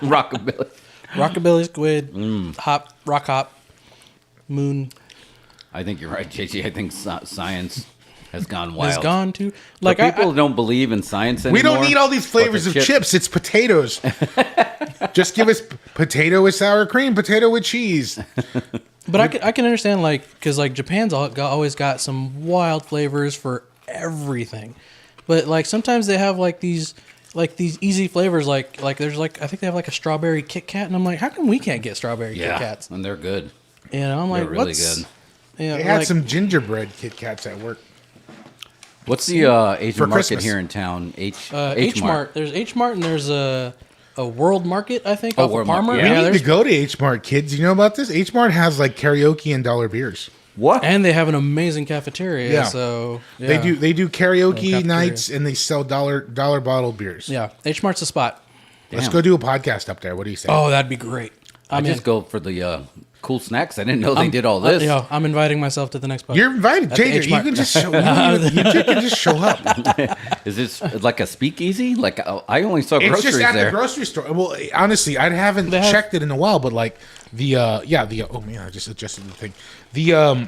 Rockabilly. Rockabilly squid, rock hop, moon I think you're right, JJ. I think science has gone wild. has gone to Like like people don't believe in science anymore. We don't need all these flavors but of the chips. It's potatoes. Just give us potato with sour cream, potato with cheese. But I can understand like because like Japan's always got some wild flavors for everything, but like sometimes they have like these easy flavors like there's like I think they have like a strawberry Kit Kat and I'm like how come we can't get strawberry Yeah, Kit Kats? and they're good. You know I'm like They're really what's good. yeah They had like, some gingerbread Kit Kats at work. What's the Asian For market Christmas. here in town? H H-Mart. There's H-Mart and there's a World Market I think off World of Palmer. Market, We yeah. need there's to go to H Mart, kids. You know about this? H Mart has like karaoke and dollar beers. What? and they have an amazing cafeteria. Yeah. So yeah. They do karaoke Cafeteria. nights and they sell dollar bottled beers. Yeah, H-Mart's a spot. Let's Damn. go do a podcast up there. What do you say? Oh, that'd be great. I I'm just in. go for the cool snacks. I didn't know they did all this. Yeah, I'm inviting myself to the next podcast. You're invited, At the JJ. You H-Mart. can just show. You can just show up. Is this like a speakeasy? Like I only saw It's groceries just at there. the grocery store. Well, honestly, I haven't They have- checked it in a while, but like oh man, I just adjusted the thing. The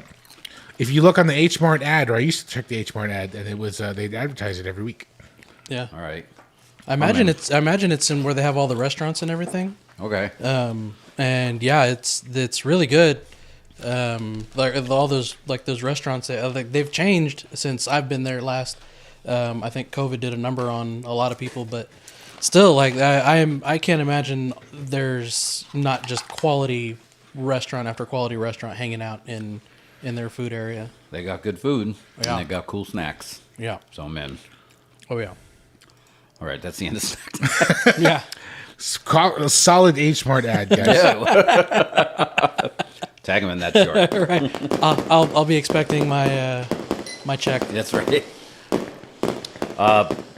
if you look on the H Mart ad, or I used to check the H Mart ad, and it was they'd advertise it every week. Yeah, All right. I imagine it's in where they have all the restaurants and everything. Okay. And yeah, it's really good. Like all those restaurants, they've changed since I've been there last. I think COVID did a number on a lot of people, but still, like I can't imagine there's not just quality restaurant after quality restaurant hanging out in their food area. They got good food Yeah. and they got cool snacks. Yeah. So I'm in. Oh yeah. All right, that's the end of snacks. Yeah. A solid H Mart ad, guys. Tag him in that short. Right. I'll be expecting my check. That's right.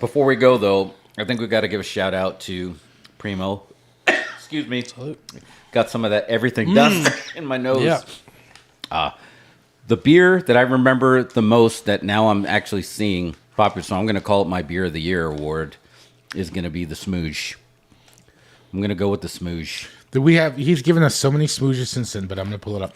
Before we go, though, I think we got to give a shout out to Primo. Excuse me. Got some of that everything dust in my nose. Yeah. The beer that I remember the most that now I'm actually seeing popular, so I'm going to call it my Beer of the Year award, is going to be the Smoosh. I'm going to go with the Smoosh. He's given us so many smoothies since then, but I'm going to pull it up.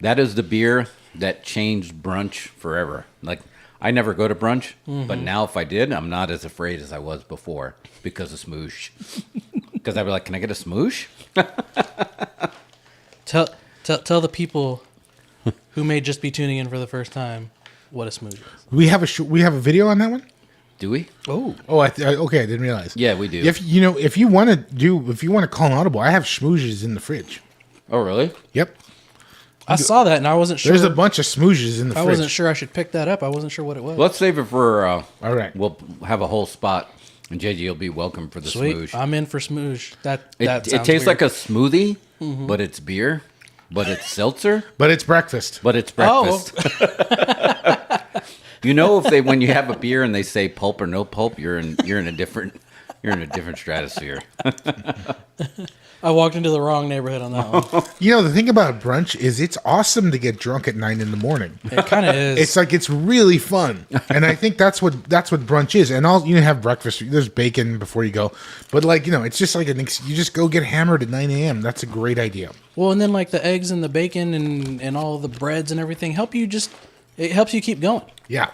That is the beer that changed brunch forever. Like, I never go to brunch, but now if I did, I'm not as afraid as I was before because of Smoosh. Because I'd be like, can I get a Smoosh? Tell the people who may just be tuning in for the first time what a smoothie is. We have a video on that one. Do we? Oh, Okay, I didn't realize. Yeah, we do. If you want to call an audible, I have schmoozes in the fridge. Oh, really? Yep. I saw that and I wasn't sure. There's a bunch of smoozes in the I fridge. wasn't sure I should pick that up. I wasn't sure what it was. Let's save it for. All right. We'll have a whole spot, and JJ will be welcome for the Sweet. Smoosh. I'm in for smoosh. That It sounds tastes weird. like a smoothie, but it's beer, but it's seltzer, But it's breakfast. but it's Oh. breakfast. You know, when you have a beer and they say pulp or no pulp, you're in a different stratosphere. I walked into the wrong neighborhood on that one. You know, the thing about brunch is it's awesome to get drunk at 9 a.m. It kind of is. It's like it's really fun, and I think that's what brunch is. And you have breakfast. There's bacon before you go, but like it's just like you just go get hammered at 9 a.m. That's a great idea. Well, and then like the eggs and the bacon and all the breads and everything it helps you keep going. Yeah.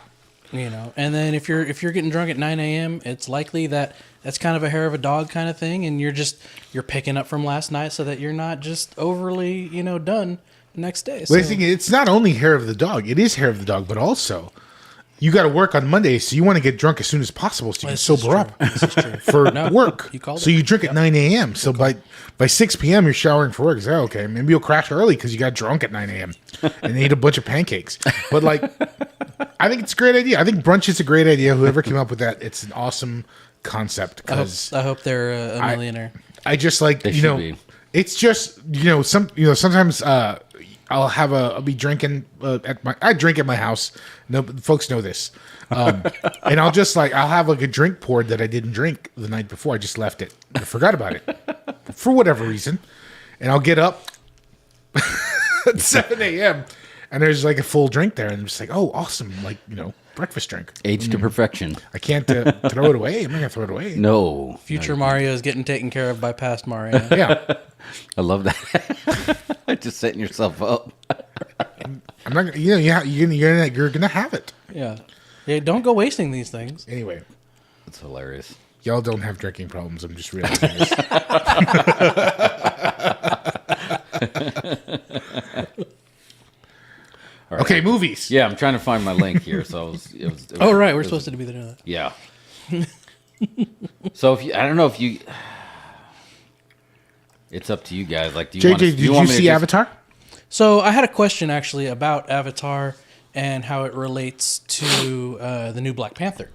And then if you're getting drunk at 9 a.m., it's likely that's kind of a hair of a dog kind of thing, and you're picking up from last night so that you're not just overly done the next day. Well, I think it's not only hair of the dog; it is hair of the dog, but also you got to work on Monday, so you want to get drunk as soon as possible so you can sober up for work. So you drink at 9 a.m. So by 6 p.m. you're showering for work. It's okay. Maybe you'll crash early because you got drunk at 9 a.m. and ate a bunch of pancakes. But like, I think it's a great idea. I think brunch is a great idea. Whoever came up with that, it's an awesome concept. I hope they're a millionaire. I just like it's just sometimes I'll be drinking I drink at my house. No, folks know this, and I'll have like a drink poured that I didn't drink the night before. I just left it. I forgot about it for whatever reason, and I'll get up at 7 a.m. and there's like a full drink there, and I'm just like, oh, awesome, like breakfast drink, aged to perfection. I can't throw it away. I'm not gonna throw it away. No, future Mario is getting taken care of by past Mario. Yeah, I love that. Just setting yourself up. I'm not. You're gonna have it. Yeah. Don't go wasting these things. Anyway, that's hilarious. Y'all don't have drinking problems. I'm just realizing this. Right. Okay, movies. Yeah, I'm trying to find my link here. So it was oh right, we're supposed to be doing that. Yeah. So I don't know if you. It's up to you guys. Like, did you see Avatar? So I had a question actually about Avatar and how it relates to the new Black Panther.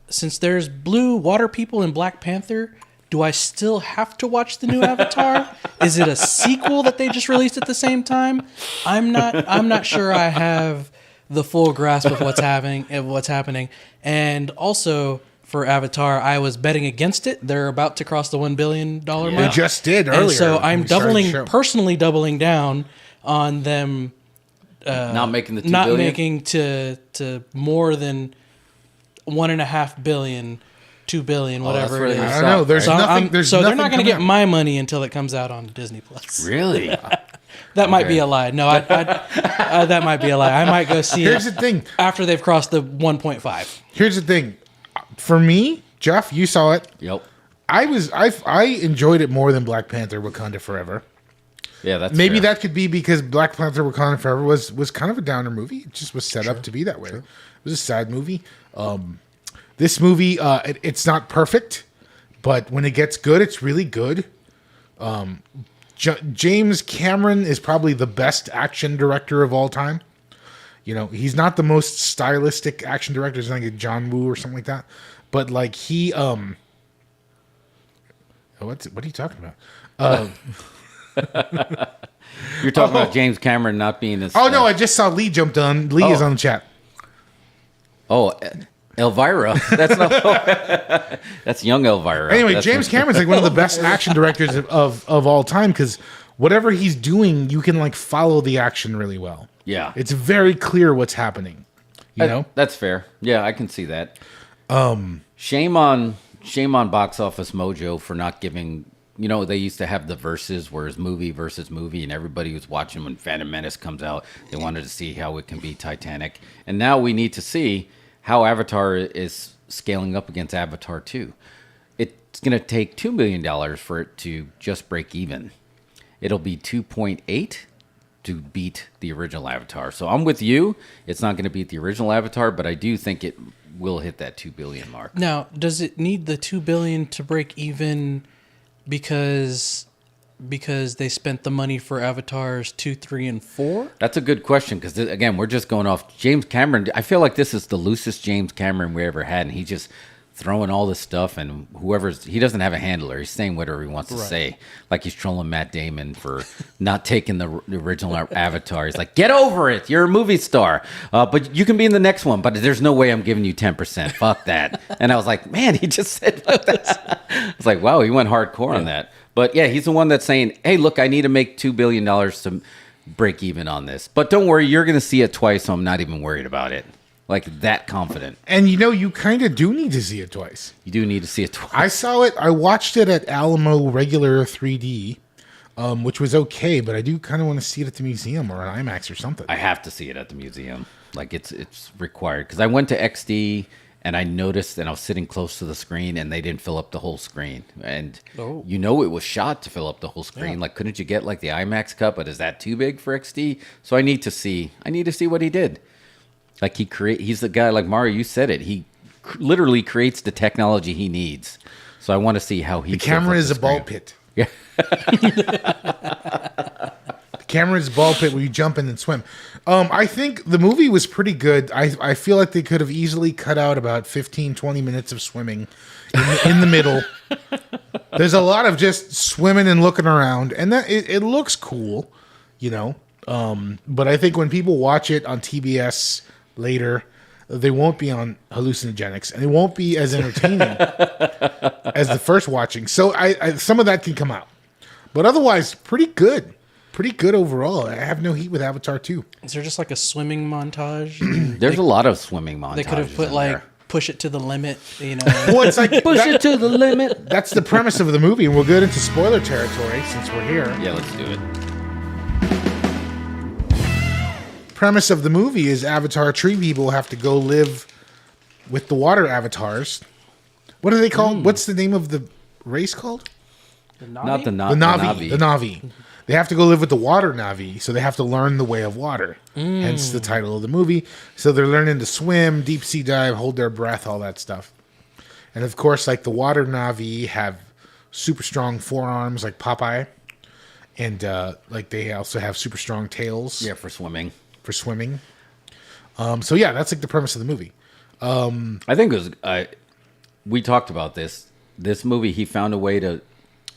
Since there's blue water people in Black Panther, do I still have to watch the new Avatar? Is it a sequel that they just released at the same time? I'm not sure I have the full grasp of what's happening. And also for Avatar, I was betting against it. They're about to cross the $1 billion mark. They just did earlier. And so I'm personally doubling down on them not making the $2 not billion? making to more than $1.5 billion. $2 billion, whatever it is. I don't know. There's nothing. So they're not going to get my money until it comes out on Disney Plus. Really? That might be a lie. No, that might be a lie. I might go see Here's the thing. After they've crossed the 1.5. Here's the thing. For me, Jeff, you saw it. Yep. I enjoyed it more than Black Panther: Wakanda Forever. Yeah, that's maybe fair. that could be because Black Panther: Wakanda Forever was kind of a downer movie. It just was set up to be that way. It was a sad movie. This movie, it's not perfect, but when it gets good, it's really good. James Cameron is probably the best action director of all time. He's not the most stylistic action director. He's like a John Woo or something like that. But like he, what are you talking about? You're talking about James Cameron not being as. Oh no! I just saw Lee jumped on. Lee is on the chat. Oh, Elvira. That's not. That's young Elvira. Anyway, James Cameron's like one of the best action directors of all time because whatever he's doing, you can like follow the action really well. Yeah, it's very clear what's happening. You know, that's fair. Yeah, I can see that. Shame on Box Office Mojo for not giving. They used to have the verses where it's movie versus movie, and everybody was watching when Phantom Menace comes out. They wanted to see how it can be Titanic, and now we need to see how Avatar is scaling up against Avatar 2. It's going to take $2 million for it to just break even. It'll be 2.8 to beat the original Avatar. So I'm with you. It's not going to beat the original Avatar, but I do think it will hit that 2 billion mark. Now, does it need the 2 billion to break even because they spent the money for Avatars 2, 3, and 4? That's a good question because, again, we're just going off James Cameron. I feel like this is the loosest James Cameron we ever had, and he's just throwing all this stuff, and he doesn't have a handler. He's saying whatever he wants to say. Like he's trolling Matt Damon for not taking the original Avatar. He's like, get over it. You're a movie star. But you can be in the next one, but there's no way I'm giving you 10%. Fuck that. And I was like, man, he just said that. I was like, wow, he went hardcore on that. But yeah, he's the one that's saying, hey, look, I need to make $2 billion to break even on this. But don't worry, you're going to see it twice, so I'm not even worried about it. Like, that confident. And you kind of do need to see it twice. You do need to see it twice. I saw it. I watched it at Alamo regular 3D, which was okay, but I do kind of want to see it at the museum or an IMAX or something. I have to see it at the museum. Like, it's required. Because I went to XD, and I noticed, and I was sitting close to the screen, and they didn't fill up the whole screen. And it was shot to fill up the whole screen. Yeah. Like, couldn't you get like the IMAX cut? But is that too big for XD? So I need to see what he did. Like, he's the guy, like Mario, you said it. He literally creates the technology he needs. So I want to see how he. The camera is a ball pit. Yeah. The camera is a ball pit where you jump in and swim. I think the movie was pretty good. I feel like they could have easily cut out about 15, 20 minutes of swimming in the middle. There's a lot of just swimming and looking around, and that it looks cool, but I think when people watch it on TBS later, they won't be on hallucinogenics, and it won't be as entertaining as the first watching. So I some of that can come out, but otherwise, pretty good overall. I have no heat with Avatar 2. Is there just like a swimming montage? There's a lot of swimming montages. They could have put like push it to the limit, Well, it's like push it to the limit. That's the premise of the movie, and we'll get into spoiler territory since we're here. Yeah, let's do it. Premise of the movie is Avatar tree people have to go live with the water avatars. What are they called? What's the name of the race called? The Na'vi? Not the Na'vi. The Na'vi. They have to go live with the water Na'vi, so they have to learn the way of water. Hence the title of the movie. So they're learning to swim, deep sea dive, hold their breath, all that stuff. And of course, like the water Na'vi have super strong forearms like Popeye. And like they also have super strong tails. Yeah, for swimming. So yeah, that's like the premise of the movie. I think it was. We talked about this. This movie, he found a way to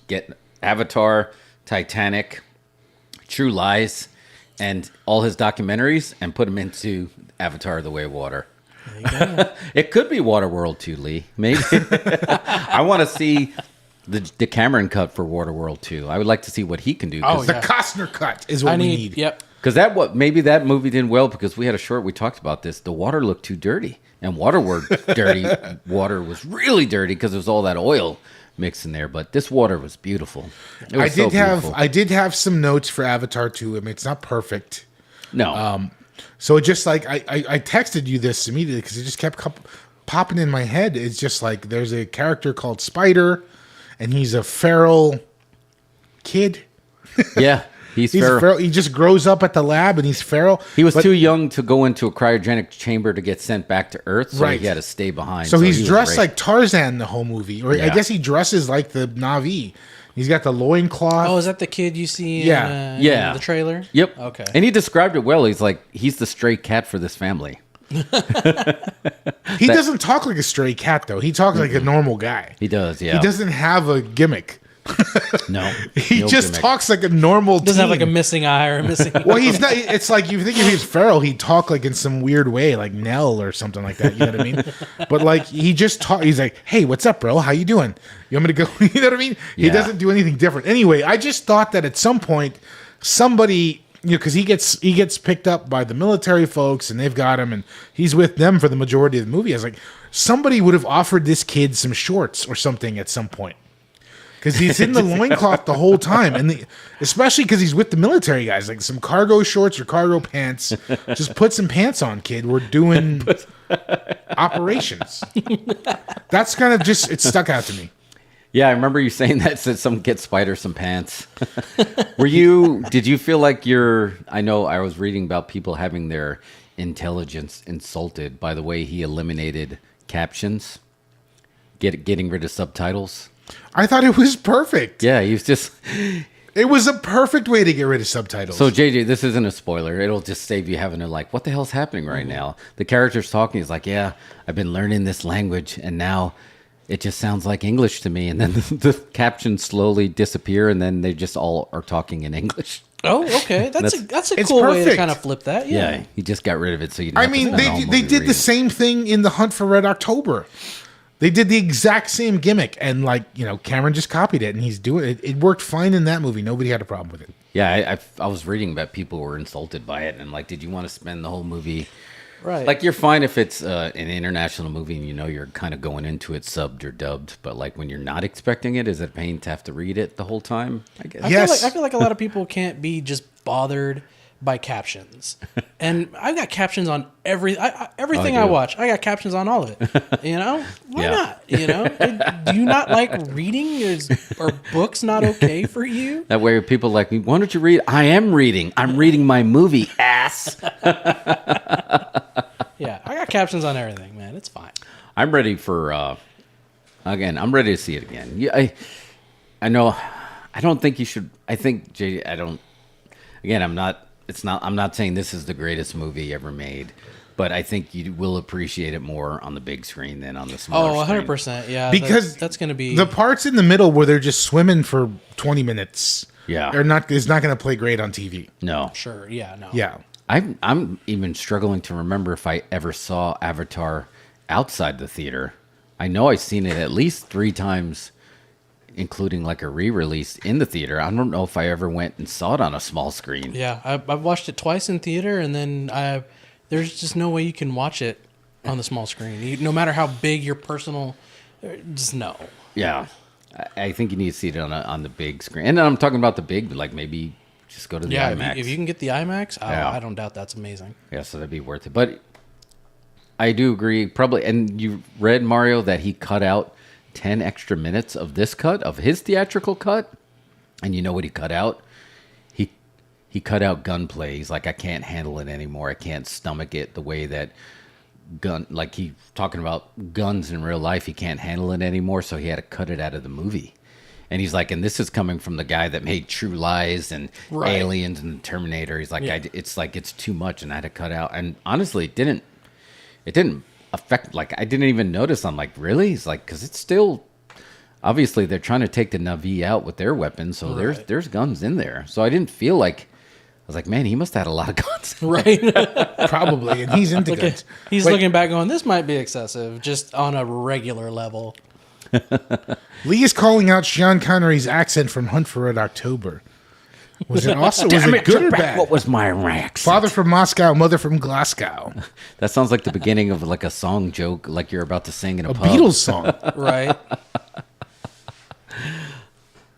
get Avatar, Titanic, True Lies, and all his documentaries, and put them into Avatar: The Way of Water. There you go. It could be Waterworld too, Lee. Maybe. I want to see the Cameron cut for Waterworld 2. I would like to see what he can do. The Costner cut is what we need. Yep. Because maybe that movie did well because we had a short. We talked about this. The water looked too dirty, and Waterworld dirty. Water was really dirty because there was all that oil mixed in there. But this water was beautiful. It was I did have some notes for Avatar 2. I mean, it's not perfect. No. So it just like I texted you this immediately because it just kept popping in my head. It's just like there's a character called Spider, and he's a feral kid. Yeah. He's feral. He just grows up at the lab, and he's feral. He was too young to go into a cryogenic chamber to get sent back to Earth, so he had to stay behind. So he's dressed like Tarzan the whole movie, or I guess he dresses like the Na'vi. He's got the loincloth. Oh, is that the kid you see in the trailer? Yep. Okay. And he described it well. He's like, he's the stray cat for this family. He doesn't talk like a stray cat, though. He talks like a normal guy. He does, yeah. He doesn't have a gimmick. No. He just talks like a normal Doesn't have like a missing eye or a missing... Well, he's not... It's like, you think if he's feral, he'd talk like in some weird way, like Nell or something like that, you know what I mean? But like, he just talk. He's like, hey, what's up, bro? How you doing? You want me to go? You know what I mean? He doesn't do anything different. Anyway, I just thought that at some point, somebody... because he gets picked up by the military folks, and they've got him, and he's with them for the majority of the movie. I was like, somebody would have offered this kid some shorts or something at some point. Because he's in the loincloth the whole time. And especially because he's with the military guys. Like some cargo shorts or cargo pants. Just put some pants on, kid. We're doing operations. That's kind of just, it stuck out to me. Yeah, I remember you saying that, said some get Spider some pants. Did you feel like I know I was reading about people having their intelligence insulted by the way he eliminated captions, getting rid of subtitles. I thought it was perfect. Yeah, he was just... It was a perfect way to get rid of subtitles. So, JJ, this isn't a spoiler. It'll just save you having to like, what the hell's happening right now? The character's talking. He's like, yeah, I've been learning this language, and now it just sounds like English to me. And then the captions slowly disappear, and then they just all are talking in English. Oh, okay. That's a cool way to kind of flip that. Yeah, he just got rid of it, so you. I mean, they did the same thing in The Hunt for Red October. They did the exact same gimmick, and Cameron just copied it, and he's doing it. It worked fine in that movie. Nobody had a problem with it. Yeah, I was reading that people were insulted by it, and like, did you want to spend the whole movie? Right. Like, you're fine if it's an international movie and you're kind of going into it subbed or dubbed, but like when you're not expecting it, is it a pain to have to read it the whole time? I guess. I feel like a lot of people can't be just bothered by captions, and I've got captions on everything I watch. I got captions on all of it. Why not? Do you not like reading? Are books not okay for you? That way, people like me. Why don't you read? I am reading. I'm reading my movie, ass. Yeah, I got captions on everything, man. It's fine. I'm ready for. Again, I'm ready to see it again. Yeah, I know. I don't think you should. I think JD. I don't. Again, I'm not. I'm not saying this is the greatest movie ever made, but I think you will appreciate it more on the big screen than on the smaller screen. 100%. Yeah, because that's going to be the parts in the middle where they're just swimming for 20 minutes. Yeah, is not going to play great on TV. No, sure. Yeah, no. Yeah, I'm even struggling to remember if I ever saw Avatar outside the theater. I know I've seen it at least 3 times, including like a re-release in the theater. I don't know if I ever went and saw it on a small screen. Yeah, I've watched it twice in theater, and then there's just no way you can watch it on the small screen. No matter how big your personal, just no. Yeah, I think you need to see it on the big screen. And I'm talking about the big, like maybe just go to the IMAX. If you can get the IMAX, I don't doubt that's amazing. Yeah, so that'd be worth it. But I do agree, probably. And you read, Mario, that he cut out 10 extra minutes of this cut, of his theatrical cut. And you know what he cut out? He cut out gunplay. He's like, I can't handle it anymore. I can't stomach it the way that like he's talking about guns in real life. He can't handle it anymore. So he had to cut it out of the movie. And he's like, and this is coming from the guy that made True Lies and Aliens and Terminator. He's like, it's too much, and I had to cut out. And honestly, it didn't affect, like, I didn't even notice. I'm like, really? He's like, because it's still, obviously they're trying to take the Na'vi out with their weapons, so there's guns in there. So I didn't feel like, I was like, man, he must have had a lot of guns. Right. Probably, and he's into guns. He's looking back going, this might be excessive, just on a regular level. Lee is calling out Sean Connery's accent from Hunt for Red October. Was it awesome? Was it good or bad? What was my accent? Father from Moscow, mother from Glasgow. That sounds like the beginning of like a song joke, like you're about to sing in a pub. Beatles song. Right.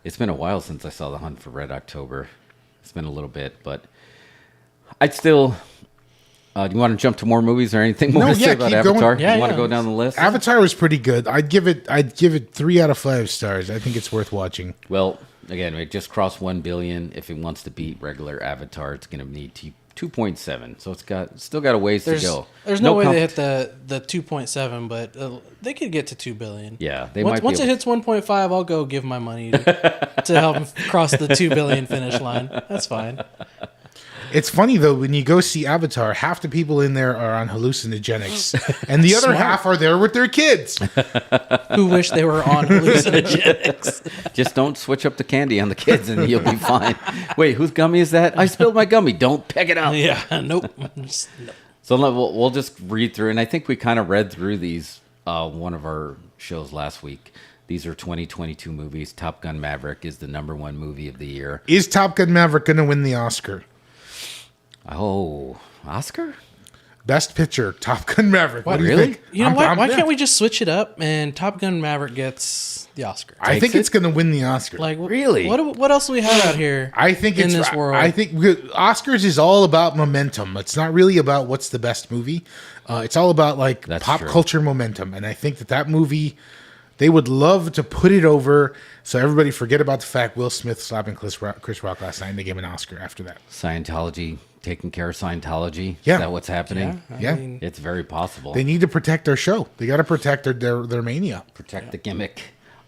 It's been a while since I saw The Hunt for Red October. It's been a little bit, but I'd still... do you want to jump to more movies or anything more to say about Avatar? Yeah, you want to go down the list? Avatar was pretty good. I'd give it 3 out of 5 stars. I think it's worth watching. Well, again, it just crossed 1 billion. If it wants to beat regular Avatar, it's going to need 2.7. So it's still got a ways to go. There's no way they hit the 2.7, but they could get to 2 billion. Yeah, once it hits 1.5, I'll go give my money to help them cross the 2 billion finish line. That's fine. It's funny, though, when you go see Avatar, half the people in there are on hallucinogenics, and the other half are there with their kids. Who wish they were on hallucinogenics. Just don't switch up the candy on the kids, and you'll be fine. Wait, whose gummy is that? I spilled my gummy. Don't pick it up. Yeah, nope. So we'll just read through, and I think we kind of read through these one of our shows last week. These are 2022 movies. Top Gun Maverick is the #1 movie of the year. Is Top Gun Maverick going to win the Oscar? Oh, Oscar? Best Picture, Top Gun Maverick. What do you think? You know, why can't we just switch it up and Top Gun Maverick gets the Oscar? I think it's going to win the Oscar. Like, really? What else do we have out here? I think in this world. I think Oscars is all about momentum. It's not really about what's the best movie. It's all about like pop culture momentum. And I think that movie, they would love to put it over so everybody forget about the fact Will Smith slapping Chris Rock last night and they gave him an Oscar after that. Scientology, taking care of Scientology. Yeah. Is that what's happening? Yeah. It's very possible. They need to protect their show. They got to protect their mania. Protect the gimmick.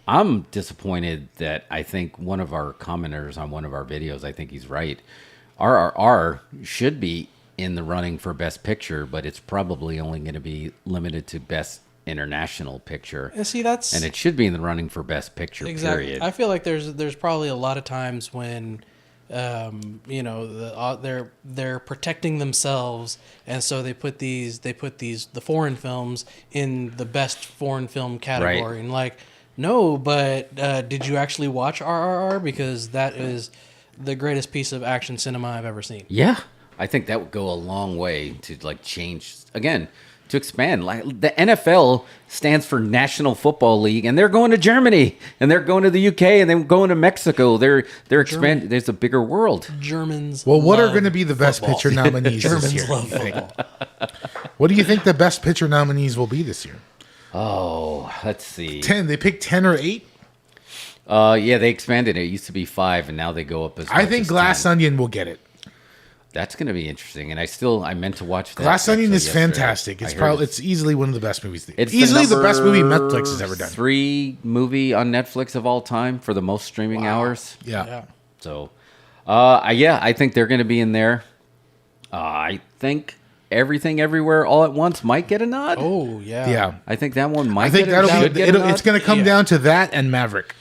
I'm disappointed that I think one of our commenters on one of our videos, I think he's right. RRR should be in the running for Best Picture, but it's probably only going to be limited to Best International Picture. See, and it should be in the running for Best Picture. Exactly. Period. I feel like there's probably a lot of times when they're protecting themselves, and so they put the foreign films in the best foreign film category. Right. And like, no, but did you actually watch RRR? Because that is the greatest piece of action cinema I've ever seen. Yeah, I think that would go a long way to like change again. To expand, like the NFL stands for National Football League, and they're going to Germany, and they're going to the UK, and then going to Mexico. They're expanding. There's a bigger world. Germans. Well, what are love going to be the best football. picture nominees this Germans year? love football. What do you think the best picture nominees will be this year? Oh, let's see. 10. They picked 10 or 8. Yeah, they expanded it. It used to be 5, and now they go up as. I much think as Glass 10. Onion will get it. That's going to be interesting, and I meant to watch that. Glass Onion is yesterday. fantastic. It's I heard probably it's easily one of the best movies. It's easily the best movie number Netflix has ever done. 3 movie on Netflix of all time for the most streaming hours. Yeah. So, I think they're going to be in there. I think Everything Everywhere All at Once might get a nod. Oh yeah. Yeah. I think that one might. I think get a, that'll should be. get a It's nod. going to come down to that and Maverick.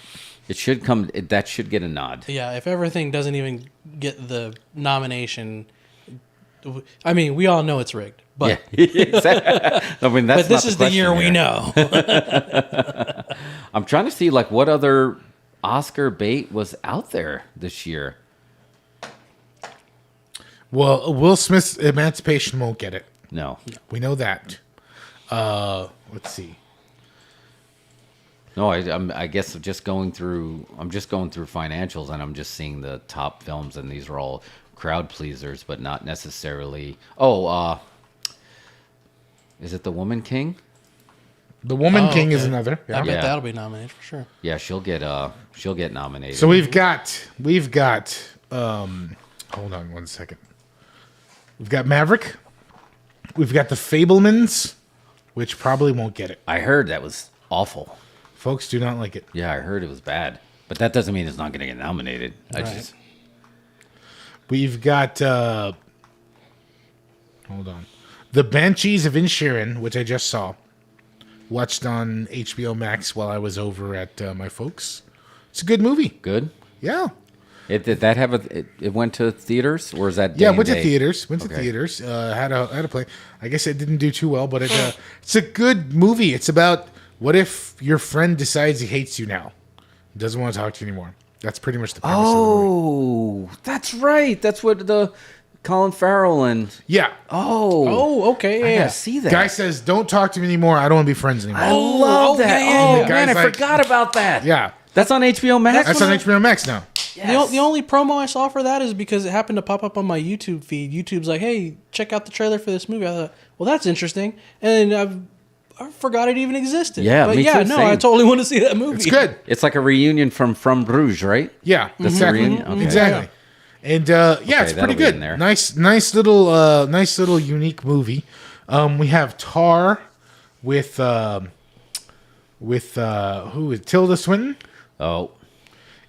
It should come. That should get a nod. Yeah, if everything doesn't even get the nomination, I mean, we all know it's rigged. But Yeah, exactly. I mean, that's but this not is the year question we here. know. I'm trying to see like what other Oscar bait was out there this year. Well, Will Smith's Emancipation won't get it. No. We know that. Let's see. No, I guess I'm just going through financials, and I'm just seeing the top films, and these are all crowd pleasers, but not necessarily. Is it The Woman King? The Woman King is okay. another. I bet that'll be nominated for sure. Yeah, she'll get nominated. So we've got. Hold on one second. We've got Maverick. We've got The Fablemans, which probably won't get it. I heard that was awful. Folks do not like it. Yeah, I heard it was bad, but that doesn't mean it's not going to get nominated. Right. We've got. Hold on. The Banshees of Inisherin, which I just saw. Watched on HBO Max while I was over at my folks. It's a good movie. Good. Yeah. Did that have it went to theaters, or is that Yeah, day went and to day? theaters. Went to Okay. theaters. Had a play. I guess it didn't do too well, but it's a good movie. It's about what if your friend decides he hates you now, doesn't want to talk to you anymore. That's pretty much the premise of the movie. Oh, that's right. That's what the Colin Farrell and Yeah. Oh, okay, I yeah. gotta see that. Guy says, "Don't talk to me anymore. I don't want to be friends anymore." I love that. yeah, yeah. Oh The man, I guy's like- forgot about that. Yeah. That's on HBO Max. That's on HBO Max now. The only promo I saw for that is because it happened to pop up on my YouTube feed. YouTube's like, "Hey, check out the trailer for this movie." I thought, "Well, that's interesting," and I forgot it even existed. Yeah, but me yeah, too, no, same. I totally want to see that movie. It's good. It's like a reunion from Bruges, right? Yeah, That's exactly. the reunion? Okay. Exactly. And yeah, it's that'll pretty be good. in there. Nice little unique movie. We have Tar with who is Tilda Swinton? Oh,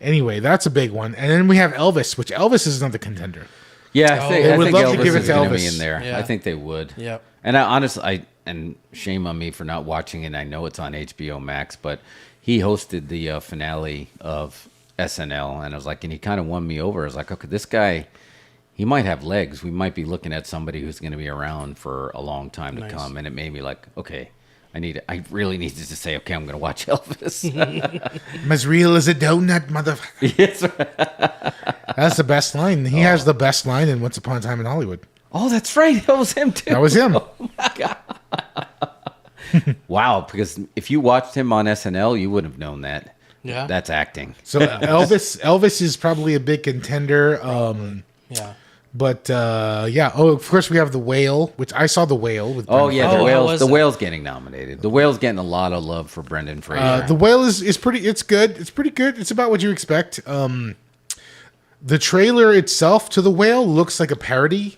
Anyway, that's a big one. And then we have Elvis, which Elvis is another contender. yeah. They I would think love to Elvis give it is to gonna be Elvis. in there. Yeah. I think they would. Yep. And I honestly, and shame on me for not watching it. I know it's on HBO Max, but he hosted the finale of SNL, and I was like, and he kind of won me over. I was like, okay, this guy, he might have legs. We might be looking at somebody who's going to be around for a long time to come. And it made me like, okay, I really needed to say, okay, I'm going to watch Elvis. I'm as real as a donut, motherfucker. Yes. That's the best line. He has the best line in Once Upon a Time in Hollywood. Oh, that's right. That was him too. That was him. Wow, because if you watched him on SNL, you would have known that. Yeah. That's acting. So Elvis is probably a big contender. Yeah. But yeah. Oh, of course we have The Whale, which I saw The Whale with. Oh Brendan yeah, Fraser. how was the it? Whale's getting nominated. The Whale's getting a lot of love for Brendan Fraser. The Whale is pretty. It's good. It's pretty good. It's about what you expect. The trailer itself to The Whale looks like a parody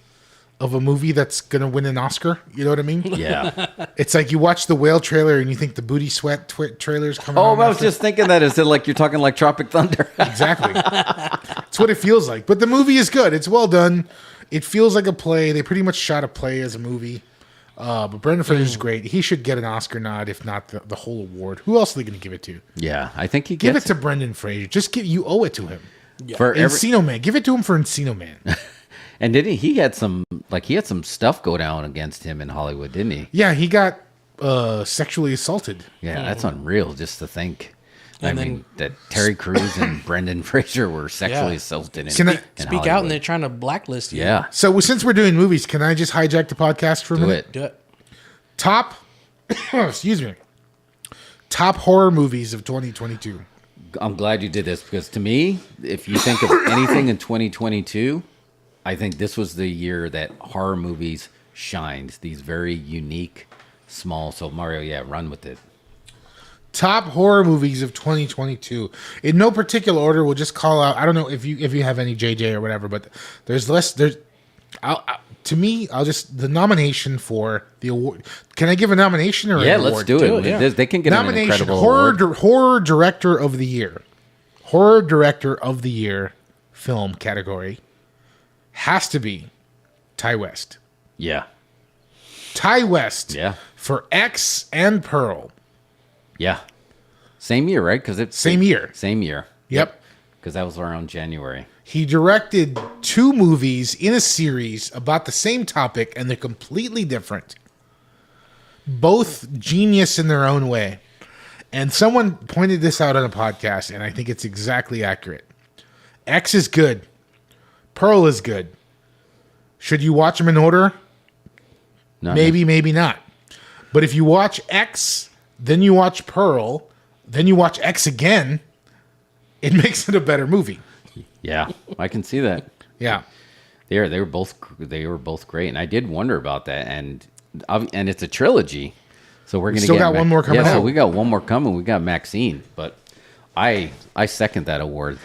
of a movie that's gonna win an Oscar. You know what I mean? Yeah. It's like you watch the Whale trailer and you think the Booty Sweat trailer's coming. Oh, on I was after. just thinking that. Is it like you're talking like Tropic Thunder? Exactly. It's what it feels like. But the movie is good. It's well done. It feels like a play. They pretty much shot a play as a movie. But Brendan Fraser's great. He should get an Oscar nod, if not the whole award. Who else are they going to give it to? Yeah, I think he Give gets it to Brendan Fraser. You owe it to him. For Encino Man. Give it to him for Encino Man. And didn't he had some stuff go down against him in Hollywood, didn't he? Yeah, he got sexually assaulted. Yeah, that's unreal just to think. And I mean, that Terry Crews and Brendan Fraser were sexually assaulted in Speak Hollywood. out and they're trying to blacklist you. Yeah. So since we're doing movies, can I just hijack the podcast for a minute? Do it. Top, excuse me, top horror movies of 2022. I'm glad you did this because to me, if you think of anything in 2022, I think this was the year that horror movies shined. These very unique, small. So Mario, run with it. Top horror movies of 2022. In no particular order, we'll just call out. I don't know if you have any JJ or whatever, but there's less. To me, I'll just the nomination for the award. Can I give a nomination or an award? Let's do it. Yeah. They can get nomination. An incredible award. Horror director of the year. Horror director of the year film category has to be Ty West. Yeah. Ty West. Yeah. For X and Pearl. Yeah. Same year, right? Because it's Same year. Yep. Because that was around January. He directed 2 movies in a series about the same topic, and they're completely different. Both genius in their own way. And someone pointed this out on a podcast, and I think it's exactly accurate. X is good. Pearl is good. Should you watch them in order? Maybe, maybe not. But if you watch X, then you watch Pearl, then you watch X again, it makes it a better movie. Yeah, I can see that. Yeah, they were both great, and I did wonder about that. And it's a trilogy, so we're gonna still got one more coming. Yeah, so we got one more coming. We got Maxine, but I second that award.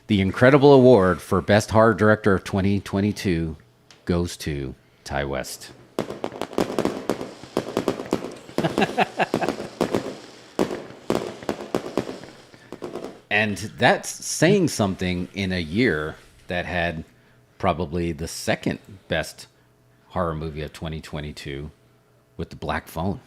The incredible award for best horror director of 2022 goes to Ty West. And that's saying something in a year that had probably the second best horror movie of 2022 with The Black Phone.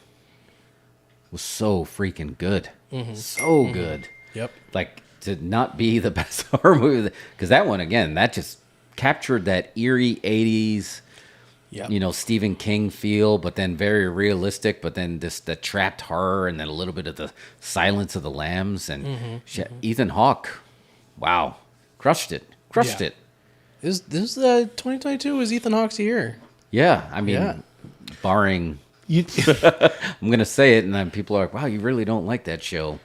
It was so freaking good. Mm-hmm. So good. Yep. Like, to not be the best horror movie. Because that one, again, that just captured that eerie 80s, Stephen King feel, but then very realistic, but then the trapped horror and then a little bit of the Silence of the Lambs. And Ethan Hawke, wow, crushed it. This 2022 was Ethan Hawke's year. Yeah, I mean, barring, I'm going to say it, and then people are like, wow, you really don't like that show.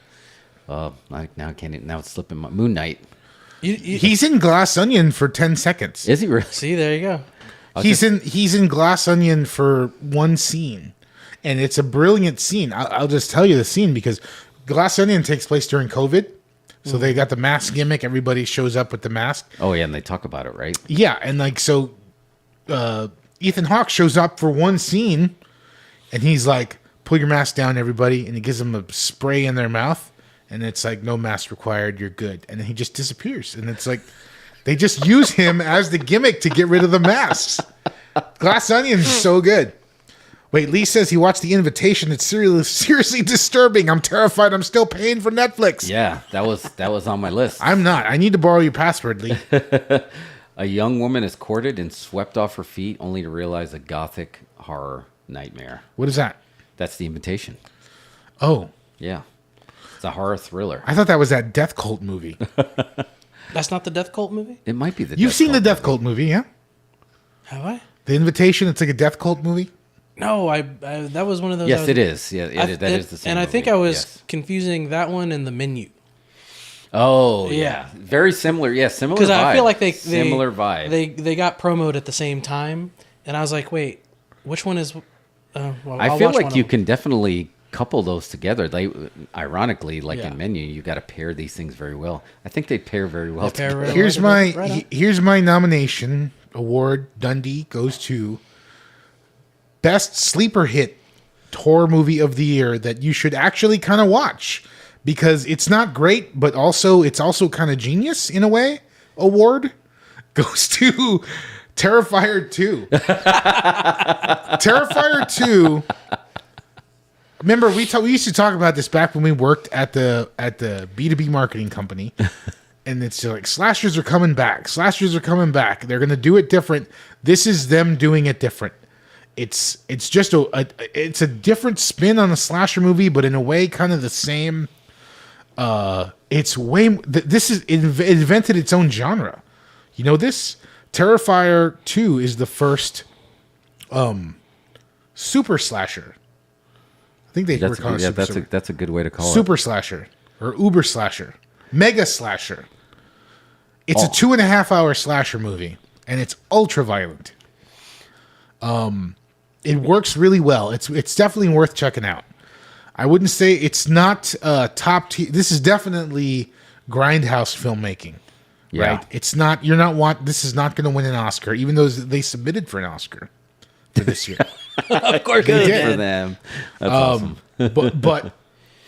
Now it's slipping my Moon Knight. He's in Glass Onion for 10 seconds. Is he really? See, there you go. He's in Glass Onion for one scene, and it's a brilliant scene. I'll just tell you the scene because Glass Onion takes place during COVID, so they got the mask gimmick. Everybody shows up with the mask. Oh yeah, and they talk about it, right? Yeah, and Ethan Hawke shows up for one scene, and he's like, "Pull your mask down, everybody," and he gives them a spray in their mouth, and it's like, "No mask required, you're good," and then he just disappears, and it's like. They just use him as the gimmick to get rid of the masks. Glass Onion is so good. Wait, Lee says he watched The Invitation. It's seriously disturbing. I'm terrified. I'm still paying for Netflix. Yeah, that was on my list. I'm not. I need to borrow your password, Lee. A young woman is courted and swept off her feet only to realize a gothic horror nightmare. What is that? That's The Invitation. Oh. Yeah. It's a horror thriller. I thought that was that Death Cult movie. That's not the Death Cult movie? It might be the You've seen the Death Cult movie, yeah? Have I? The Invitation, it's like a Death Cult movie? No, I that was one of those. Yes, it is. Yeah, that is the same And I think movie. I was confusing that one and The Menu. Oh, yeah. Very similar. Yeah, similar vibe. Because I feel like similar vibe. They got promoted at the same time, and I was like, wait, which one is... I feel like you can definitely couple those together. They, ironically, like in Menu, you got to pair these things very well. I think they pair very well together. Here's my nomination award. Dundee goes to Best Sleeper Hit horror movie of the year that you should actually kind of watch because it's not great, but it's also kind of genius in a way. Award goes to Terrifier 2. Terrifier 2. Remember, we used to talk about this back when we worked at the B2B marketing company, and it's like slashers are coming back. Slashers are coming back. They're gonna do it different. This is them doing it different. It's just it's a different spin on a slasher movie, but in a way, kind of the same. It's way. It invented its own genre. You know this? Terrifier 2 is the first super slasher. I think they were calling it that's a good way to call it. Super slasher or uber slasher, mega slasher. It's a 2.5 hour slasher movie, and it's ultra violent. It works really well. It's definitely worth checking out. I wouldn't say it's not top tier. This is definitely grindhouse filmmaking, right? It's not. This is not going to win an Oscar, even though they submitted for an Oscar for this year. Of course, they did for them. That's awesome. but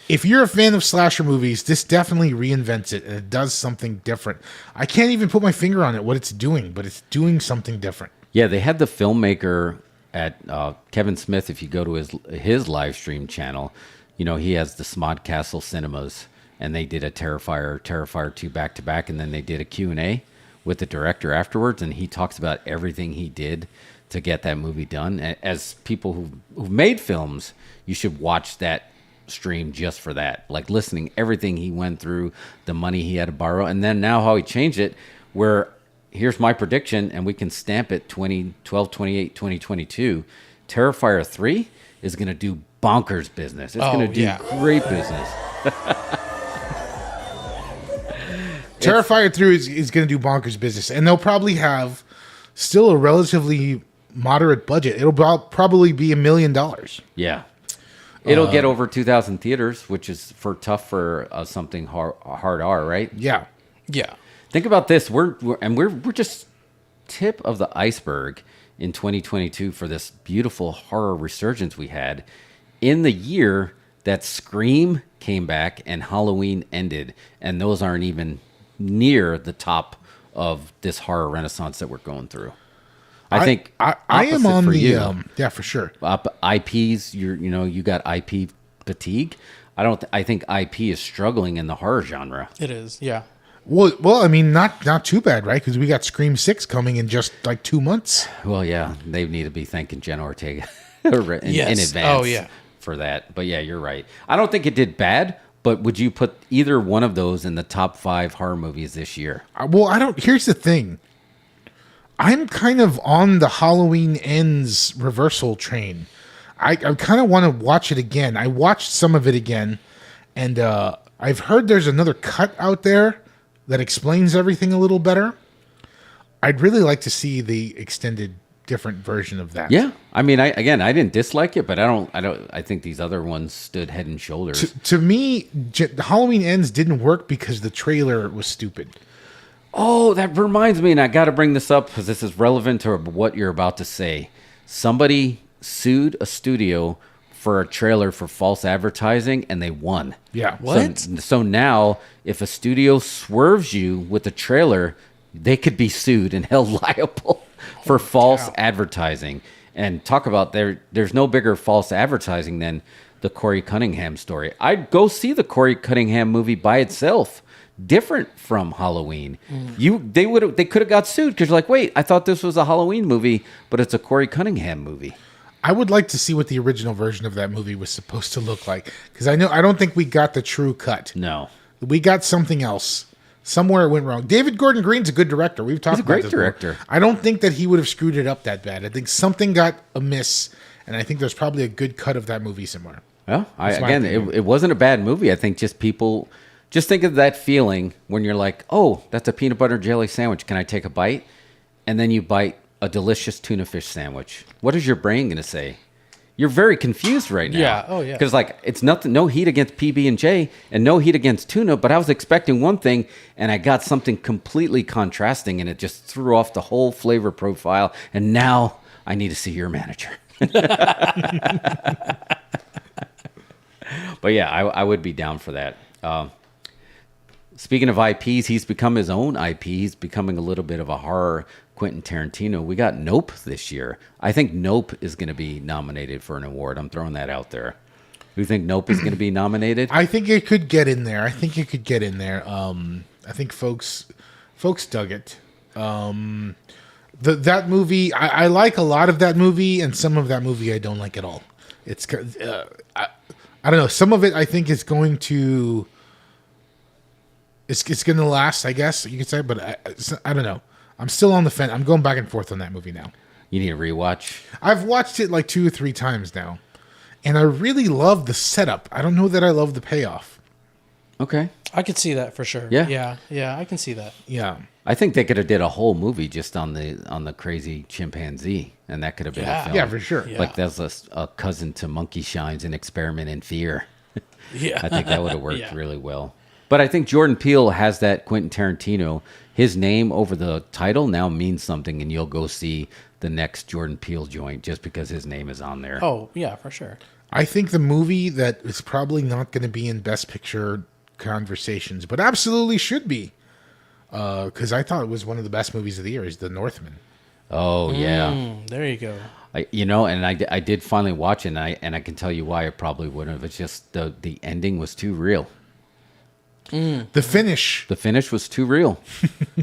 if you're a fan of slasher movies, this definitely reinvents it, and it does something different. I can't even put my finger on it what it's doing, but it's doing something different. Yeah, they had the filmmaker at Kevin Smith. If you go to his live stream channel, he has the Smod Castle Cinemas, and they did a Terrifier 2 back to back, and then they did a Q&A with the director afterwards, and he talks about everything he did to get that movie done. As people who've made films, you should watch that stream just for that, like listening everything he went through, the money he had to borrow, and then now how he changed it, where here's my prediction, and we can stamp it 2012, 28, 2022. Terrifier 3 is going to do bonkers business. It's going to do great business. Terrifier 3 is going to do bonkers business, and they'll probably have still a relatively moderate budget. It'll probably be $1 million. Yeah. It'll get over 2,000 theaters, which is tough for something hard R, right? Yeah. Yeah. Think about this. We're just tip of the iceberg in 2022 for this beautiful horror resurgence we had in the year that Scream came back and Halloween ended, and those aren't even near the top of this horror renaissance that we're going through. I think I am on the you, for sure. IPs, you got IP fatigue. I think IP is struggling in the horror genre. It is, yeah. Well, I mean, not too bad, right? Because we got Scream 6 coming in just like 2 months. Well, yeah, they need to be thanking Jenna Ortega in advance for that. But yeah, you're right. I don't think it did bad, but would you put either one of those in the top 5 horror movies this year? Well, I don't. Here's the thing. I'm kind of on the Halloween Ends reversal train. I kind of want to watch it again. I watched some of it again, and I've heard there's another cut out there that explains everything a little better. I'd really like to see the extended different version of that. Yeah. I mean, I didn't dislike it, but I think these other ones stood head and shoulders. To me, Halloween Ends didn't work because the trailer was stupid. Oh, that reminds me, and I got to bring this up because this is relevant to what you're about to say. Somebody sued a studio for a trailer for false advertising, and they won. Yeah. What? So now, if a studio swerves you with a trailer, they could be sued and held liable for false advertising. And talk about there's no bigger false advertising than the Corey Cunningham story. I'd go see the Corey Cunningham movie by itself. Different from Halloween. They could have got sued because you're like, wait, I thought this was a Halloween movie, but it's a Corey Cunningham movie. I would like to see what the original version of that movie was supposed to look like, because I don't think we got the true cut. No, we got something else. Somewhere it went wrong. David Gordon Green's a good director. We've talked about this. He's a great director. I don't think that he would have screwed it up that bad. I think something got amiss, and I think there's probably a good cut of that movie somewhere. Well, it wasn't a bad movie. I think just people. Just think of that feeling when you're like, oh, that's a peanut butter jelly sandwich. Can I take a bite? And then you bite a delicious tuna fish sandwich. What is your brain going to say? You're very confused right now. Yeah. Oh, yeah. Because it's nothing, no heat against PB&J and no heat against tuna, but I was expecting one thing and I got something completely contrasting and it just threw off the whole flavor profile. And now I need to see your manager. But yeah, I would be down for that. Speaking of IPs, he's become his own IP. He's becoming a little bit of a horror Quentin Tarantino. We got Nope this year. I think Nope is going to be nominated for an award. I'm throwing that out there. You think Nope is going to be nominated? I think it could get in there. I think folks dug it. That movie, I like a lot of that movie, and some of that movie I don't like at all. It's I don't know. Some of it I think is going to it's going to last, I guess you could say, but I don't know. I'm still on the fence. I'm going back and forth on that movie now. You need a rewatch. I've watched it like 2 or 3 times now, and I really love the setup. I don't know that I love the payoff. Okay, I could see that for sure. Yeah, I can see that. Yeah, I think they could have did a whole movie just on the crazy chimpanzee, and that could have been a film. Yeah, for sure. Yeah. Like that's a cousin to Monkey Shines, an experiment in fear. Yeah, I think that would have worked Yeah. really well. But I think Jordan Peele has that Quentin Tarantino. His name over the title now means something, and you'll go see the next Jordan Peele joint just because his name is on there. Oh yeah, for sure. I think the movie that is probably not going to be in Best Picture conversations, but absolutely should be, because I thought it was one of the best movies of the year, is The Northman. Oh yeah, There you go. and I did finally watch it, and I can tell you why I probably wouldn't have. It's just the ending was too real. The finish. The finish was too real.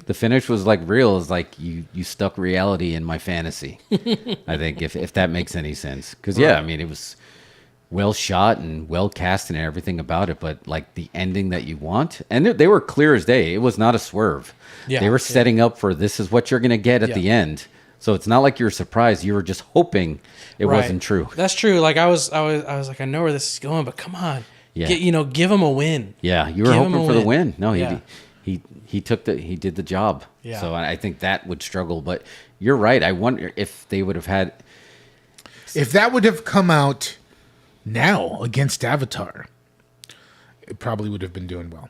The finish was like real. It's like you stuck reality in my fantasy. I think if that makes any sense, because I mean it was well shot and well cast and everything about it, but like the ending that you want, and they were clear as day. It was not a swerve. Yeah, they were setting up for this is what you're going to get at the end. So it's not like you were surprised. You were just hoping it wasn't true. That's true. Like I was like, I know where this is going, but come on. Yeah. Give him a win. Yeah, you were hoping for the win. No, he did the job. Yeah. So I think that would struggle. But you're right. I wonder if they would have had. If that would have come out now against Avatar, it probably would have been doing well.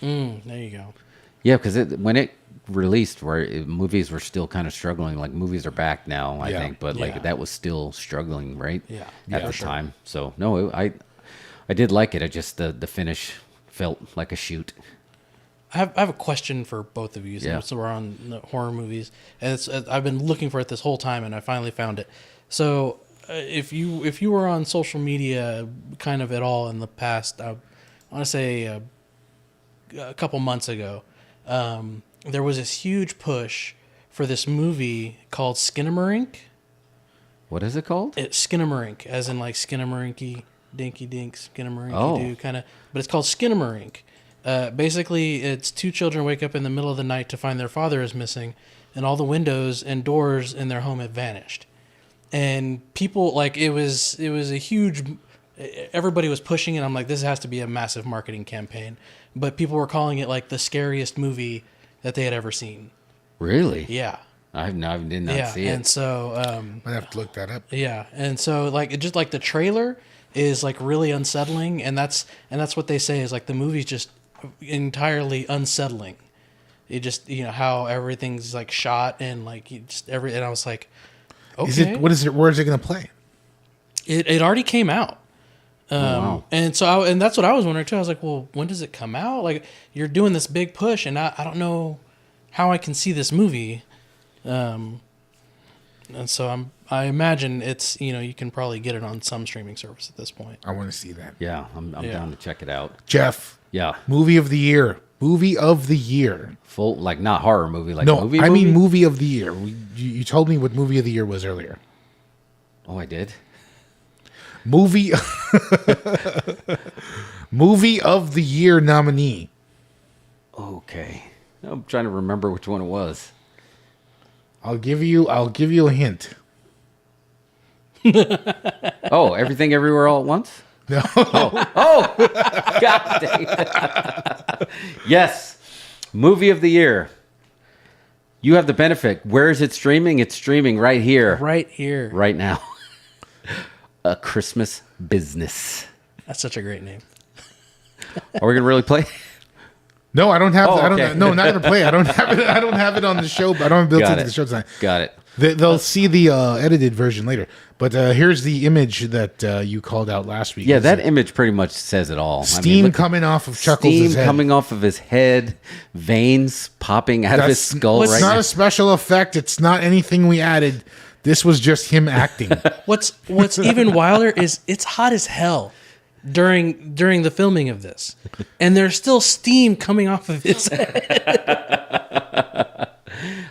There you go. Yeah, because when it released, movies were still kind of struggling. Like movies are back now, I think, but like that was still struggling, right? Yeah. At the time. So no, I did like it. I just the finish felt like a shoot. I have a question for both of you. Yeah. So we're on the horror movies, and I've been looking for it this whole time, and I finally found it. So if you were on social media, kind of at all in the past, I want to say a couple months ago, there was this huge push for this movie called Skinamarink. What is it called? It's Skinamarink, as in like Skinamarink, Dinky Dink, Skinamarink do kind of, but it's called Skinamarink. Basically, it's 2 children wake up in the middle of the night to find their father is missing, and all the windows and doors in their home have vanished. And people, like, it was a huge. Everybody was pushing it. I'm like, this has to be a massive marketing campaign. But people were calling it like the scariest movie that they had ever seen. Really? Yeah. I did not see it. And so I'd have to look that up. Yeah, and so like it just like the trailer is like really unsettling, and that's what they say is like the movie's just entirely unsettling. It just how everything's like shot and like and I was like, okay, where is it going to play? It already came out. Wow. And so and that's what I was wondering too. I was like, well, when does it come out? Like you're doing this big push, and I don't know how I can see this movie. And so I imagine it's you can probably get it on some streaming service at this point. I want to see that. Yeah, I'm down to check it out. Jeff. Yeah. Movie of the year. Movie of the year. Full, like not horror movie, like no, movie. I mean movie of the year. You told me what movie of the year was earlier. Oh, I did. Movie of the year nominee. Okay, I'm trying to remember which one it was. I'll give you a hint. Oh, Everything Everywhere All at Once? No. Oh, God dang it. Yes. Movie of the year. You have the benefit. Where is it streaming? It's streaming right here. Right here. Right now. A Christmas Business. That's such a great name. Are we going to really play? No, I don't have. Okay. No, not gonna play. I don't have it. I don't have it on the show. I don't have built into the show tonight. Got it. They'll see the edited version later. But here's the image that you called out last week. Yeah, that image pretty much says it all. Steam coming off of Chuckles' head. Coming off of his head, veins popping out of his skull. It's not a special effect. It's not anything we added. This was just him acting. What's even wilder is it's hot as hell. during the filming of this, and there's still steam coming off of his head.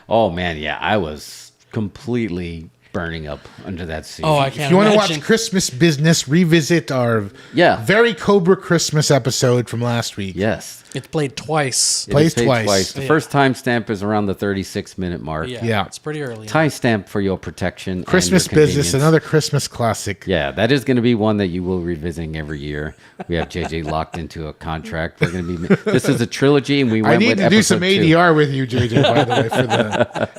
Oh man, yeah, I was completely burning up under that scene. Oh, I can't. If you want to imagine. watch Christmas Business, revisit our very Cobra Christmas episode from last week. Yes. It's played twice. Plays twice. The first timestamp is around the 36-minute mark. Yeah, it's pretty early. Timestamp for your protection. Christmas and your Business, convenience. another Christmas classic. Yeah, that is going to be one that you will be revisiting every year. We have JJ locked into a contract. We're going to be. This is a trilogy, and we went I need with to do some episode 2. ADR with you, JJ, by the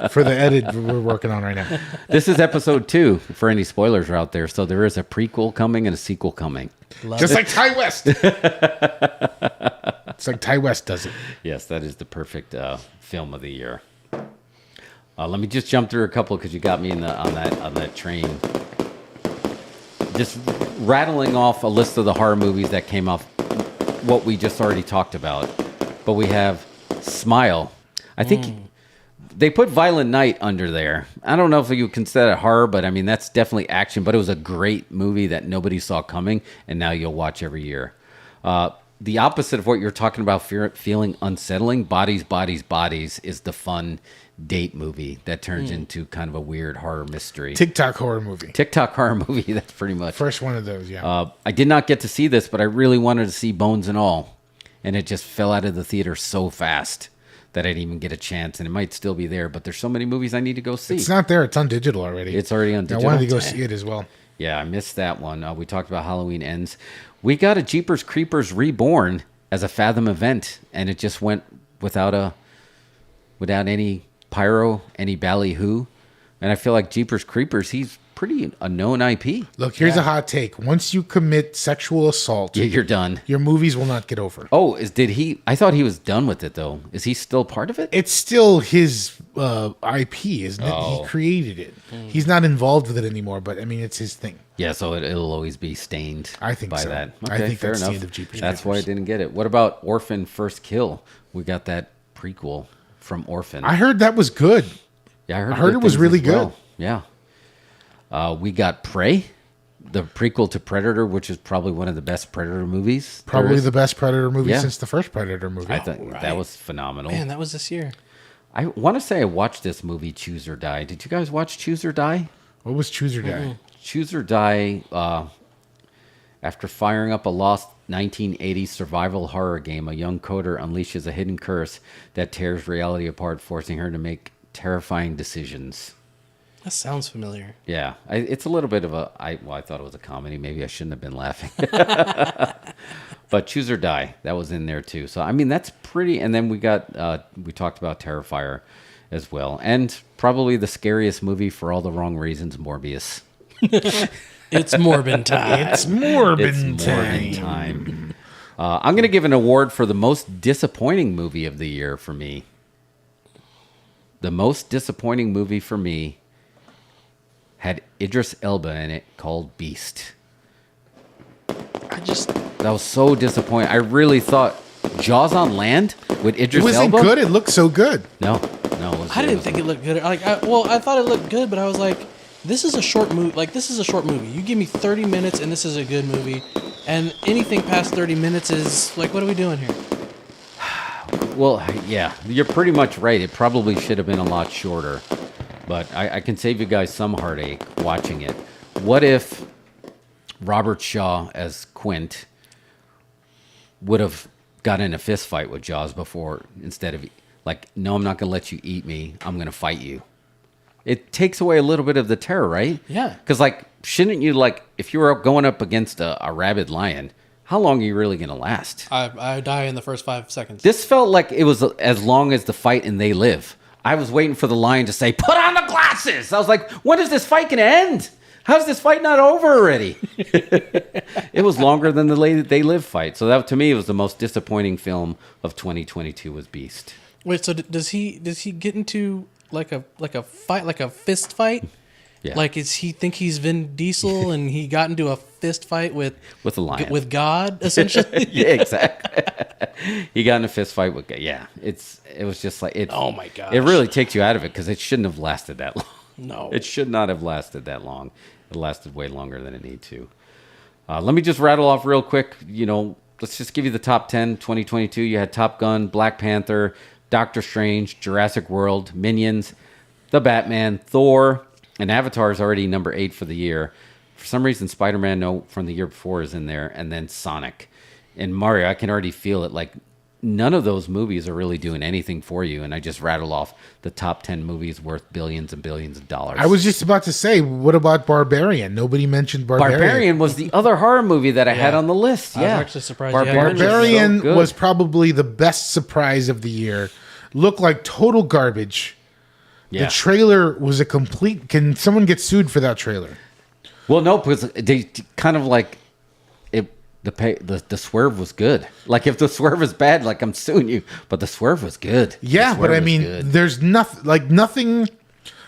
way, for the edit we're working on right now. This is episode 2 for any spoilers are out there. So there is a prequel coming and a sequel coming. Just like Ty West. It's like Ty West does it. Yes, that is the perfect film of the year. Let me just jump through a couple because you got me on that train. Just rattling off a list of the horror movies that came off what we just already talked about. But we have Smile. I think they put Violent Night under there. I don't know if you consider that horror, but I mean, that's definitely action. But it was a great movie that nobody saw coming, and now you'll watch every year. The opposite of what you're talking about, feeling unsettling, Bodies, Bodies, Bodies is the fun date movie that turns into kind of a weird horror mystery. TikTok horror movie. TikTok horror movie, that's pretty much. First one of those, yeah. I did not get to see this, but I really wanted to see Bones and All. And it just fell out of the theater so fast that I didn't even get a chance. And it might still be there, but there's so many movies I need to go see. It's not there. It's on digital already. It's already on digital. I wanted to go see it as well. Yeah, I missed that one. We talked about Halloween Ends. We got a Jeepers Creepers Reborn as a Fathom event, and it just went without any pyro, any ballyhoo. And I feel like Jeepers Creepers, he's pretty a known IP. Look, here's a hot take. Once you commit sexual assault, you're done. Your movies will not get over. Oh, I thought he was done with it though. Is he still part of it? It's still his IP, isn't it? Oh. He created it. He's not involved with it anymore, but I mean, it's his thing. Yeah, so it'll always be stained. I think by so. that. I Okay, think fair that's the enough. end of Jeepers That's why I Creepers. didn't get it. What about Orphan First Kill? We got that prequel from Orphan. I heard that was good. Yeah, I I heard heard it was things really as well. good. Yeah. We got Prey, the prequel to Predator, which is probably one of the best Predator movies. there Probably is. the best Predator movie Yeah. since the first Predator movie. I think that was phenomenal. Man, that was this year. I want to say I watched this movie, Choose or Die. Did you guys watch Choose or Die? What was Choose or Die? Choose or Die, after firing up a lost 1980s survival horror game, a young coder unleashes a hidden curse that tears reality apart, forcing her to make terrifying decisions. That sounds familiar. Yeah, it's a little bit of I thought it was a comedy. Maybe I shouldn't have been laughing. But Choose or Die, that was in there too. So, I mean, that's pretty. And then we talked about Terrifier as well. And probably the scariest movie for all the wrong reasons, Morbius. It's Morbin time. It's Morbin time. time. I'm going to give an award for the most disappointing movie of the year for me. The most disappointing movie for me had Idris Elba in it, called Beast. That was so disappointing. I really thought Jaws on Land with Idris It wasn't Elba. good. It looked so good. No. I didn't think it looked good. I thought it looked good, but I was like, this is a short movie. Like, this is a short movie. You give me 30 minutes, and this is a good movie. And anything past 30 minutes is like, what are we doing here? Well, yeah, you're pretty much right. It probably should have been a lot shorter. But I can save you guys some heartache watching it. What if Robert Shaw as Quint would have gotten in a fist fight with Jaws before, instead of like, no, I'm not going to let you eat me. I'm going to fight you. It takes away a little bit of the terror, right? Yeah. Because, like, shouldn't you, like, if you were going up against a rabid lion, how long are you really going to last? I die in the first 5 seconds. This felt like it was as long as the fight in They Live. I was waiting for the lion to say, put on the glasses! I was like, when is this fight going to end? How's this fight not over already? It was longer than the They Live fight. So that, to me, was the most disappointing film of 2022 was Beast. Wait, so does he get into like a fight, like a fist fight? Yeah. Like, is he think he's Vin Diesel and he got into a fist fight with a lion, with God, essentially? Yeah, exactly. He got in a fist fight with God. Yeah, it was just like it. Oh my gosh. It really takes you out of it because it shouldn't have lasted that long. No, it should not have lasted that long. It lasted way longer than it needed to. Let me just rattle off real quick. Let's just give you the top 10. 2022, you had Top Gun, Black Panther, Doctor Strange, Jurassic World, Minions, The Batman, Thor, and Avatar is already number 8 for the year. For some reason, Spider-Man from the year before is in there, and then Sonic. And Mario, I can already feel it. Like, none of those movies are really doing anything for you, and I just rattle off the top 10 movies worth billions and billions of dollars. I was just about to say, what about Barbarian? Nobody mentioned Barbarian. Barbarian was the other horror movie that I had on the list. I was actually surprised. Barbarian was probably the best surprise of the year. Looked like total garbage. Yeah. The trailer was a complete... Can someone get sued for that trailer? Well, no, because they kind of like... The swerve was good. Like, if the swerve is bad, like, I'm suing you. But the swerve was good. Yeah, but I mean, there's nothing.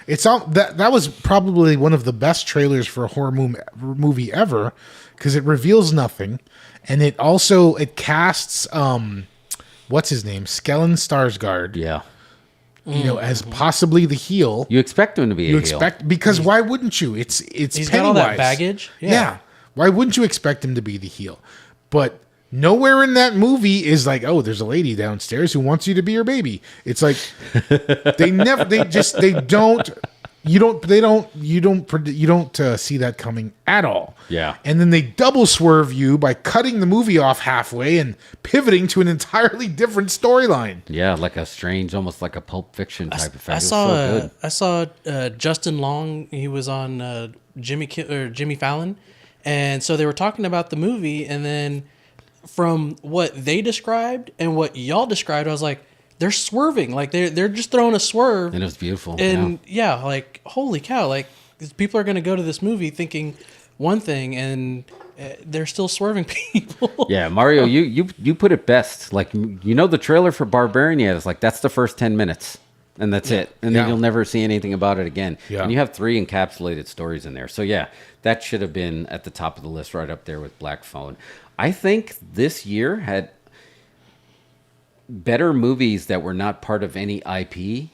It's all that was probably one of the best trailers for a horror movie ever, because it reveals nothing, and it casts what's his name, Stellan Skarsgård. Yeah. As possibly the heel. You expect him to be a heel. Because why wouldn't you? It's he's Pennywise. got all that baggage. Yeah. Why wouldn't you expect him to be the heel? But nowhere in that movie is like, oh, there's a lady downstairs who wants you to be her baby. It's like you don't see that coming at all. Yeah. And then they double swerve you by cutting the movie off halfway and pivoting to an entirely different storyline. Yeah, like a strange, almost like a Pulp Fiction type effect. I saw Justin Long. He was on Jimmy Fallon. And so they were talking about the movie, and then from what they described and what y'all described, I was like, they're swerving. Like, they're just throwing a swerve. And it was beautiful. And like, holy cow, like, people are going to go to this movie thinking one thing, and they're still swerving people. Yeah, Mario, you put it best. Like, the trailer for Barbarian, it's like, that's the first 10 minutes. And that's it. And then you'll never see anything about it again. Yeah. And you have 3 encapsulated stories in there. So, yeah, that should have been at the top of the list, right up there with Black Phone. I think this year had better movies that were not part of any IP,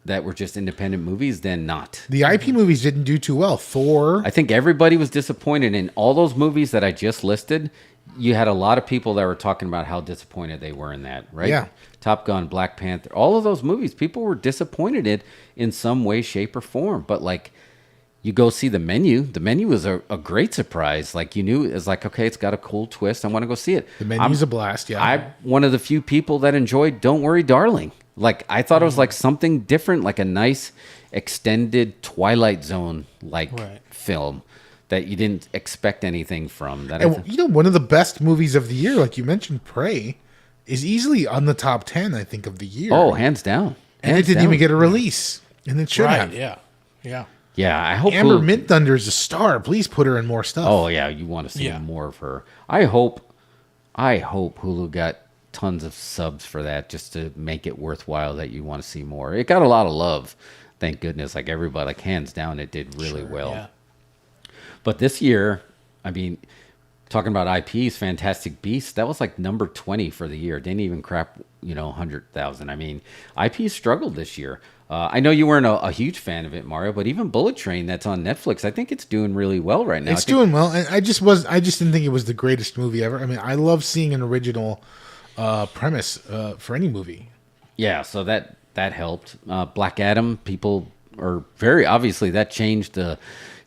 that were just independent movies, than not. The IP movies didn't do too well. Thor. I think everybody was disappointed in all those movies that I just listed. You had a lot of people that were talking about how disappointed they were in that, right? Yeah. Top Gun, Black Panther, all of those movies, people were disappointed in some way, shape, or form. But, like, you go see the menu. The menu was a great surprise. Like, you knew, it's like, okay, it's got a cool twist. I want to go see it. The menu's a blast, yeah. I'm one of the few people that enjoyed Don't Worry, Darling. Like, I thought it was like something different, like a nice extended Twilight Zone film that you didn't expect anything from. One of the best movies of the year, like you mentioned, Prey, is easily on the top 10, I think, of the year. Oh, hands down. And it didn't even get a release. And it should have. Yeah. Yeah, I hope Amber Mint Thunder is a star. Please put her in more stuff. Oh, yeah, you want to see more of her. I hope Hulu got tons of subs for that, just to make it worthwhile that you want to see more. It got a lot of love. Thank goodness. Like, everybody, like, hands down, it did really well. Yeah. But this year, I mean, talking about IPs, Fantastic Beasts, that was like number 20 for the year. Didn't even crap, 100,000. I mean, IPs struggled this year. I know you weren't a huge fan of it, Mario, but even Bullet Train, that's on Netflix, I think it's doing really well right now. It's doing well, and I just didn't think it was the greatest movie ever. I mean, I love seeing an original premise for any movie. Yeah, so that helped. Black Adam, people are very obviously that changed.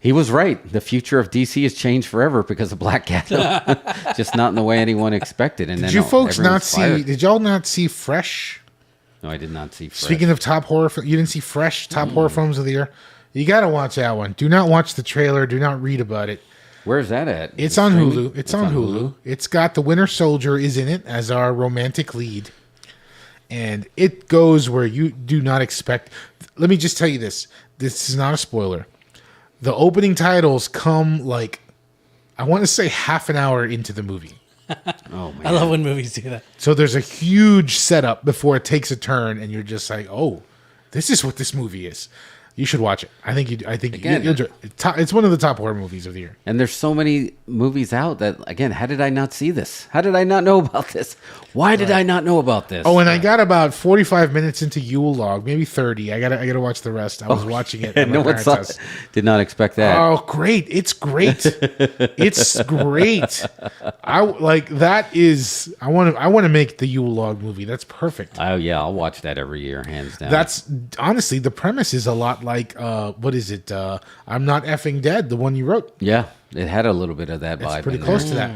He was right. The future of DC has changed forever because of Black Adam. Just not in the way anyone expected. And did you folks not see? Did y'all not see Fresh? No, I did not see Fresh. Speaking of top horror, you didn't see Fresh, top horror films of the year? You got to watch that one. Do not watch the trailer. Do not read about it. Where's that at? It's on Hulu. It's on Hulu. It's got the Winter Soldier is in it as our romantic lead. And it goes where you do not expect. Let me just tell you this. This is not a spoiler. The opening titles come like, I want to say half an hour into the movie. Oh, man. I love when movies do that. So there's a huge setup before it takes a turn, and you're just like, oh, this is what this movie is. You should watch it. I think Again, you'll enjoy it. It's one of the top horror movies of the year. And there's so many movies out that, again, how did I not see this? How did I not know about this? Why did I not know about this? Oh, and I got about 45 minutes into Yule Log, maybe 30. I gotta watch the rest. I was watching it. At my no one parents' saw house. it. Did not expect that. Oh, great! It's great. It's great. I like that. Is I want to make the Yule Log movie. That's perfect. Oh yeah, I'll watch that every year, hands down. That's honestly the premise is a lot like what is it? I'm Not Effing Dead, the one you wrote. Yeah, it had a little bit of that vibe. It's pretty in close there. to that.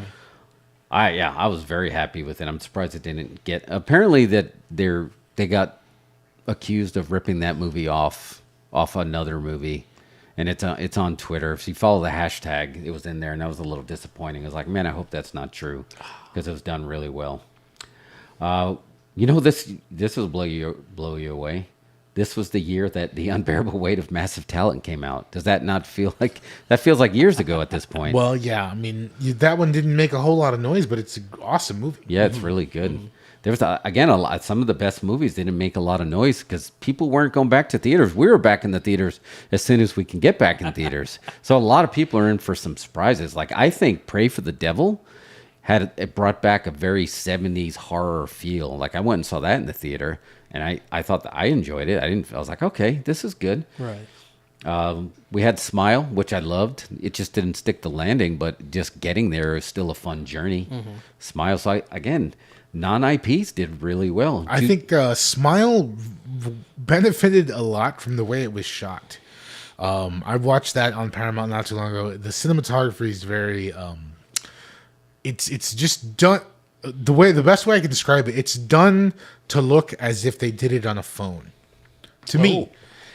I was very happy with it. I'm surprised it didn't get. Apparently that they got accused of ripping that movie off another movie, and it's on Twitter. If you follow the hashtag, it was in there, and that was a little disappointing. I was like, man, I hope that's not true, because it was done really well. This will blow you away. This was the year that The Unbearable Weight of Massive Talent came out. Does that not feel like that feels like years ago at this point? Well, yeah. I mean, that one didn't make a whole lot of noise, but it's an awesome movie. Yeah, it's really good. There was again a lot. Some of the best movies didn't make a lot of noise because people weren't going back to theaters. We were back in the theaters as soon as we can get back in theaters. So a lot of people are in for some surprises. Like I think Pray for the Devil it brought back a very 70s horror feel. Like I went and saw that in the theater, and I thought that I enjoyed it. I was like, okay, this is good. Right. We had Smile, which I loved. It just didn't stick the landing, but just getting there is still a fun journey. Smile. So again, non-IPs did really well. I think Smile benefited a lot from the way it was shot. I watched that on Paramount not too long ago. The cinematography is very... It's just done the best way I can describe it. It's done to look as if they did it on a phone. To me,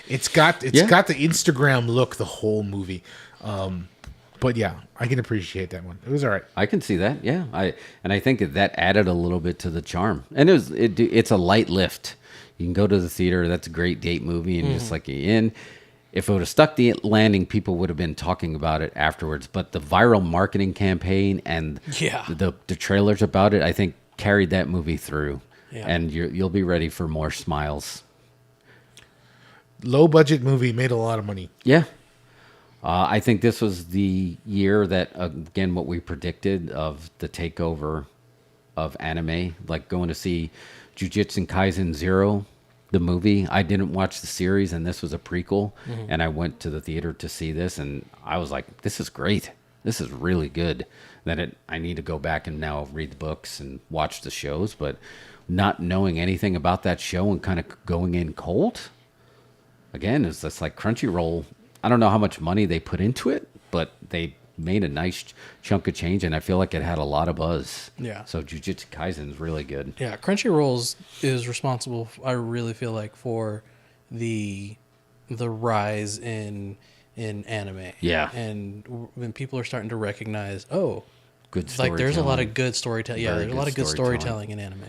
it's got the Instagram look the whole movie. But yeah, I can appreciate that one. It was all right. I can see that. Yeah, I think that added a little bit to the charm. And it's a light lift. You can go to the theater. That's a great date movie, and just like in. If it would have stuck the landing, people would have been talking about it afterwards. But the viral marketing campaign and the trailers about it, I think, carried that movie through. Yeah. And you'll be ready for more smiles. Low budget movie made a lot of money. Yeah. I think this was the year that, again, what we predicted of the takeover of anime, like going to see Jujutsu Kaisen 0. The movie. I didn't watch the series, and this was a prequel, and I went to the theater to see this, and I was like, this is great. This is really good. I need to go back and now read the books and watch the shows, but not knowing anything about that show and kind of going in cold, again, it's just like Crunchyroll. I don't know how much money they put into it, but they made a nice chunk of change, and I feel like it had a lot of buzz. Yeah. So Jujutsu Kaisen is really good. Yeah, Crunchyroll is responsible, I really feel like, for the rise in anime. Yeah. And when people are starting to recognize, good storytelling. like there's a lot of good storytelling. Yeah, there's a lot of good storytelling in anime.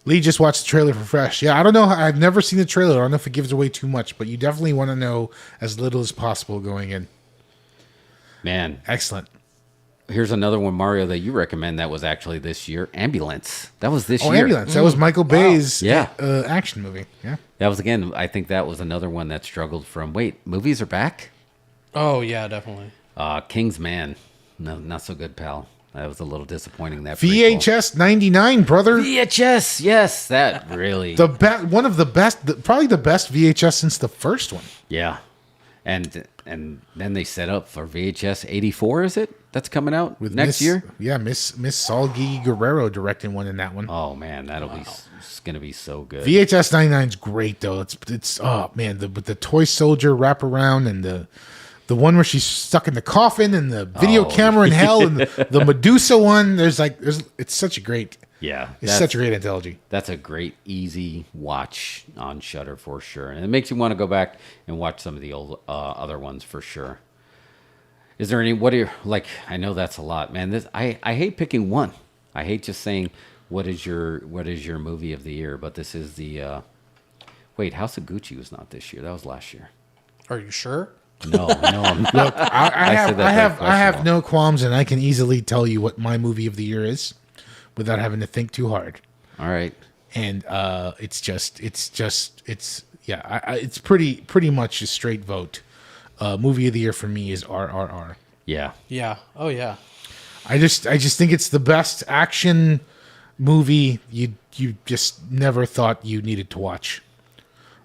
Lee just watched the trailer for Fresh. Yeah, I don't know. I've never seen the trailer. I don't know if it gives away too much, but you definitely want to know as little as possible going in. Man. Excellent. Here's another one, Mario, that you recommend that was actually this year. Ambulance. That was this year. Ambulance. That was Michael Bay's action movie. Yeah. That was, again, I think that was another one that struggled from, movies are back? Oh, yeah, definitely. King's Man. No, not so good, pal. That was a little disappointing. That VHS 99, brother. VHS, yes. That really... one of the best, probably the best VHS since the first one. Yeah. And then they set up for VHS 84, is it? That's coming out with next year? Yeah, Miss Salgi Guerrero directing one in that one. Oh, man, it's going to be so good. VHS 99 is great, though. It's oh, man, the toy soldier wraparound and the one where she's stuck in the coffin and the video camera in hell and the Medusa one. It's such a great... Yeah. It's such a great anthology. That's a great, easy watch on Shudder for sure. And it makes you want to go back and watch some of the old other ones for sure. Is there any, I know that's a lot, man. I hate picking one. I hate just saying, what is your movie of the year? But this is the, House of Gucci was not this year. That was last year. Are you sure? No, I'm not. Look, I have no qualms, and I can easily tell you what my movie of the year is without having to think too hard. All right. And it's It's pretty much a straight vote. Movie of the year for me is RRR. Yeah. Yeah. Oh yeah. I just think it's the best action movie you just never thought you needed to watch.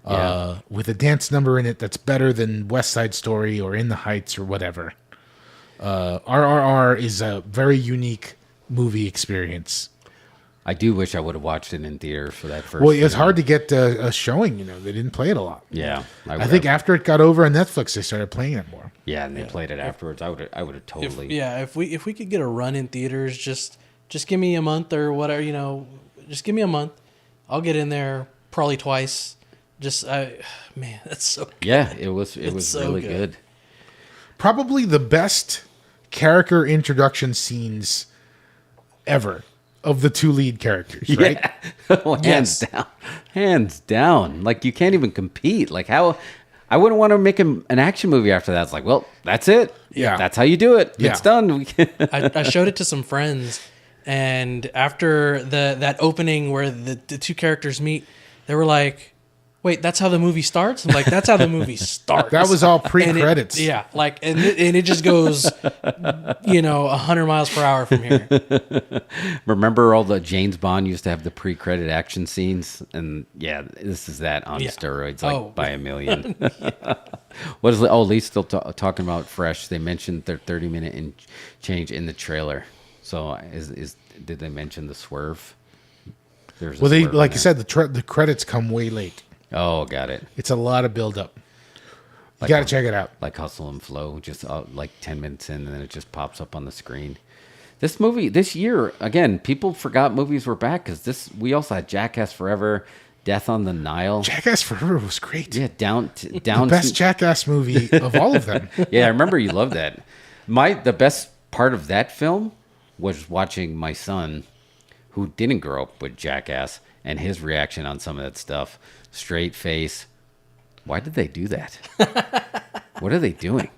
With a dance number in it that's better than West Side Story or In the Heights or whatever. RRR is a very unique movie experience. I do wish I would have watched it in theaters for that first. Well, it's film. hard to get a showing. They didn't play it a lot. Yeah, I think after it got over on Netflix, they started playing it more. Yeah, and they played it afterwards. I would have totally. If we could get a run in theaters, just give me a month or whatever. Just give me a month. I'll get in there probably twice. Man, that's so good. Yeah, it was so really good. Probably the best character introduction scenes ever of the two lead characters, right? Yeah. Oh, hands down. Like, you can't even compete. Like, how I wouldn't want to make an action movie after that. It's like, well, that's it. Yeah, that's how you do it. Yeah. It's done. I showed it to some friends, and after that opening where the two characters meet, they were like, wait, that's how the movie starts? I'm like, that's how the movie starts. That was all pre-credits. And it just goes, 100 miles per hour from here. Remember all the James Bond used to have the pre-credit action scenes? And yeah, this is that on steroids, by a million. What is it? Oh, Lee's still talking about Fresh. They mentioned their 30-minute change in the trailer. So did they mention the swerve? There's well, they like I said, the credits come way late. Oh, got it. It's a lot of build up. You got to check it out. Like Hustle and Flow, just like 10 minutes in, and then it just pops up on the screen. This movie, this year, again, people forgot movies were back because we also had Jackass Forever, Death on the Nile. Jackass Forever was great. Yeah, down. The best Jackass movie of all of them. Yeah, I remember you loved that. The best part of that film was watching my son, who didn't grow up with Jackass, and his reaction on some of that stuff. Straight face. Why did they do that? What are they doing?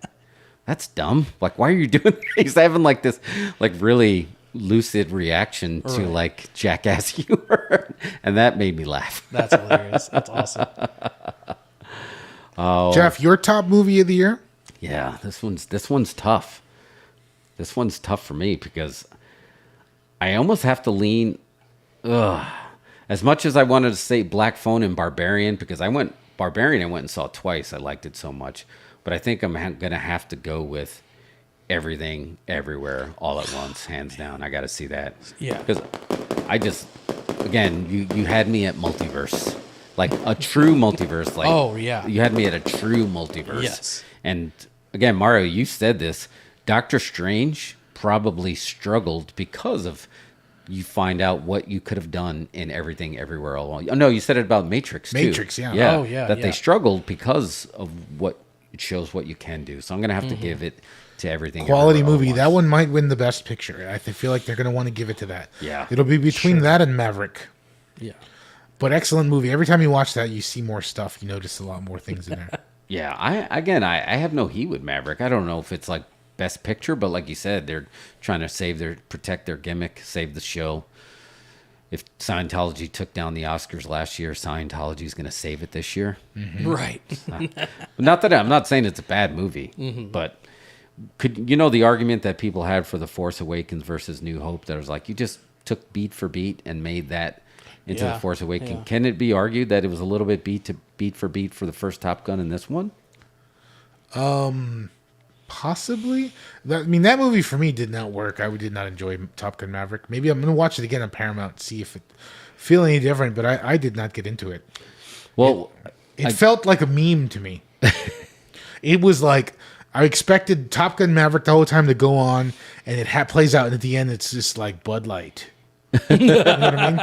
That's dumb. Like, why are you doing that? He's having like this really lucid reaction to like Jackass humor. And that made me laugh. That's hilarious. That's awesome. Oh, Jeff, your top movie of the year? Yeah, this one's tough. This one's tough for me because I almost have to lean. As much as I wanted to say Black Phone and Barbarian, because Barbarian I went and saw twice. I liked it so much. But I think I'm going to have to go with Everything, Everywhere, All at Once, hands down. I got to see that. Yeah. Because again, you had me at multiverse. Like a true multiverse. Like, oh, yeah. You had me at a true multiverse. Yes. And again, Mario, you said this. Doctor Strange probably struggled because of... You find out what you could have done in Everything, Everywhere, All at Once. Oh, no, you said it about Matrix, too. Matrix, yeah. Oh, yeah. That they struggled because of what it shows what you can do. So I'm going to have to give it to Everything. Quality Everywhere, movie. All at That Once. one might win the best picture. I feel like they're going to want to give it to that. Yeah. It'll be between that and Maverick. Yeah. But excellent movie. Every time you watch that, you see more stuff. You notice a lot more things in there. Yeah. I have no heat with Maverick. I don't know if it's like best picture, but like you said, they're trying to protect their gimmick, save the show. If Scientology took down the Oscars last year, Scientology is going to save it this year. Mm-hmm. Right. Not that I'm not saying it's a bad movie, but the argument that people had for The Force Awakens versus New Hope, that was like, you just took beat for beat and made that into The Force Awakens. Yeah. Can it be argued that it was a little bit beat for beat for the first Top Gun in this one? Possibly. That movie for me did not work. I did not enjoy Top Gun Maverick. Maybe I'm going to watch it again on Paramount, see if it feel any different, but I did not get into it. Well, it felt like a meme to me. It was like I expected Top Gun Maverick the whole time to go on, and it plays out, and at the end it's just like Bud Light. You know what I mean?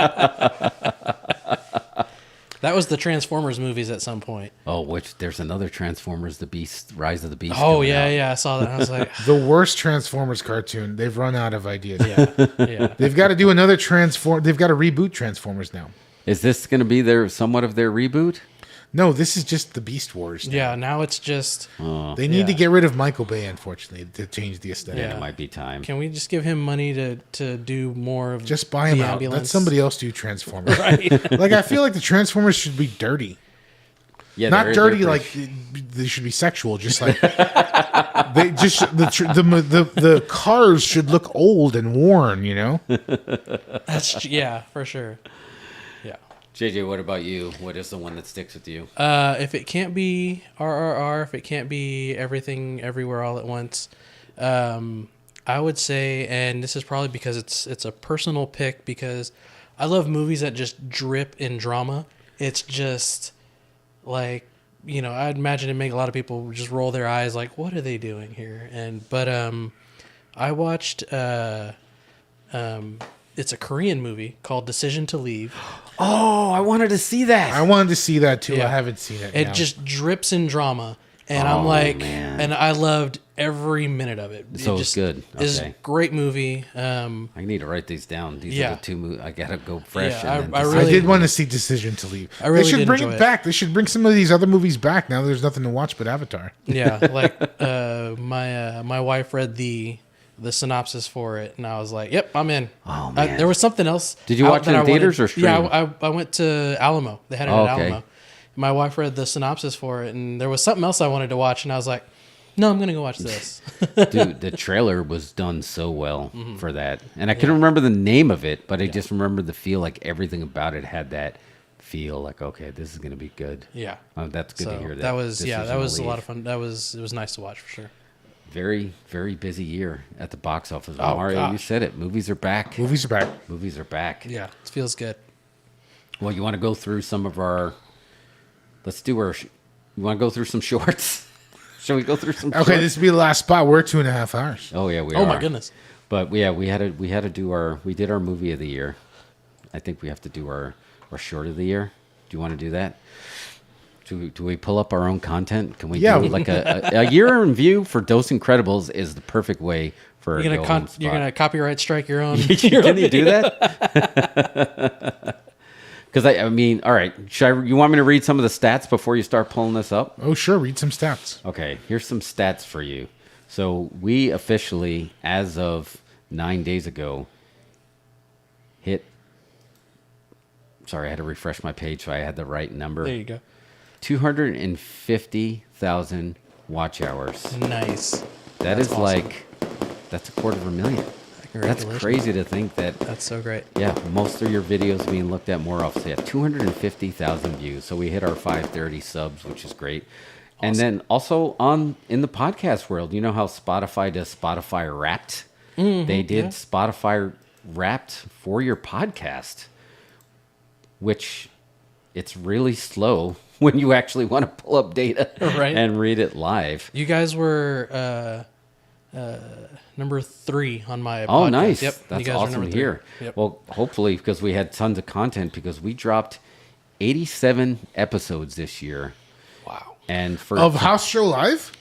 That was the Transformers movies at some point. Oh, which there's another Transformers, the Beast, Rise of the Beast. Oh, yeah, I saw that. I was like... The worst Transformers cartoon. They've run out of ideas. Yeah. They've got to do another They've got to reboot Transformers now. Is this going to be somewhat of their reboot? No, this is just the Beast Wars. Yeah, now it's just... They need to get rid of Michael Bay, unfortunately, to change the aesthetic. Yeah, it might be time. Can we just give him money to do more of just buy him out. Ambulance? Let somebody else do Transformers. Right. Like, I feel like the Transformers should be dirty. Yeah, not they're dirty pretty- like they should be sexual. Just like they just the cars should look old and worn. You know. That's for sure. Yeah. JJ, what about you? What is the one that sticks with you? If it can't be RRR, if it can't be Everything Everywhere All at Once, I would say, and this is probably because it's a personal pick, because I love movies that just drip in drama. It's just like, I'd imagine it'd make a lot of people just roll their eyes like, what are they doing here? But I watched it's a Korean movie called Decision to Leave. Oh, I wanted to see that. I wanted to see that too. Yeah. I haven't seen it. It now. just drips in drama, and I'm like, and I loved every minute of it. So it it's good. It's Okay. a great movie. I need to write these down. These are the two movies. I gotta go fresh. Yeah, and then I did want to see Decision to Leave. I really they should did bring enjoy it it. back. They should bring some of these other movies back. Now there's nothing to watch but Avatar. Yeah, like my wife read the synopsis for it, and I was like, "Yep, I'm in." Oh man, there was something else. Did you out watch it that in I theaters wanted- or stream? Yeah, I went to Alamo. They had it Oh, at okay. Alamo. My wife read the synopsis for it, and there was something else I wanted to watch, and I was like, "No, I'm gonna go watch this." Dude, the trailer was done so well for that, and I couldn't remember the name of it, but I just remember the feel. Like everything about it had that feel. Like, okay, this is gonna be good. Yeah, that's good to hear. That was Decision that to was a lot Leave. of fun. It was nice to watch for sure. Very, very busy year at the box office. Oh, Mario, you gosh. said it. Movies are back. Movies are back. Movies are back. Yeah, it feels good. Well, you want to go through some of our... Let's do our... You want to go through some shorts? Shall we go through some Okay, shorts? this will be the last spot. We're 2.5 hours. Oh, yeah, we are. Oh, my goodness. But, yeah, we had to do our... We did our movie of the year. I think we have to do our short of the year. Do you want to do that? Do we pull up our own content? Can we do like a year in review for Dose Incredibles is the perfect way for You're a gonna go-home spot. you're gonna copyright strike your own. Can you do that? Because I mean, all right. You want me to read some of the stats before you start pulling this up? Oh, sure. Read some stats. Okay, here's some stats for you. So we officially, as of 9 days ago, hit. Sorry, I had to refresh my page so I had the right number. There you go. 250,000 watch hours. Nice. That's awesome. like, that's 250,000. That's crazy to think that. That's so great. Yeah, most of your videos being looked at more often. Yeah, 250,000 views. So we hit our 530 subs, which is great. Awesome. And then also in the podcast world, you know how Spotify does Spotify Wrapped? Mm-hmm, they did Spotify Wrapped for your podcast, which it's really slow when you actually want to pull up data and read it live. You guys were number 3 on my podcast. Oh, nice. Yep. That's you guys awesome are to number 3. hear. Yep. Well, hopefully, because we had tons of content, because we dropped 87 episodes this year. Wow. And for Of House Show Live?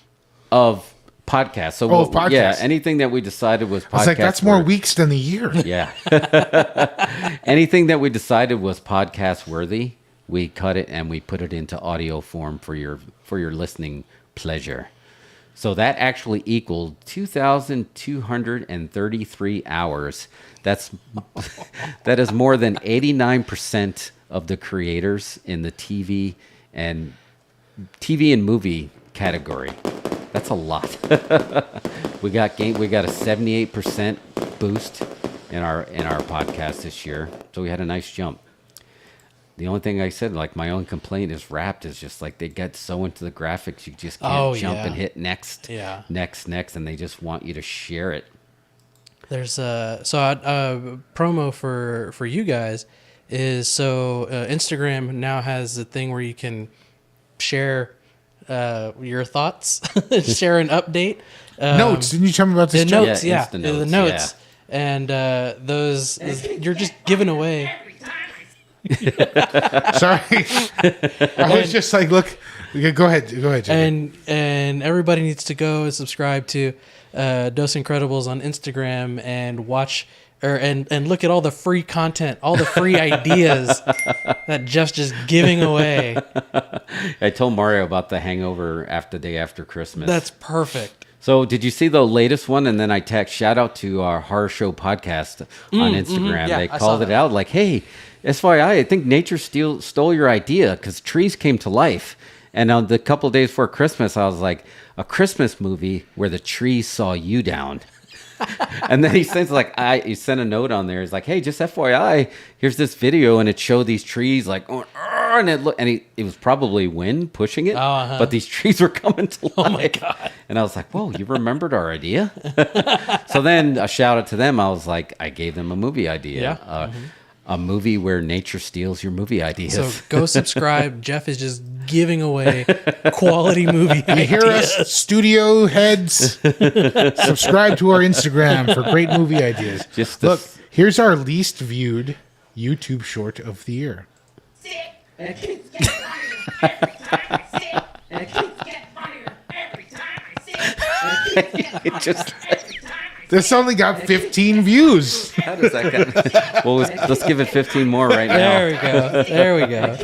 Of podcasts. So of podcasts. Yeah, anything that we decided was podcast. I was like, that's more weeks than a year. Yeah. Anything that we decided was podcast worthy, we cut it and we put it into audio form for your listening pleasure. So that actually equaled 2,233 hours. That is more than 89% of the creators in the TV and movie category. That's a lot. We got a 78% boost in our podcast this year, so we had a nice jump. The only thing I said, like my own complaint is Wrapped is just like they get so into the graphics, you just can't jump and hit next, next, and they just want you to share it. There's a promo for you guys is Instagram now has the thing where you can share your thoughts, share an update. Notes. Didn't you tell me about this? The notes, the notes, notes. And those you're just giving away. Sorry. I was just like, look, go ahead, Jimmy. And everybody needs to go and subscribe to Dose Incredibles on Instagram and watch and look at all the free content, all the free ideas that Jeff's just giving away. I told Mario about the hangover day after Christmas. That's perfect. So did you see the latest one? And then I shout out to our Horror Show podcast on Instagram. Yeah, they called it out like, hey, FYI, I think nature stole your idea because trees came to life. And on the couple of days before Christmas, I was like, a Christmas movie where the trees saw you down. And then he sent he sent a note on there. He's like, hey, just FYI, here's this video, and it showed these trees like going, and it was probably wind pushing it, but these trees were coming to life. Oh my god! And I was like, whoa, you remembered our idea? So then a shout out to them. I was like, I gave them a movie idea. Yeah. A movie where nature steals your movie ideas. So go subscribe. Jeff is just giving away quality movie ideas. You hear us, studio heads? Subscribe to our Instagram for great movie ideas. Look, here's our least viewed YouTube short of the year. And it keeps getting funnier every time I see it. And it keeps getting funnier every time I see it. And it keeps getting funnier every time I see it. This only got 15 views. How does that get? Well, let's give it 15 more right now. There we go.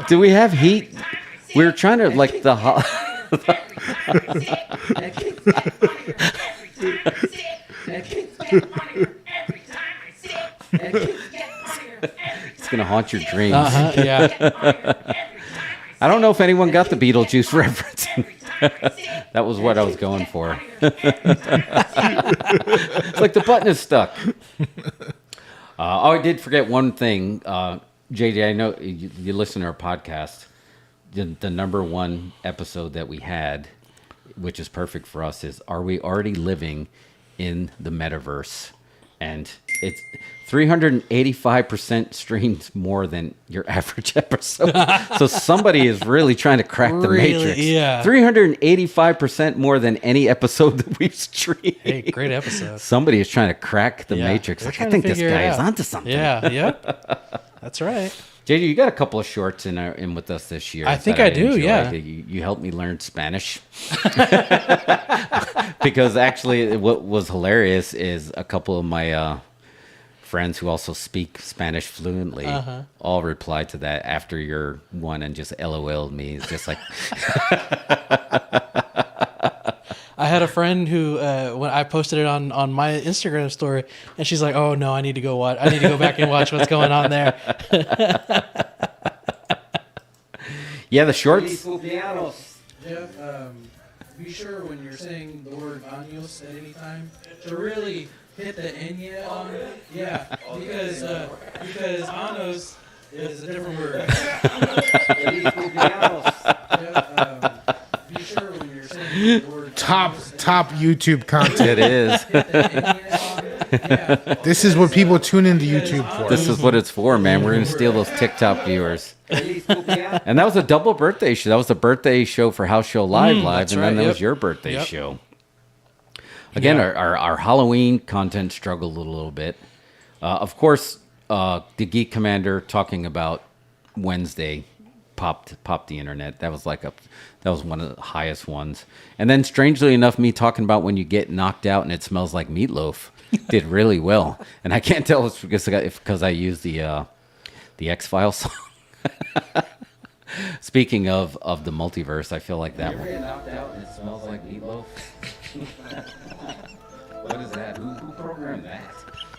Do we have heat? We were trying to like the It's gonna haunt your dreams. Yeah. I don't know if anyone got the Beetlejuice reference. That was what I was going for. It's like the button is stuck. I did forget one thing. JJ, I know you listen to our podcast. The number one episode that we had, which is perfect for us, is Are We Already Living in the Metaverse? And it's 385% streamed more than your average episode. So somebody is really trying to crack the Matrix. Yeah. 385% more than any episode that we've streamed. Hey, great episode. Somebody is trying to crack the Matrix. Like, I think this guy is onto something. Yeah, yep. That's right. JJ, you got a couple of shorts in with us this year. I think I do, yeah. You helped me learn Spanish. Because actually what was hilarious is a couple of my friends who also speak Spanish fluently all replied to that after your one and just LOL'd me. It's just like... I had a friend who, when I posted it on my Instagram story, and she's like, "Oh no, I need to go watch. I need to go back and watch what's going on there." Yeah, the shorts. Jeff, be sure when you're saying the word "años" at any time to really hit the enya on it. Yeah, because "años" is a different word. Be sure when you're saying the word top YouTube content. It is. This is what people tune into YouTube for. This is what it's for, man. We're going to steal those TikTok viewers. And that was a double birthday show. That was a birthday show for House Show Live, and then that was your birthday show. Again, our Halloween content struggled a little bit. Of course, the Geek Commander talking about Wednesday popped the internet. That was one of the highest ones. And then, strangely enough, me talking about when you get knocked out and it smells like meatloaf did really well. And I can't tell it's because I used the X-Files song. Speaking of the multiverse, I feel like that one. You get knocked out and it smells like meatloaf. What is that? Who programmed that?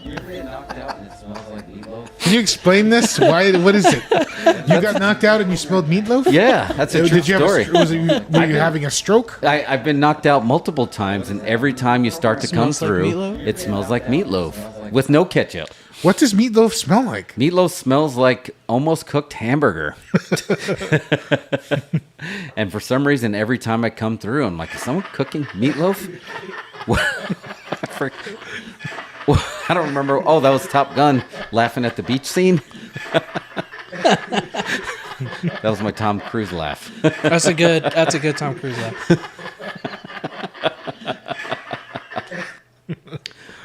You get knocked out and it smells like meatloaf. Can you explain this? Why? What is it? You got knocked out and you smelled meatloaf? Yeah, that's a true story. Were you having a stroke? I've been knocked out multiple times, and every time you start to come through, it smells like meatloaf with no ketchup. What does meatloaf smell like? Meatloaf smells like almost cooked hamburger. And for some reason, every time I come through, I'm like, is someone cooking meatloaf? I don't remember. Oh, that was Top Gun laughing at the beach scene. That was my Tom Cruise laugh. That's a good Tom Cruise laugh.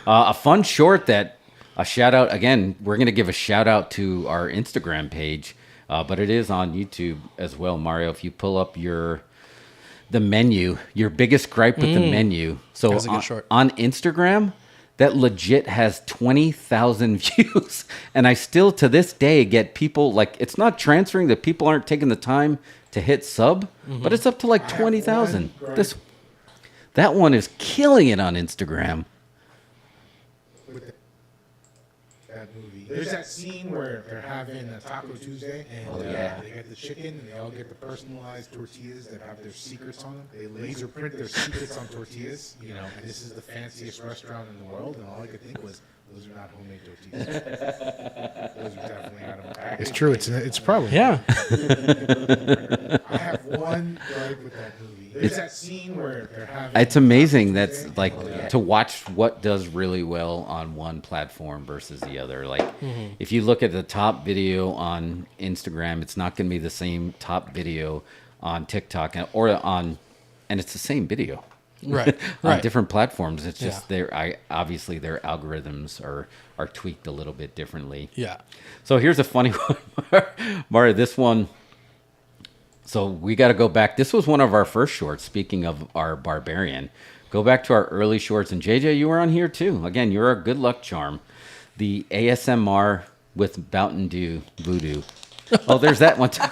A fun short that a shout out again. We're going to give a shout out to our Instagram page, but it is on YouTube as well. Mario, if you pull up the menu, your biggest gripe with the menu. So That's a good short. On Instagram, that legit has 20,000 views. And I still, to this day, get people, like, it's not transferring that people aren't taking the time to hit sub, but it's up to like 20,000. That one is killing it on Instagram. that movie. There's that scene where they're having a Taco Tuesday, and they get the chicken, and they all get the personalized tortillas that have their secrets on them. They laser print their secrets on tortillas, you know, and this is the fanciest restaurant in the world, and all I could think was, those are not homemade tortillas. Those are definitely out of a package. It's true. It's a problem. Yeah. I have one gripe with that movie. There's that scene where they're having... It's amazing that's like to watch what does really well on one platform versus the other. Like if you look at the top video on Instagram, it's not going to be the same top video on TikTok and it's the same video. Right. On different platforms. It's just obviously their algorithms are tweaked a little bit differently. Yeah. So here's a funny one. Mario, this one. So we got to go back. This was one of our first shorts. Speaking of our Barbarian, go back to our early shorts. And JJ, you were on here too. Again, you're a good luck charm. The ASMR with Mountain Dew Voodoo. Oh, there's that one too.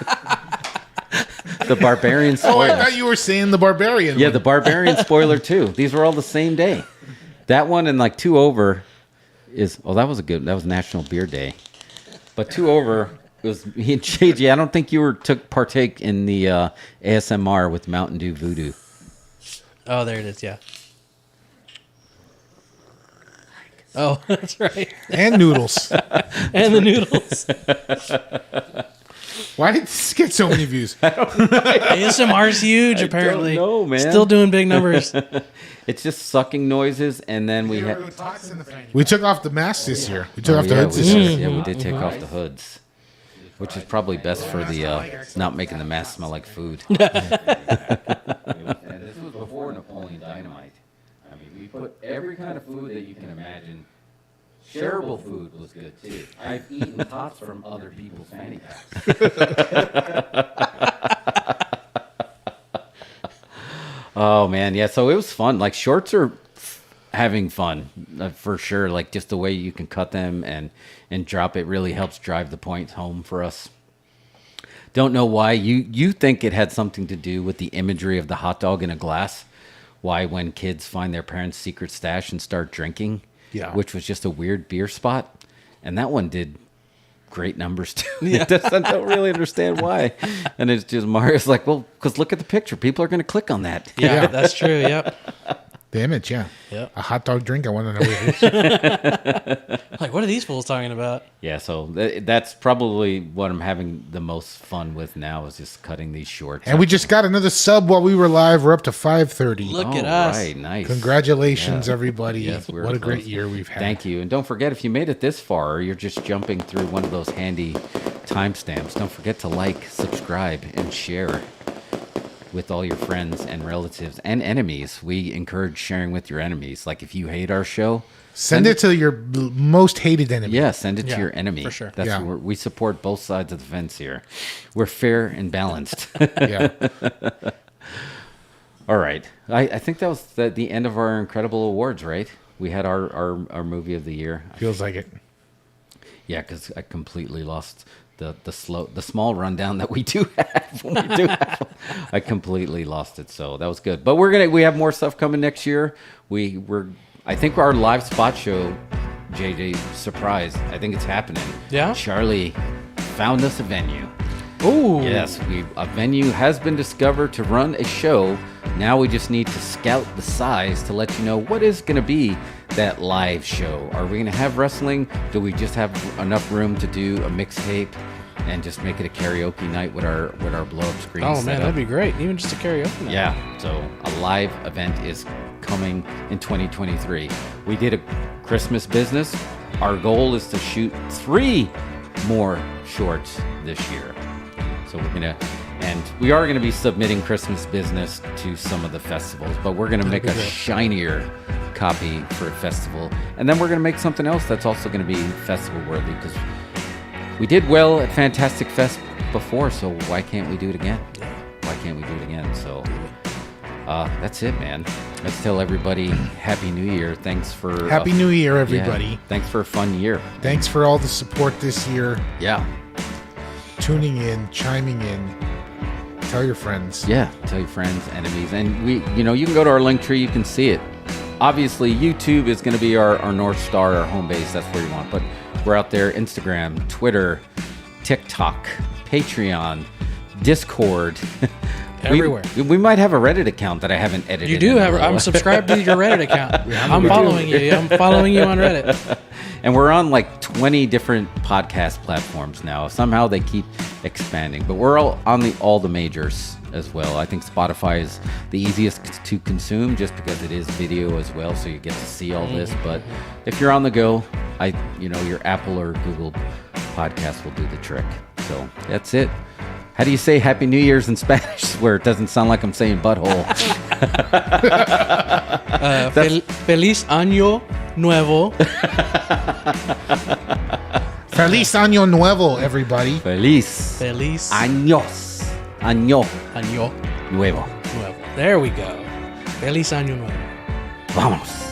The Barbarian spoiler. Oh, I thought you were saying the Barbarian. Yeah, the Barbarian spoiler too. These were all the same day. That one and like 2 Over that was National Beer Day. But 2 Over was me and JJ. I don't think you took partake in the ASMR with Mountain Dew Voodoo. Oh, there it is. Yeah. Oh, that's right. And noodles. And the noodles. Why did this get so many views? ASMR's huge, apparently. No, man. Still doing big numbers. It's just sucking noises, and then we took off the masks this year. We took off the hoods this year. Yeah, we did take off the hoods, which is probably best for the not making the mask smell like food. And this was before Napoleon Dynamite. I mean, we put every kind of food that you can imagine. Shareable food was good too. I've eaten tots from other people's fanny packs. Oh man, yeah. So it was fun. Like shorts are having fun for sure. Like just the way you can cut them and drop it really helps drive the point home for us. Don't know why you think it had something to do with the imagery of the hot dog in a glass. Why when kids find their parents' secret stash and start drinking. Yeah. Which was just a weird beer spot. And that one did great numbers too. Yeah. I don't really understand why. And it's just Mario's like, well, because look at the picture. People are going to click on that. Yeah, that's true. Yep. The image, yeah. Yep. A hot dog drink. I want to know what it is. Like, what are these fools talking about? Yeah, so that's probably what I'm having the most fun with now is just cutting these shorts. And we just got another sub while we were live. We're up to 530. Look at us. Right, nice. Congratulations, everybody. Yes, what a great year we've had. Thank you. And don't forget, if you made it this far, or you're just jumping through one of those handy timestamps, don't forget to like, subscribe, and share with all your friends and relatives and enemies. We encourage sharing with your enemies. Like if you hate our show, send it to your most hated enemy. Yeah, send it to your enemy. For sure. That's where we support both sides of the fence here. We're fair and balanced. Yeah. All right. I think that was the end of our incredible awards, right? We had our movie of the year. Feels like it. Yeah, because I completely lost the small rundown that we do have. I completely lost it, so that was good. But we have more stuff coming next year. I think our live spot show, JJ, surprise. I think it's happening. Yeah. Charlie found us a venue. Oh yes, a venue has been discovered to run a show. Now we just need to scout the size to let you know what is going to be that live show. Are we going to have wrestling? Do we just have enough room to do a mixtape and just make it a karaoke night with our blow up screen? Oh man, that'd be great. Even just a karaoke night. Yeah. So a live event is coming in 2023. We did a Christmas business. Our goal is to shoot 3 more shorts this year. So we are going to be submitting Christmas business to some of the festivals, but we're going to make a shinier copy for a festival. And then we're going to make something else that's also going to be festival worthy because we did well at Fantastic Fest before, so why can't we do it again? Why can't we do it again? So that's it, man. Let's tell everybody Happy New Year. Thanks for... Happy New Year, everybody. Yeah, thanks for a fun year. Thanks for all the support this year. Yeah. Tuning in, chiming in. Tell your friends. Yeah, tell your friends, enemies. And you can go to our link tree, you can see it. Obviously, YouTube is going to be our North Star, our home base. That's where you want. But We're out there, Instagram, Twitter, TikTok, Patreon, Discord. Everywhere. We might have a Reddit account that I haven't edited. You do have. I'm subscribed to your Reddit account. I'm following you. I'm following you on Reddit. And we're on like 20 different podcast platforms now. Somehow they keep expanding, but we're all on all the majors as well. I think Spotify is the easiest to consume just because it is video as well, so you get to see all this. But if you're on the go, your Apple or Google podcast will do the trick. So that's it. How do you say Happy New Year's in Spanish where it doesn't sound like I'm saying butthole? Feliz Año Nuevo. Feliz Año Nuevo, everybody. Feliz Años. Año Nuevo. Nuevo. There we go. Feliz Año Nuevo. Vamos.